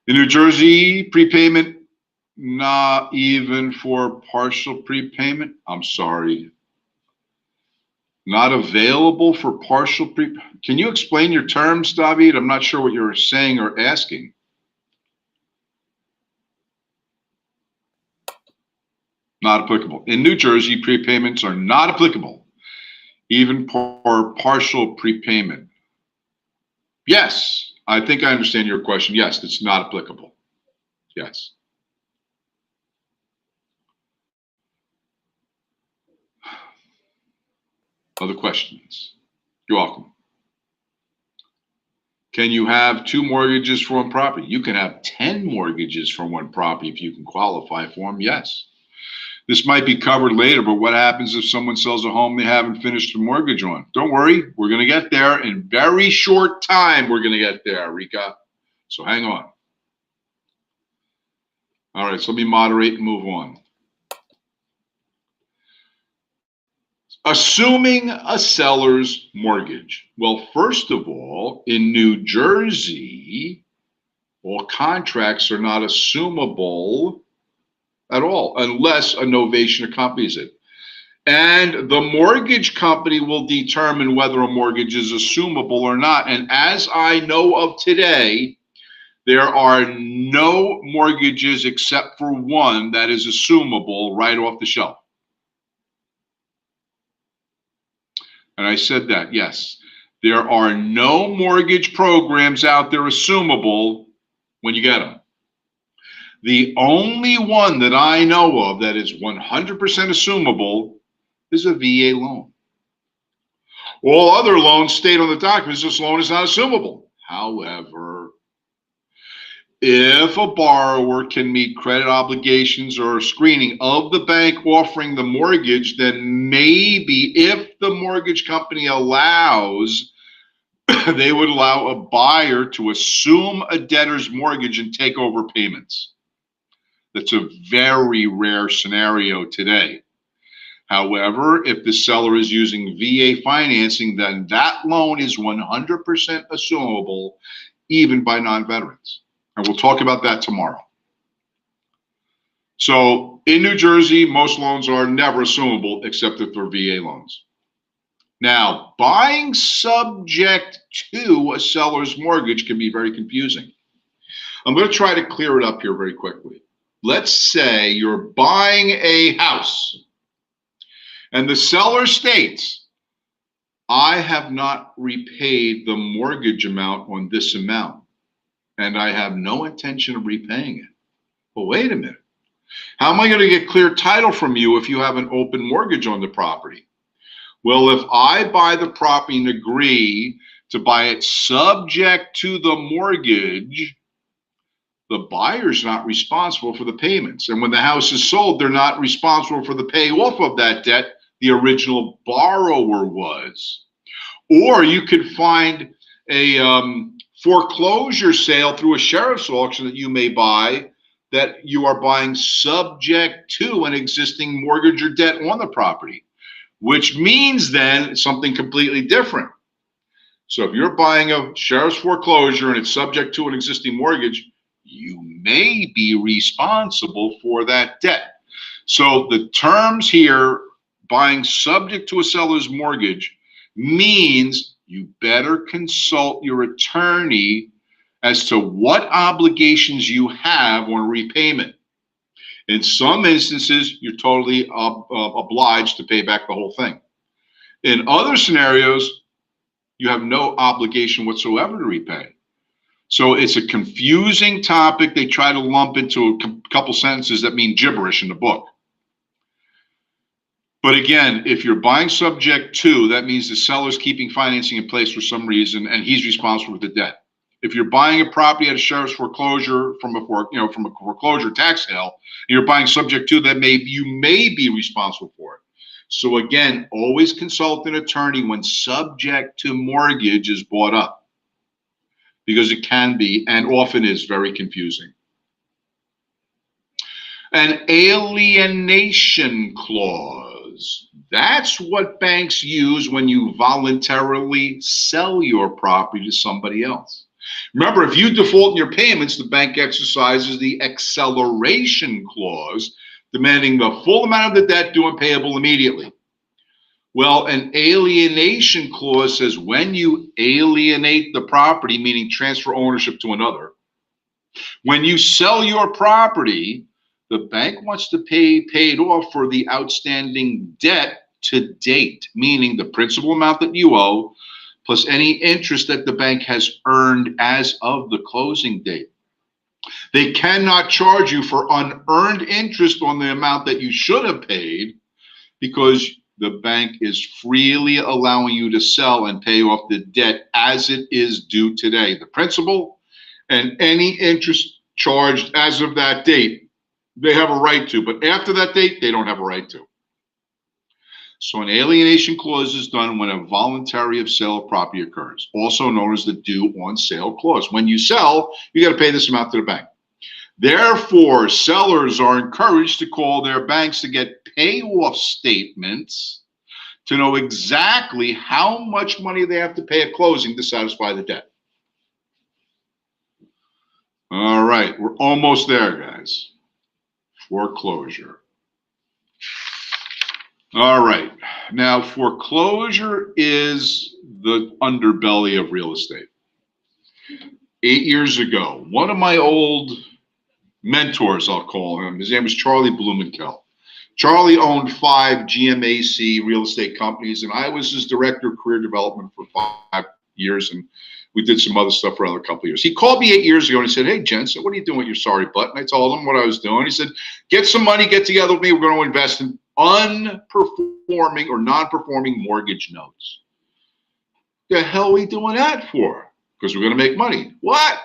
A: In New Jersey, prepayment, not even for partial prepayment. I'm sorry. Not available for partial prepayment. Can you explain your terms, David? I'm not sure what you're saying or asking. Not applicable. In New Jersey, prepayments are not applicable, even for partial prepayment. Yes, I think I understand your question. Yes, it's not applicable. Yes. Other questions? You're welcome. Can you have 2 mortgages for one property? You can have 10 mortgages for one property if you can qualify for them. Yes. This might be covered later, but what happens if someone sells a home they haven't finished the mortgage on? Don't worry, we're going to get there in very short time. We're going to get there, Rika. So hang on. All right, so let me moderate and move on. Assuming a seller's mortgage. Well, first of all, in New Jersey, all contracts are not assumable at all, unless a novation accompanies it. And the mortgage company will determine whether a mortgage is assumable or not. And as I know of today, there are no mortgages except for one that is assumable right off the shelf. And I said that, yes. There are no mortgage programs out there assumable when you get them. The only one that I know of that is 100% assumable is a VA loan. All other loans state on the documents this loan is not assumable. However, if a borrower can meet credit obligations or screening of the bank offering the mortgage, then maybe if the mortgage company allows, they would allow a buyer to assume a debtor's mortgage and take over payments. That's a very rare scenario today. However, if the seller is using VA financing, then that loan is 100% assumable, even by non-veterans. And we'll talk about that tomorrow. So in New Jersey, most loans are never assumable except if they're VA loans. Now, buying subject to a seller's mortgage can be very confusing. I'm going to try to clear it up here very quickly. Let's say you're buying a house and the seller states, I have not repaid the mortgage amount on this amount, and I have no intention of repaying it. Well, wait a minute. How am I going to get clear title from you if you have an open mortgage on the property? Well, if I buy the property and agree to buy it subject to the mortgage, the buyer's not responsible for the payments. And when the house is sold, they're not responsible for the payoff of that debt. The original borrower was. Or you could find a foreclosure sale through a sheriff's auction that you may buy, that you are buying subject to an existing mortgage or debt on the property, which means then something completely different. So if you're buying a sheriff's foreclosure and it's subject to an existing mortgage, you may be responsible for that debt. So the terms here, buying subject to a seller's mortgage, means you better consult your attorney as to what obligations you have on repayment. In some instances, you're totally obliged to pay back the whole thing. In other scenarios, you have no obligation whatsoever to repay. So it's a confusing topic. They try to lump into a couple sentences that mean gibberish in the book. But again, if you're buying subject to, that means the seller's keeping financing in place for some reason, and he's responsible for the debt. If you're buying a property at a sheriff's foreclosure from a foreclosure tax sale, and you're buying subject to that, you may be responsible for it. So again, always consult an attorney when subject to mortgage is brought up, because it can be and often is very confusing. An alienation clause. That's what banks use when you voluntarily sell your property to somebody else. Remember, if you default in your payments, the bank exercises the acceleration clause, demanding the full amount of the debt due and payable immediately. Well, an alienation clause says when you alienate the property, meaning transfer ownership to another, when you sell your property, the bank wants to pay paid off for the outstanding debt to date, meaning the principal amount that you owe plus any interest that the bank has earned as of the closing date. They cannot charge you for unearned interest on the amount that you should have paid because the bank is freely allowing you to sell and pay off the debt as it is due today. The principal and any interest charged as of that date, they have a right to, but after that date, they don't have a right to. So an alienation clause is done when a voluntary of sale of property occurs, also known as the due on sale clause. When you sell, you got to pay this amount to the bank. Therefore, sellers are encouraged to call their banks to get payoff statements to know exactly how much money they have to pay at closing to satisfy the debt. All right, we're almost there, guys. Foreclosure. All right, now foreclosure is the underbelly of real estate. 8 years ago, one of my old mentors, I'll call him, his name was Charlie Blumenkel. Charlie owned 5 GMAC real estate companies, and I was his director of career development for 5 years, and we did some other stuff for another couple of years. He called me 8 years ago and he said, "Hey, Jensen, what are you doing with your sorry butt?" And I told him what I was doing. He said, "Get some money, get together with me. We're going to invest in unperforming or non-performing mortgage notes." The hell are we doing that for? Because we're going to make money. What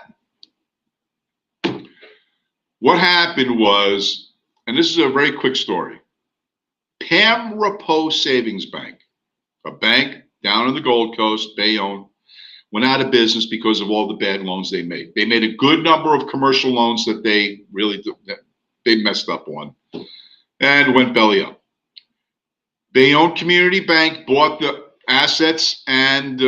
A: happened was, and this is a very quick story, Pam Rapo Savings Bank, a bank down in the Gold Coast, Bayonne, went out of business because of all the bad loans they made. They made a good number of commercial loans that they messed up on and went belly up. Bayonne Community Bank bought the assets and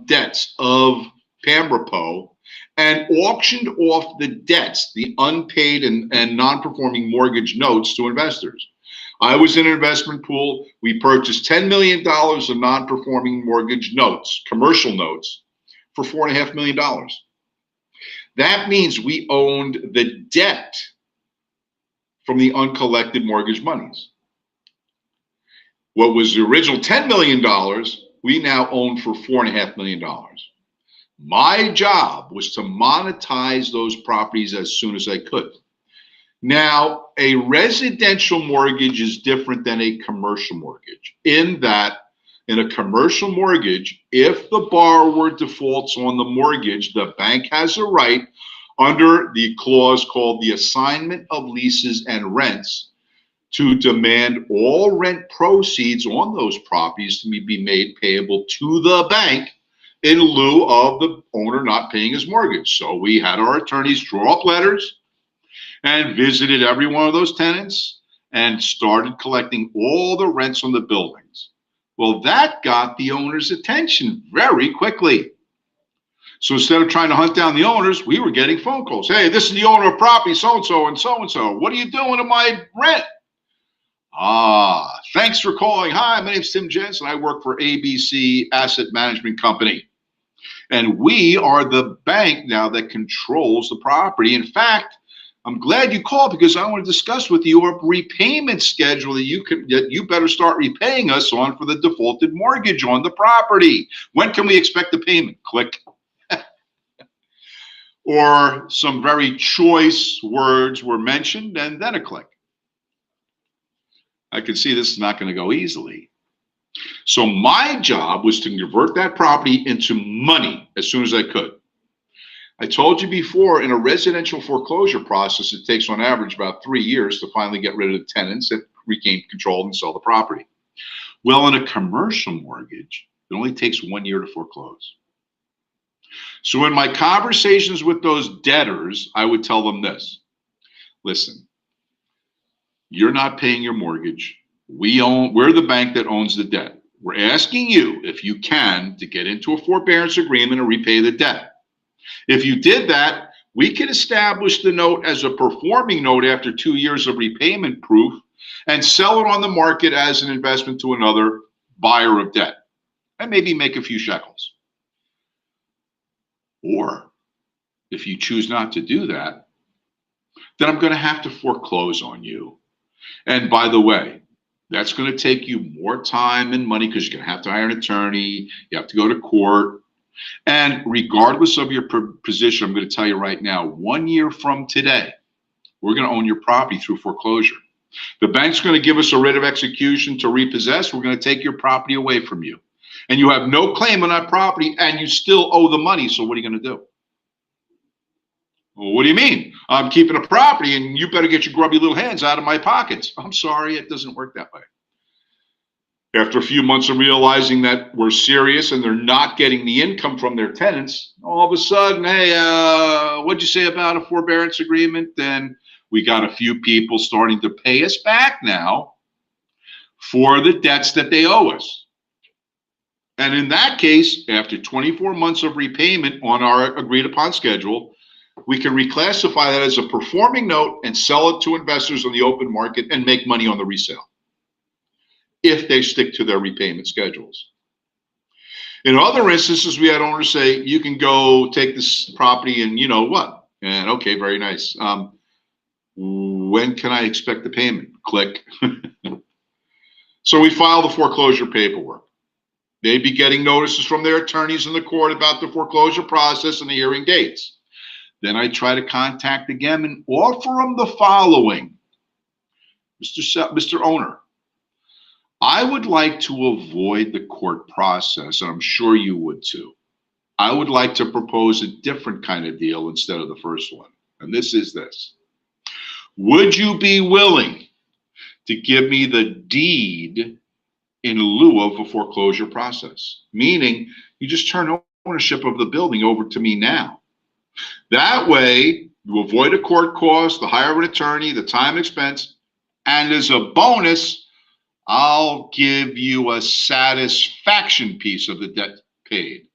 A: debts of Pam Rapo and auctioned off the debts, the unpaid and non-performing mortgage notes to investors. I was in an investment pool. We purchased $10 million of non-performing mortgage notes, commercial notes, for $4.5 million. That means we owned the debt from the uncollected mortgage monies. What was the original $10 million, we now own for $4.5 million. My job was to monetize those properties as soon as I could. Now, a residential mortgage is different than a commercial mortgage in that in a commercial mortgage, if the borrower defaults on the mortgage, the bank has a right under the clause called the assignment of leases and rents to demand all rent proceeds on those properties to be made payable to the bank in lieu of the owner not paying his mortgage. So we had our attorneys draw up letters and visited every one of those tenants and started collecting all the rents on the buildings. Well, that got the owner's attention very quickly. So instead of trying to hunt down the owners, we were getting phone calls. "Hey, this is the owner of property, so-and-so and so-and-so. What are you doing to my rent?" Thanks for calling. "Hi, my name's Tim Jensen. I work for ABC Asset Management Company. And we are the bank now that controls the property. In fact, I'm glad you called because I want to discuss with you a repayment schedule that you better start repaying us on for the defaulted mortgage on the property. When can we expect the payment?" Click. Or some very choice words were mentioned and then a click. I can see this is not going to go easily. So my job was to convert that property into money as soon as I could. I told you before, in a residential foreclosure process, it takes on average about 3 years to finally get rid of the tenants that regain control and sell the property. Well, in a commercial mortgage, it only takes 1 year to foreclose. So in my conversations with those debtors, I would tell them this: listen, you're not paying your mortgage. We're the bank that owns the debt. We're asking you, if you can, to get into a forbearance agreement and repay the debt. If you did that, we can establish the note as a performing note after 2 years of repayment proof and sell it on the market as an investment to another buyer of debt and maybe make a few shekels. Or if you choose not to do that, then I'm going to have to foreclose on you. And by the way, that's going to take you more time and money because you're going to have to hire an attorney. You have to go to court. And regardless of your position, I'm going to tell you right now, 1 year from today, we're going to own your property through foreclosure. The bank's going to give us a writ of execution to repossess. We're going to take your property away from you. And you have no claim on that property and you still owe the money. So what are you going to do? Well, what do you mean? I'm keeping a property and you better get your grubby little hands out of my pockets. I'm sorry, it doesn't work that way. After a few months of realizing that we're serious and they're not getting the income from their tenants, all of a sudden, hey, what'd you say about a forbearance agreement? Then we got a few people starting to pay us back now for the debts that they owe us. And in that case, after 24 months of repayment on our agreed upon schedule, we can reclassify that as a performing note and sell it to investors on the open market and make money on the resale, if they stick to their repayment schedules. In other instances, we had owners say, you can go take this property and you know what? And okay, very nice. When can I expect the payment? Click. So we file the foreclosure paperwork. They'd be getting notices from their attorneys in the court about the foreclosure process and the hearing dates. Then I try to contact again and offer them the following. Mr. Owner, I would like to avoid the court process, and I'm sure you would too. I would like to propose a different kind of deal instead of the first one. And this is this. Would you be willing to give me the deed in lieu of a foreclosure process? Meaning, you just turn ownership of the building over to me now. That way, you avoid a court cost, the hire of an attorney, the time and expense, and as a bonus, I'll give you a satisfaction piece of the debt paid.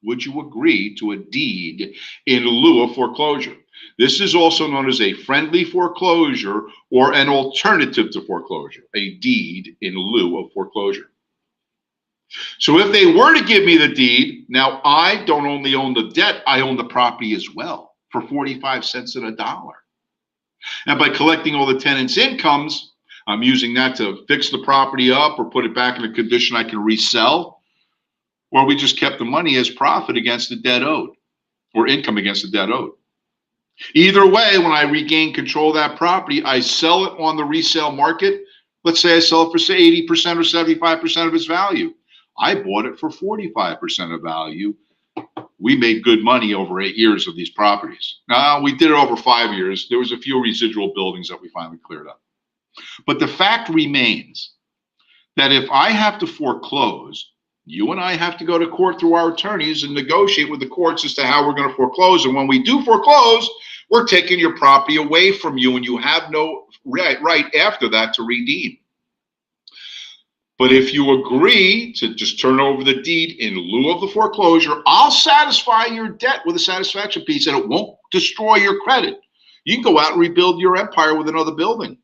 A: Would you agree to a deed in lieu of foreclosure? This is also known as a friendly foreclosure or an alternative to foreclosure, a deed in lieu of foreclosure. So if they were to give me the deed, now I don't only own the debt, I own the property as well for 45 cents on a dollar. And by collecting all the tenants' incomes, I'm using that to fix the property up or put it back in a condition I can resell, or we just kept the money as profit against the debt owed or income against the debt owed. Either way, when I regain control of that property, I sell it on the resale market. Let's say I sell it for say 80% or 75% of its value. I bought it for 45% of value. We made good money over 8 years of these properties. Now, we did it over 5 years. There was a few residual buildings that we finally cleared up. But the fact remains that if I have to foreclose, you and I have to go to court through our attorneys and negotiate with the courts as to how we're going to foreclose. And when we do foreclose, we're taking your property away from you and you have no right after that to redeem. But if you agree to just turn over the deed in lieu of the foreclosure, I'll satisfy your debt with a satisfaction piece and it won't destroy your credit. You can go out and rebuild your empire with another building.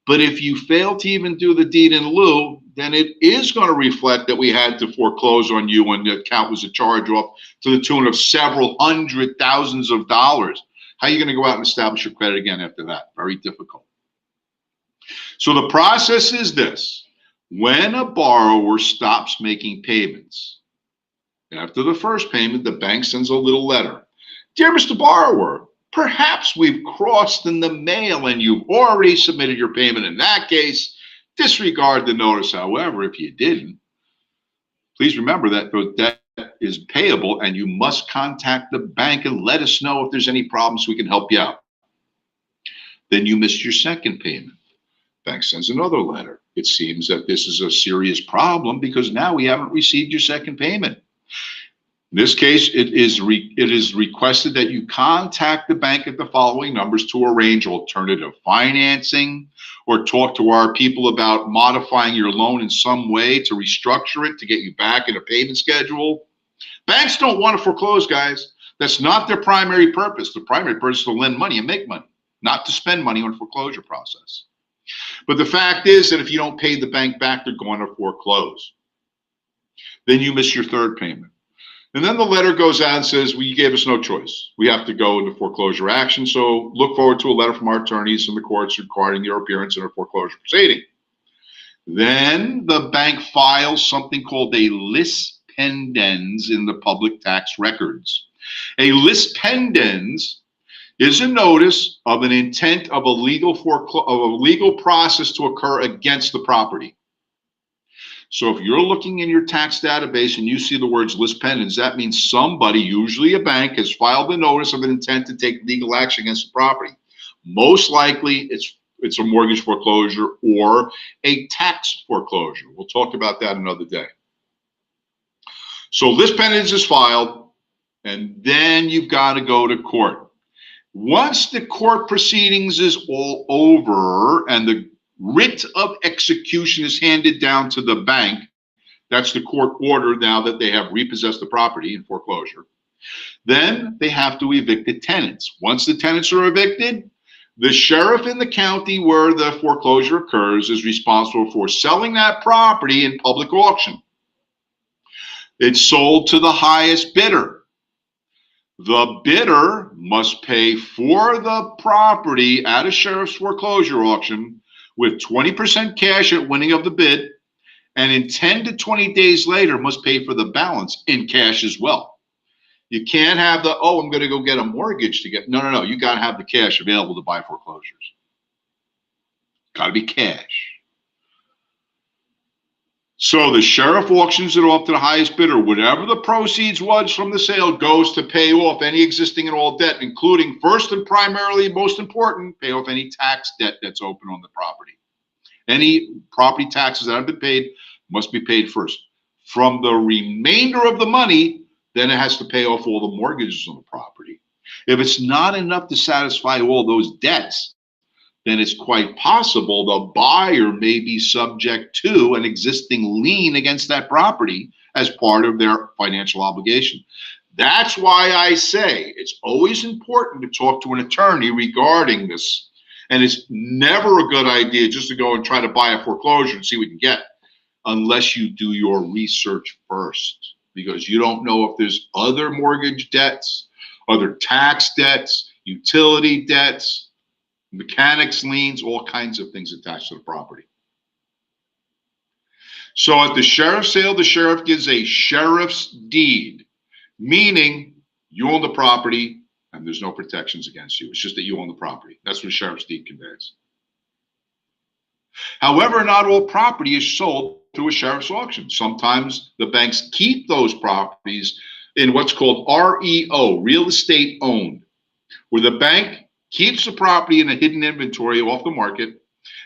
A: But if you fail to even do the deed in lieu, then it is going to reflect that we had to foreclose on you and the account was a charge off to the tune of several hundred thousands of dollars. How are you going to go out and establish your credit again after that? Very difficult. So the process is this. When a borrower stops making payments, after the first payment, the bank sends a little letter. Dear Mr. Borrower, perhaps we've crossed in the mail and you've already submitted your payment. In that case, disregard the notice. However, if you didn't, please remember that the debt is payable and you must contact the bank and let us know if there's any problems so we can help you out. Then you missed your second payment. Bank sends another letter. It seems that this is a serious problem because now we haven't received your second payment. In this case, it is requested that you contact the bank at the following numbers to arrange alternative financing or talk to our people about modifying your loan in some way to restructure it to get you back in a payment schedule. Banks don't want to foreclose, guys. That's not their primary purpose. The primary purpose is to lend money and make money, not to spend money on a foreclosure process. But the fact is that if you don't pay the bank back, they're going to foreclose. Then you miss your third payment. And then the letter goes out and says, well, you gave us no choice. We have to go into foreclosure action. So look forward to a letter from our attorneys in the courts regarding your appearance in a foreclosure proceeding. Then the bank files something called a lis pendens in the public tax records. A lis pendens is a notice of an intent of a legal process to occur against the property. So if you're looking in your tax database and you see the words lis pendens, that means somebody, usually a bank, has filed a notice of an intent to take legal action against the property. Most likely it's a mortgage foreclosure or a tax foreclosure. We'll talk about that another day. So lis pendens is filed, and then you've got to go to court. Once the court proceedings is all over and the writ of execution is handed down to the bank, that's the court order now that they have repossessed the property in foreclosure, then they have to evict the tenants. Once the tenants are evicted, the sheriff in the county where the foreclosure occurs is responsible for selling that property in public auction. It's sold to the highest bidder. The bidder must pay for the property at a sheriff's foreclosure auction with 20% cash at winning of the bid, and in 10 to 20 days later must pay for the balance in cash as well. You can't have the, oh, I'm going to go get a mortgage to get, no. You got to have the cash available to buy foreclosures. Got to be cash. So the sheriff auctions it off to the highest bidder. Whatever the proceeds was from the sale goes to pay off any existing and all debt, including, first and primarily, most important, pay off any tax debt that's open on the property. Any property taxes that have been paid must be paid first. From the remainder of the money, then it has to pay off all the mortgages on the property. If it's not enough to satisfy all those debts, then it's quite possible the buyer may be subject to an existing lien against that property as part of their financial obligation. That's why I say it's always important to talk to an attorney regarding this. And it's never a good idea just to go and try to buy a foreclosure and see what you can get unless you do your research first, because you don't know if there's other mortgage debts, other tax debts, utility debts, mechanics liens, all kinds of things attached to the property. So at the sheriff's sale, the sheriff gives a sheriff's deed, meaning you own the property and there's no protections against you. It's just that you own the property. That's what a sheriff's deed conveys. However, not all property is sold through a sheriff's auction. Sometimes the banks keep those properties in what's called REO, real estate owned, where the bank keeps the property in a hidden inventory off the market,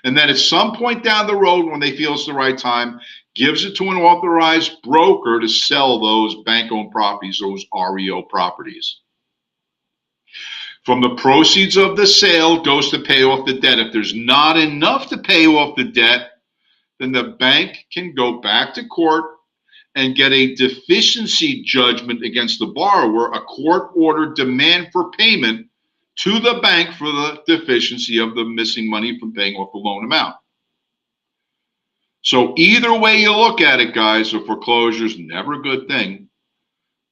A: and then at some point down the road when they feel it's the right time, gives it to an authorized broker to sell those bank-owned properties, those REO properties. From the proceeds of the sale goes to pay off the debt. If there's not enough to pay off the debt, then the bank can go back to court and get a deficiency judgment against the borrower, a court-ordered demand for payment to the bank for the deficiency of the missing money from paying off the loan amount. So either way you look at it, guys, a foreclosure is never a good thing.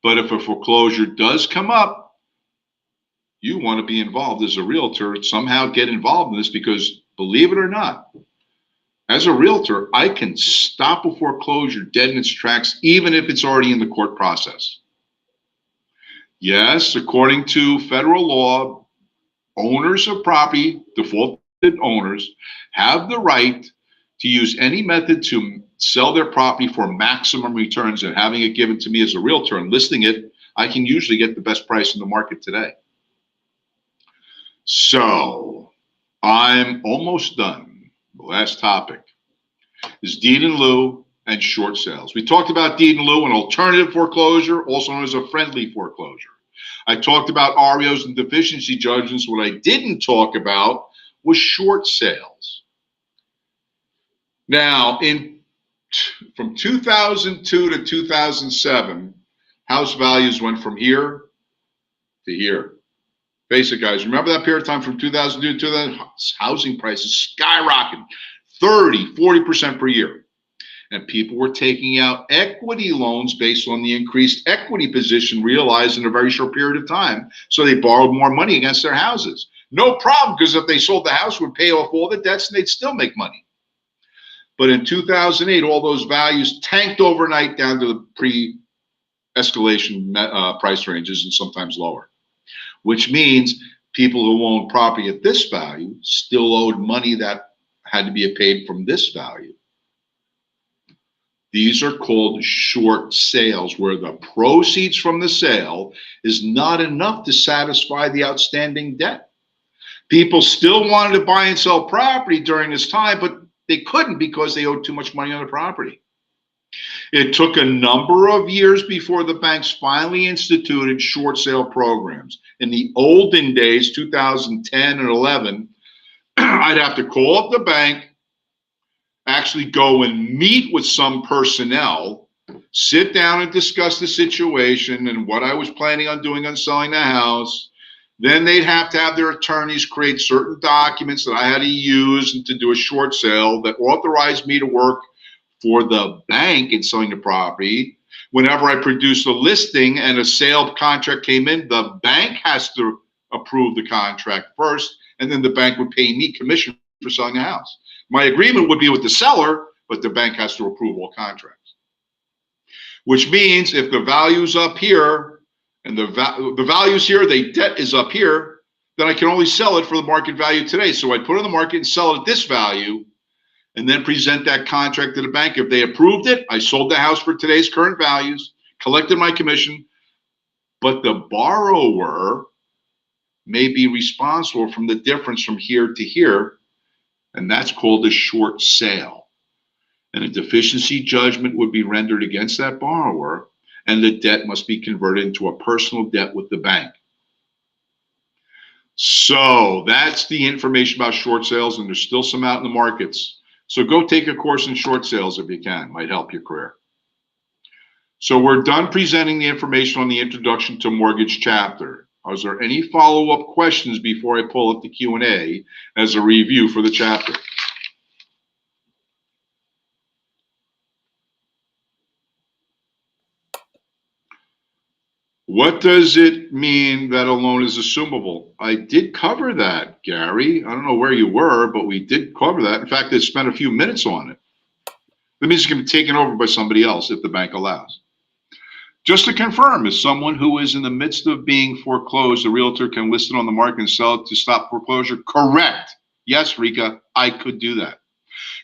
A: But if a foreclosure does come up, you want to be involved as a realtor, somehow get involved in this, because believe it or not, as a realtor, I can stop a foreclosure dead in its tracks, even if it's already in the court process. Yes, according to federal law, owners of property, defaulted owners, have the right to use any method to sell their property for maximum returns, and having it given to me as a realtor and listing it, I can usually get the best price in the market today. So I'm almost done. The last topic is deed in lieu and short sales. We talked about deed in lieu, an alternative foreclosure, also known as a friendly foreclosure. I talked about REOs and deficiency judgments. What I didn't talk about was short sales. Now, from 2002 to 2007, house values went from here to here. Basic, guys, remember that period of time from 2002 to 2000? Housing prices skyrocketed 30, 40% per year. And people were taking out equity loans based on the increased equity position realized in a very short period of time. So they borrowed more money against their houses. No problem, because if they sold the house, it would pay off all the debts and they'd still make money. But in 2008, all those values tanked overnight down to the pre-escalation price ranges and sometimes lower, which means people who owned property at this value still owed money that had to be paid from this value. These are called short sales, where the proceeds from the sale is not enough to satisfy the outstanding debt. People still wanted to buy and sell property during this time, but they couldn't because they owed too much money on the property. It took a number of years before the banks finally instituted short sale programs. In the olden days, 2010 and 11, I'd have to call up the bank, actually go and meet with some personnel, sit down and discuss the situation and what I was planning on doing on selling the house. Then they'd have to have their attorneys create certain documents that I had to use and to do a short sale that authorized me to work for the bank in selling the property. Whenever I produced a listing and a sale contract came in, the bank has to approve the contract first, and then the bank would pay me commission for selling the house. My agreement would be with the seller, but the bank has to approve all contracts. Which means if the value's up here and the value's here, the debt is up here, then I can only sell it for the market value today. So I'd put it on the market and sell it at this value, and then present that contract to the bank. If they approved it, I sold the house for today's current values, collected my commission, but the borrower may be responsible from the difference from here to here, and that's called a short sale. And a deficiency judgment would be rendered against that borrower, and the debt must be converted into a personal debt with the bank. So that's the information about short sales, and there's still some out in the markets. So go take a course in short sales if you can. Might help your career. So we're done presenting the information on the introduction to mortgage chapter. Is there any follow-up questions before I pull up the Q&A as a review for the chapter? What does it mean that a loan is assumable? I did cover that, Gary. I don't know where you were, but we did cover that. In fact, I spent a few minutes on it. That means it can be taken over by somebody else if the bank allows. Just to confirm, as someone who is in the midst of being foreclosed, a realtor can list it on the market and sell it to stop foreclosure? Correct. Yes, Rika, I could do that.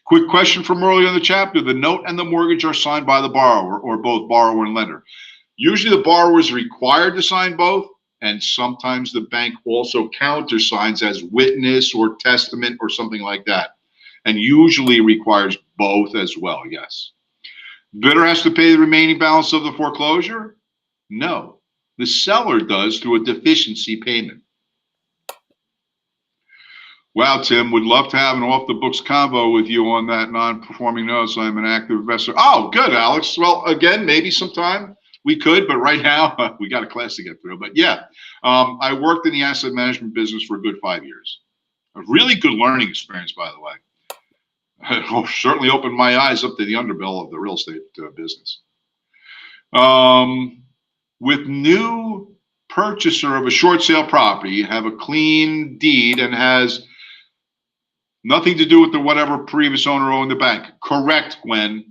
A: Quick question from earlier in the chapter. The note and the mortgage are signed by the borrower, or both borrower and lender. Usually the borrower is required to sign both, and sometimes the bank also countersigns as witness or testament or something like that, and usually requires both as well, yes. Bidder has to pay the remaining balance of the foreclosure? No, the seller does through a deficiency payment. Wow, Tim, would love to have an off-the-books convo with you on that non-performing notes. I'm an active investor. Oh, good, Alex. Well, again, maybe sometime we could, but right now we got a class to get through. But yeah, I worked in the asset management business for a good 5 years. A really good learning experience, by the way. It certainly opened my eyes up to the underbelly of the real estate business. With new purchaser of a short sale property, have a clean deed and has nothing to do with the whatever previous owner owned the bank. Correct, Gwen.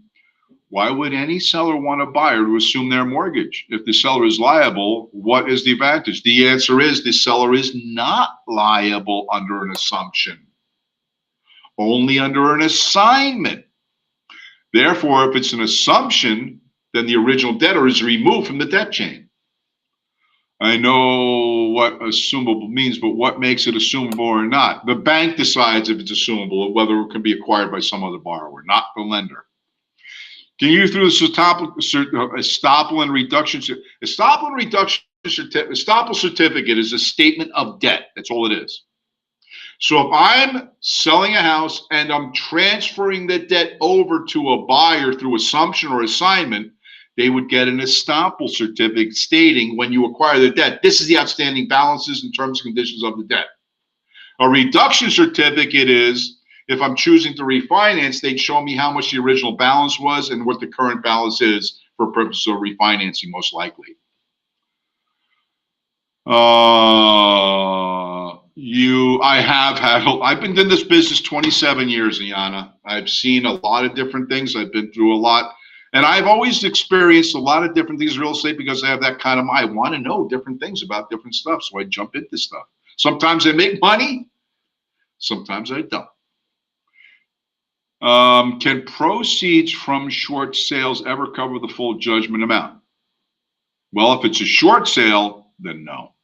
A: Why would any seller want a buyer to assume their mortgage? If the seller is liable, what is the advantage? The answer is the seller is not liable under an assumption, only under an assignment. Therefore, if it's an assumption, then the original debtor is removed from the debt chain. I know what assumable means, but what makes it assumable or not? The bank decides if it's assumable or whether it can be acquired by some other borrower, not the lender. Can you through the estoppel and reduction? Estoppel and reduction estoppel certificate is a statement of debt. That's all it is. So if I'm selling a house and I'm transferring the debt over to a buyer through assumption or assignment, they would get an estoppel certificate stating when you acquire the debt, this is the outstanding balances and terms and conditions of the debt. A reduction certificate is if I'm choosing to refinance, they'd show me how much the original balance was and what the current balance is for purposes of refinancing, most likely. I've been in this business 27 years, Iana. I've seen a lot of different things. I've been through a lot. And I've always experienced a lot of different things in real estate because I have that kind of mind. I want to know different things about different stuff. So I jump into stuff. Sometimes I make money. Sometimes I don't. Can proceeds from short sales ever cover the full judgment amount? Well, if it's a short sale, then no.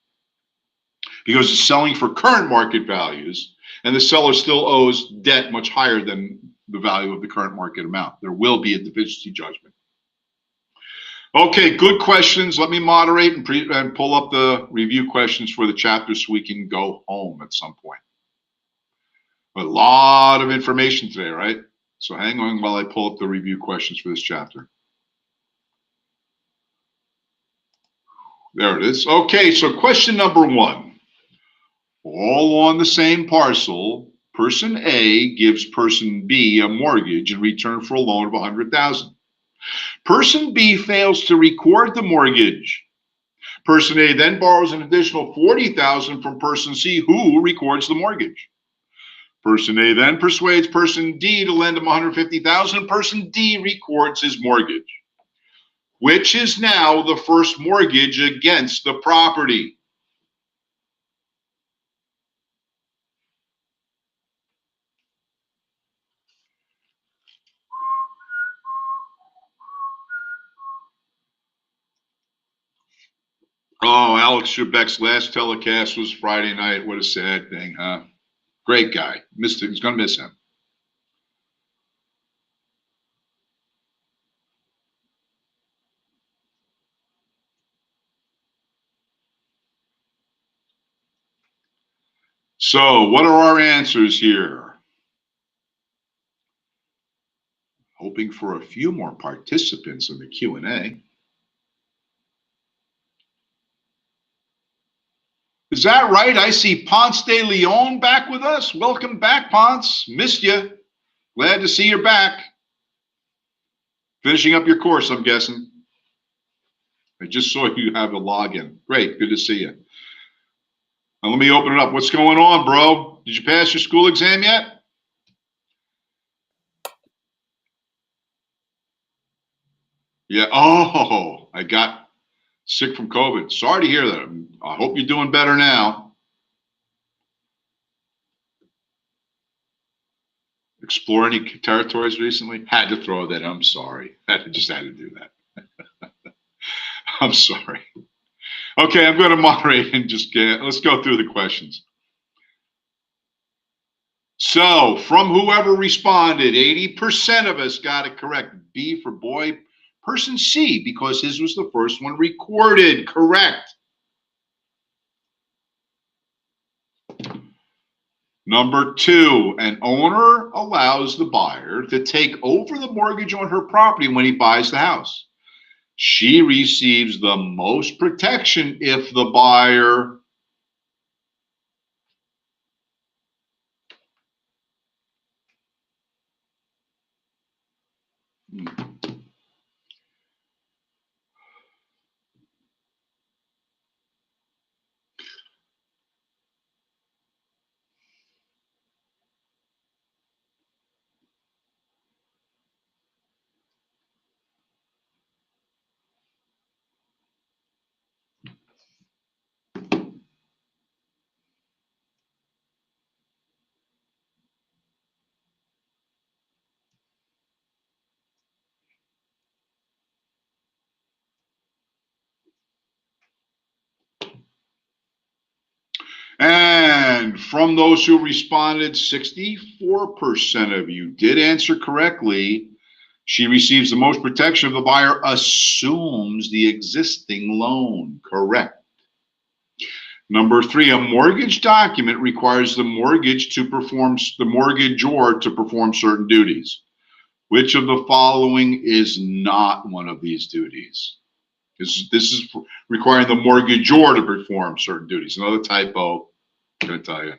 A: Because it's selling for current market values, and the seller still owes debt much higher than the value of the current market amount. There will be a deficiency judgment. Okay, good questions. Let me moderate and pull up the review questions for the chapter so we can go home at some point. A lot of information today, right? So hang on while I pull up the review questions for this chapter. There it is. Okay, so question number 1. All on the same parcel, person A gives person B a mortgage in return for a loan of $100,000. Person B fails to record the mortgage. Person A then borrows an additional $40,000 from person C, who records the mortgage. Person A then persuades person D to lend him $150,000. Person D records his mortgage. Which is now the first mortgage against the property? Oh, Alex Trebek's last telecast was Friday night. What a sad thing, huh? Great guy. Missed it. He's going to miss him. So what are our answers here? Hoping for a few more participants in the Q&A. Is that right? I see Ponce de Leon back with us. Welcome back, Ponce. Missed you. Glad to see you're back. Finishing up your course, I'm guessing. I just saw you have a login. Great. Good to see you. Now let me open it up. What's going on, bro? Did you pass your school exam yet? Yeah. Oh, I got sick from COVID. Sorry to hear that. I hope you're doing better now. Explore any territories recently? Had to throw that. I'm sorry. Just had to do that. I'm sorry. Okay, I'm going to moderate and let's go through the questions. So, from whoever responded, 80% of us got it correct. B for boy. Person C, because his was the first one recorded. Correct. Number 2, an owner allows the buyer to take over the mortgage on her property when he buys the house. She receives the most protection if the buyer And from those who responded, 64% of you did answer correctly. She receives the most protection if the buyer assumes the existing loan. Correct. Number 3, a mortgage document requires the mortgagor to perform certain duties. Which of the following is not one of these duties? This is requiring the mortgagor to perform certain duties. Another typo, I'm going to tell you.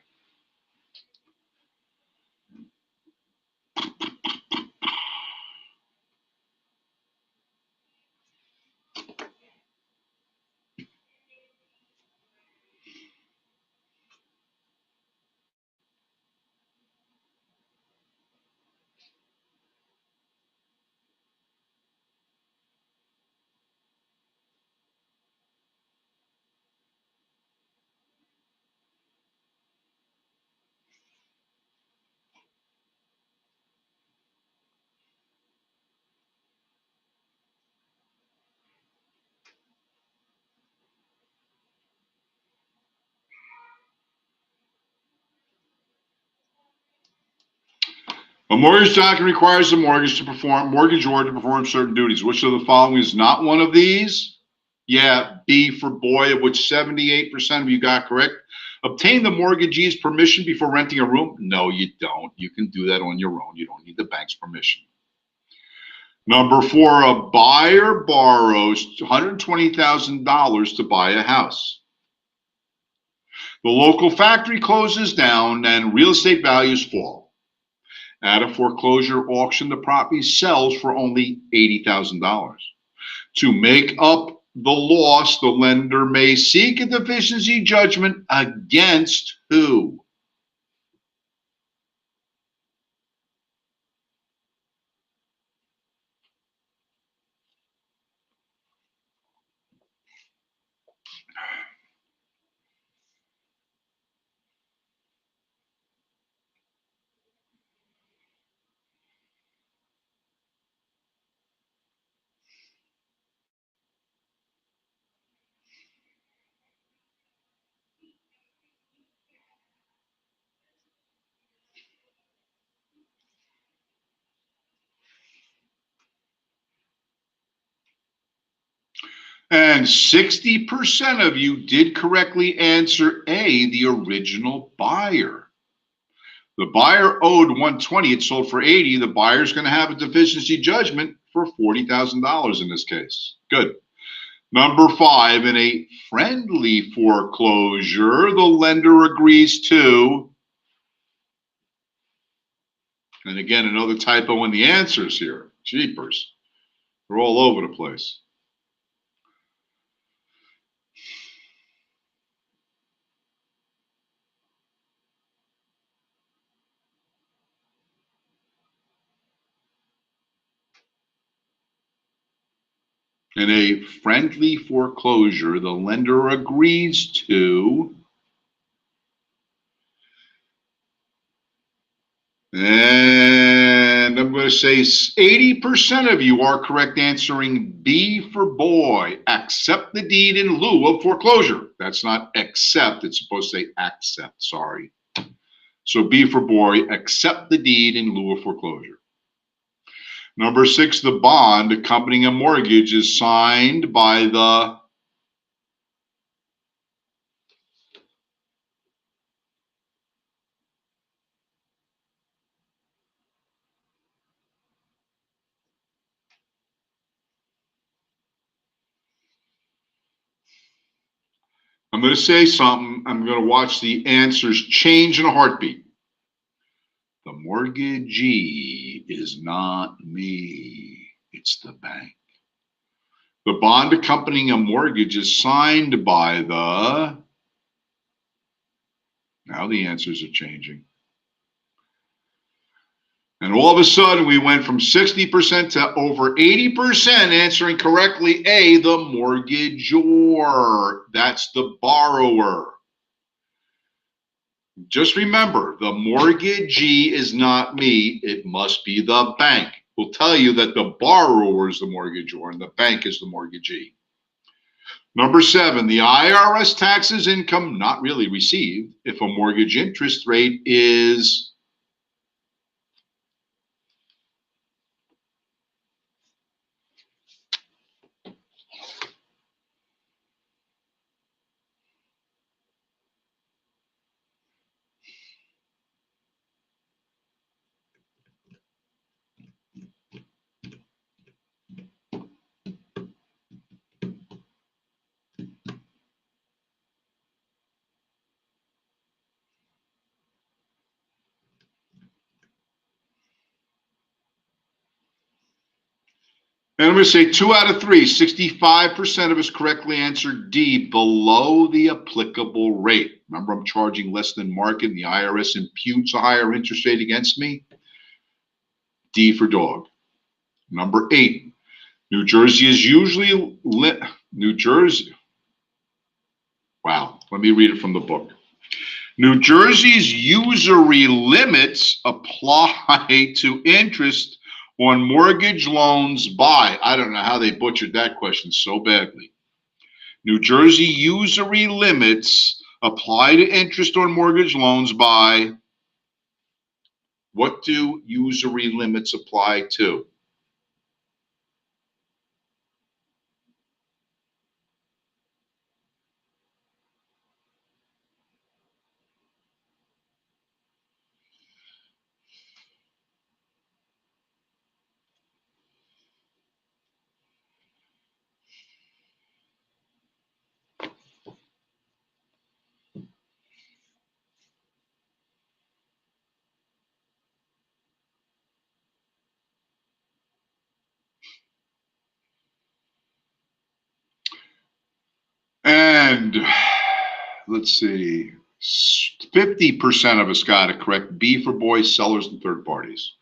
A: A mortgage document requires the mortgagor to perform certain duties. Which of the following is not one of these? Yeah, B for boy, of which 78% of you got correct. Obtain the mortgagee's permission before renting a room? No, you don't. You can do that on your own. You don't need the bank's permission. Number 4, a buyer borrows $120,000 to buy a house. The local factory closes down and real estate values fall. At a foreclosure auction, the property sells for only $80,000. To make up the loss, the lender may seek a deficiency judgment against who? And 60% of you did correctly answer A, the original buyer. The buyer owed $120, it sold for $80. The buyer's going to have a deficiency judgment for $40,000 in this case. Good. Number 5, in a friendly foreclosure, the lender agrees to, and again, another typo in the answers here. Jeepers. They're all over the place. In a friendly foreclosure, the lender agrees to, and I'm going to say 80% of you are correct, answering B for boy. Accept the deed in lieu of foreclosure. That's not accept. It's supposed to say accept. Sorry. So B for boy, accept the deed in lieu of foreclosure. Number 6, the bond accompanying a mortgage is signed by the, I'm going to say something. I'm going to watch the answers change in a heartbeat. The mortgagee is not me. It's the bank. The bond accompanying a mortgage is signed by the, now the answers are changing. And all of a sudden, we went from 60% to over 80% answering correctly A, the mortgagor. That's the borrower. Just remember, the mortgagee is not me. It must be the bank. We'll tell you that the borrower is the mortgagor and the bank is the mortgagee. Number 7, the IRS taxes income not really received if a mortgage interest rate is, and I'm going to say 2 out of 3, 65% of us correctly answered D, below the applicable rate. Remember, I'm charging less than market, and the IRS imputes a higher interest rate against me. D for dog. Number 8, New Jersey is usually New Jersey. Wow, let me read it from the book. New Jersey's usury limits apply to interest on mortgage loans by, I don't know how they butchered that question so badly. New Jersey usury limits apply to interest on mortgage loans by What do usury limits apply to? And let's see, 50% of us got it correct. B for boys, sellers, and third parties.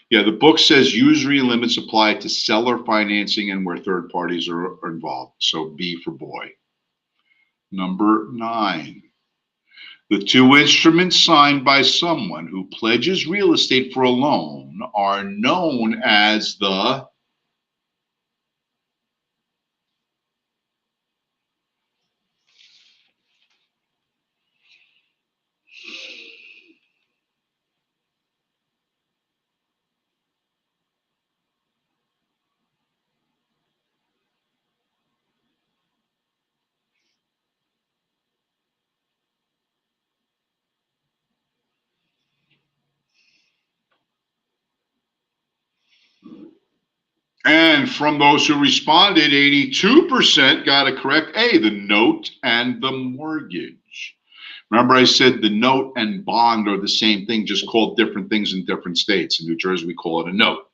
A: Yeah, the book says usury limits apply to seller financing and where third parties are involved. So B for boy. Number 9. The two instruments signed by someone who pledges real estate for a loan are known as the... And from those who responded, 82% got it correct. A, the note and the mortgage. Remember I said the note and bond are the same thing, just called different things in different states. In New Jersey, we call it a note.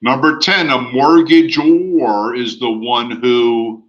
A: Number 10, a mortgagor is the one who...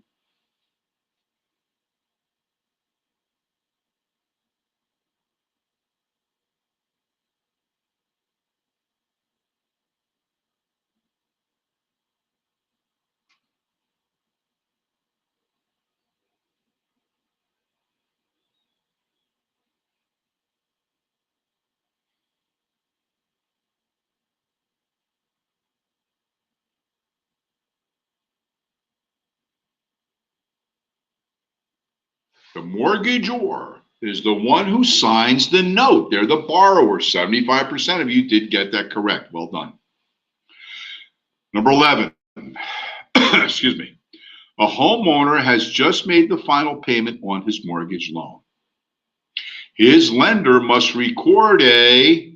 A: The mortgagor is the one who signs the note. They're the borrower. 75% of you did get that correct. Well done. Number 11. Excuse me. A homeowner has just made the final payment on his mortgage loan. His lender must record a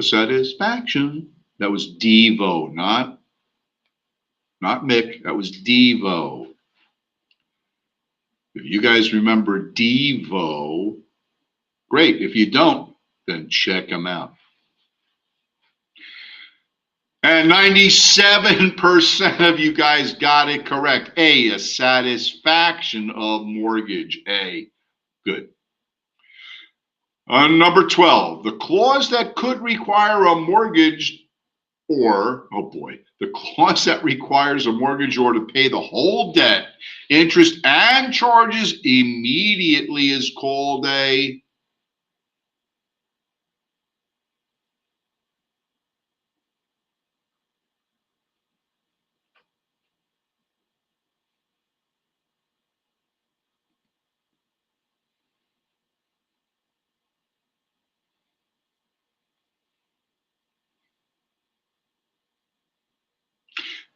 A: satisfaction. That was Devo, not Mick. That was Devo. If you guys remember Devo, great. If you don't, then check him out. And 97% of you guys got it correct. A satisfaction of mortgage. A, good. Number 12, the clause that could require a mortgage or, oh boy, the clause that requires a mortgagor to pay the whole debt, interest, and charges immediately is called a...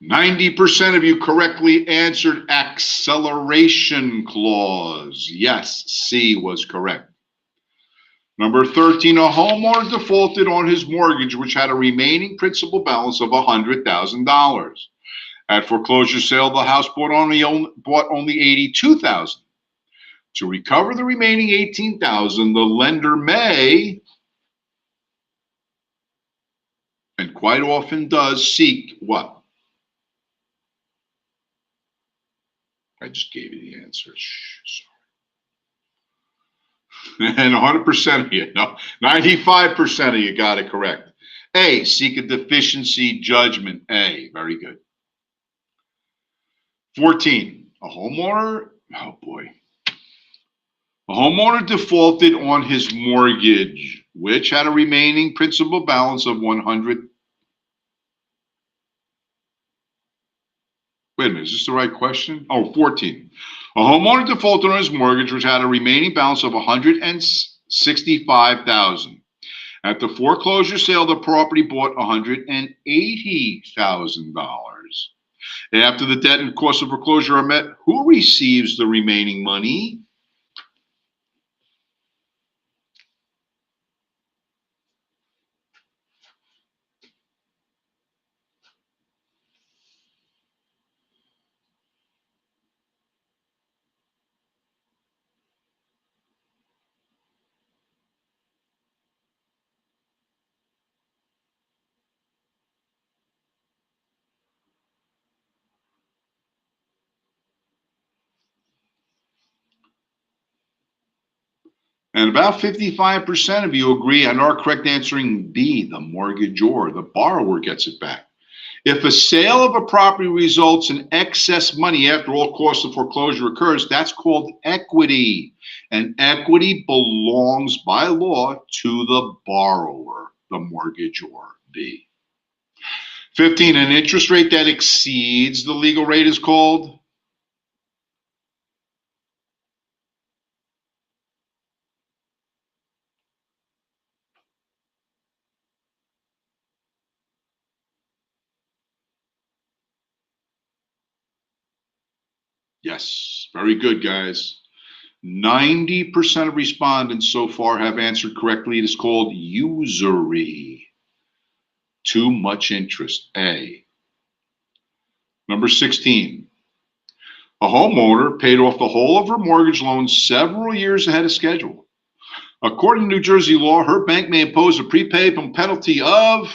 A: 90% of you correctly answered acceleration clause. Yes, C was correct. Number 13, a homeowner defaulted on his mortgage, which had a remaining principal balance of $100,000. At foreclosure sale, the house bought only $82,000. To recover the remaining $18,000, the lender may, and quite often does, seek what? I just gave you the answer. And 100% of you, no, 95% of you got it correct. A, seek a deficiency judgment. A, very good. 14, a homeowner, oh boy. A homeowner defaulted on his mortgage, which had a remaining principal balance of 100. Wait a minute, is this the right question? Oh, 14. A homeowner defaulted on his mortgage, which had a remaining balance of $165,000. At the foreclosure sale, the property bought $180,000. After the debt and cost of foreclosure are met, who receives the remaining money? And about 55% of you agree and are correct answering B, the mortgagor. The borrower gets it back. If a sale of a property results in excess money after all costs of foreclosure occurs, that's called equity. And equity belongs by law to the borrower, the mortgagor, B. 15, an interest rate that exceeds the legal rate is called? Yes, very good, guys. 90% of respondents so far have answered correctly. It is called usury. Too much interest, A. Number 16. A homeowner paid off the whole of her mortgage loan several years ahead of schedule. According to New Jersey law, her bank may impose a prepayment penalty of,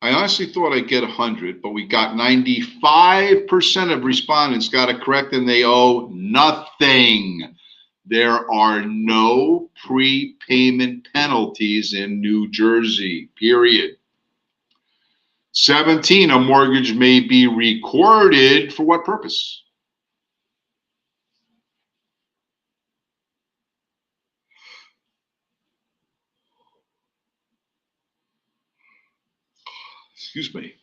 A: I honestly thought I'd get 100, but we got 95% of respondents got it correct, and they owe nothing. There are no prepayment penalties in New Jersey, period. 17, a mortgage may be recorded for what purpose? Excuse me.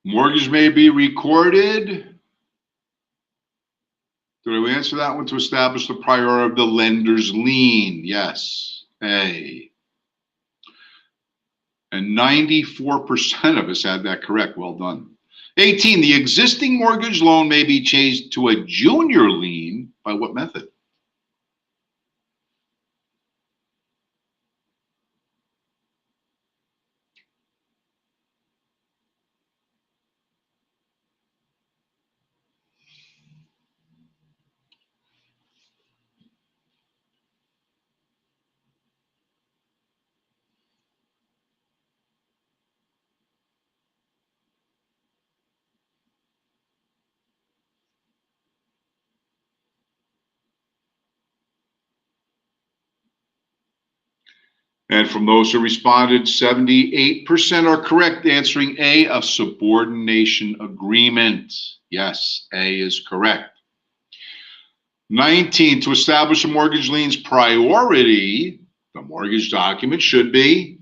A: Mortgage may be recorded. Did we answer that one? To establish the priority of the lender's lien? Yes. A. And 94% of us had that correct. Well done. 18, the existing mortgage loan may be changed to a junior lien by what method? And from those who responded, 78% are correct, answering A, a subordination agreement. Yes, A is correct. 19, to establish a mortgage lien's priority, the mortgage document should be.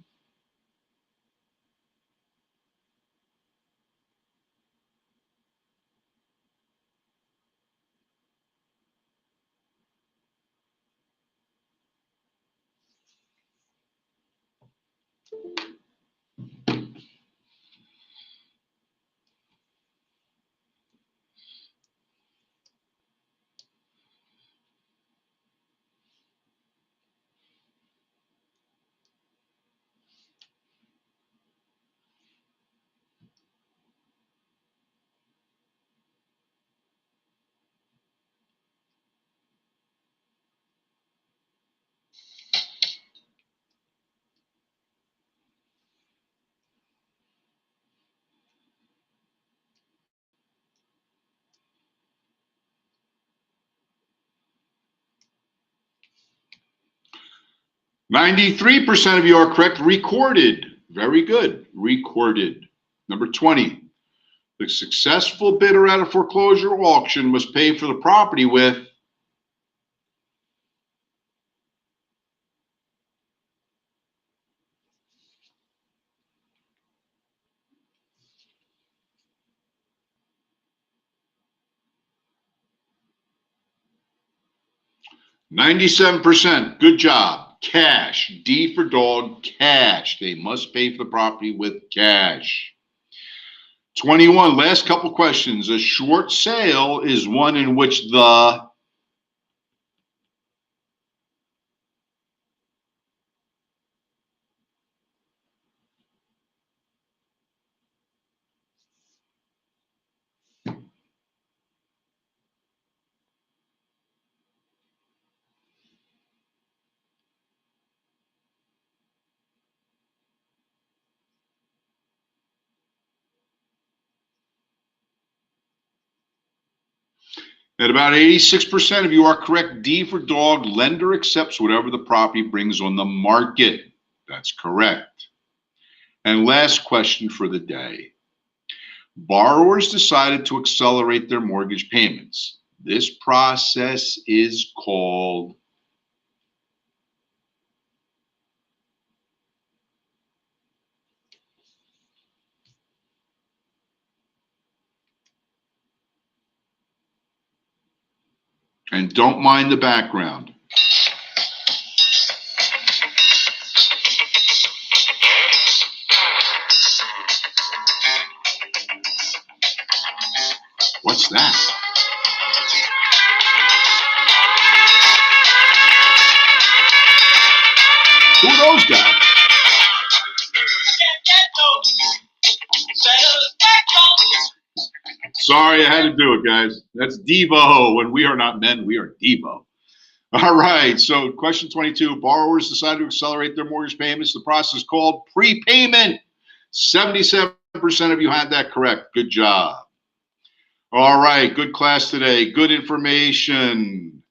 A: 93% of you are correct. Recorded. Very good. Recorded. Number 20. The successful bidder at a foreclosure auction must pay for the property with 97%. Good job. Cash. D for dog. Cash. They must pay for the property with cash. 21. Last couple questions. A short sale is one in which the at about 86% of you are correct. D for dog. Lender accepts whatever the property brings on the market. That's correct. And last question for the day. Borrowers decided to accelerate their mortgage payments. This process is called and don't mind the background. What's that? Who are those guys? Sorry, I had to do it, guys. That's Devo. When we are not men, we are Devo. All right, so question 22. Borrowers decided to accelerate their mortgage payments. The process is called prepayment. 77% of you had that correct. Good job. All right, good class today. Good information.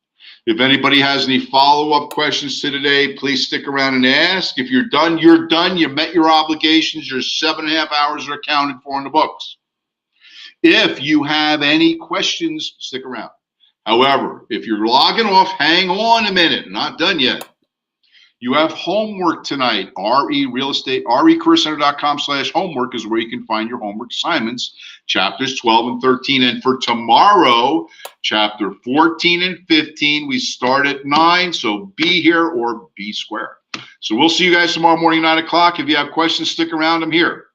A: If anybody has any follow-up questions to today, please stick around and ask. If you're done, you're done. You met your obligations. Your 7.5 hours are accounted for in the books. If you have any questions, stick around. However, if you're logging off, hang on a minute. Not done yet. You have homework tonight. RECareerCenter.com/homework is where you can find your homework assignments, chapters 12 and 13. And for tomorrow, chapter 14 and 15, we start at 9. So be here or be square. So we'll see you guys tomorrow morning, 9 o'clock. If you have questions, stick around. I'm here.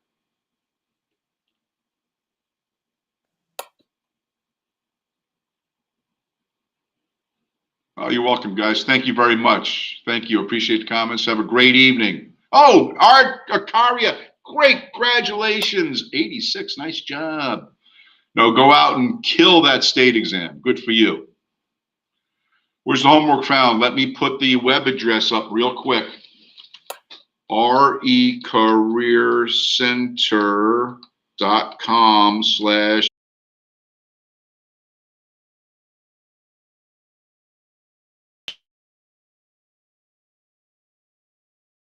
A: Oh, you're welcome, guys. Thank you very much. Thank you. Appreciate the comments. Have a great evening. Oh, Art Akaria, great. Congratulations. 86. Nice job. No, go out and kill that state exam. Good for you. Where's the homework found? Let me put the web address up real quick. RECareerCenter.com/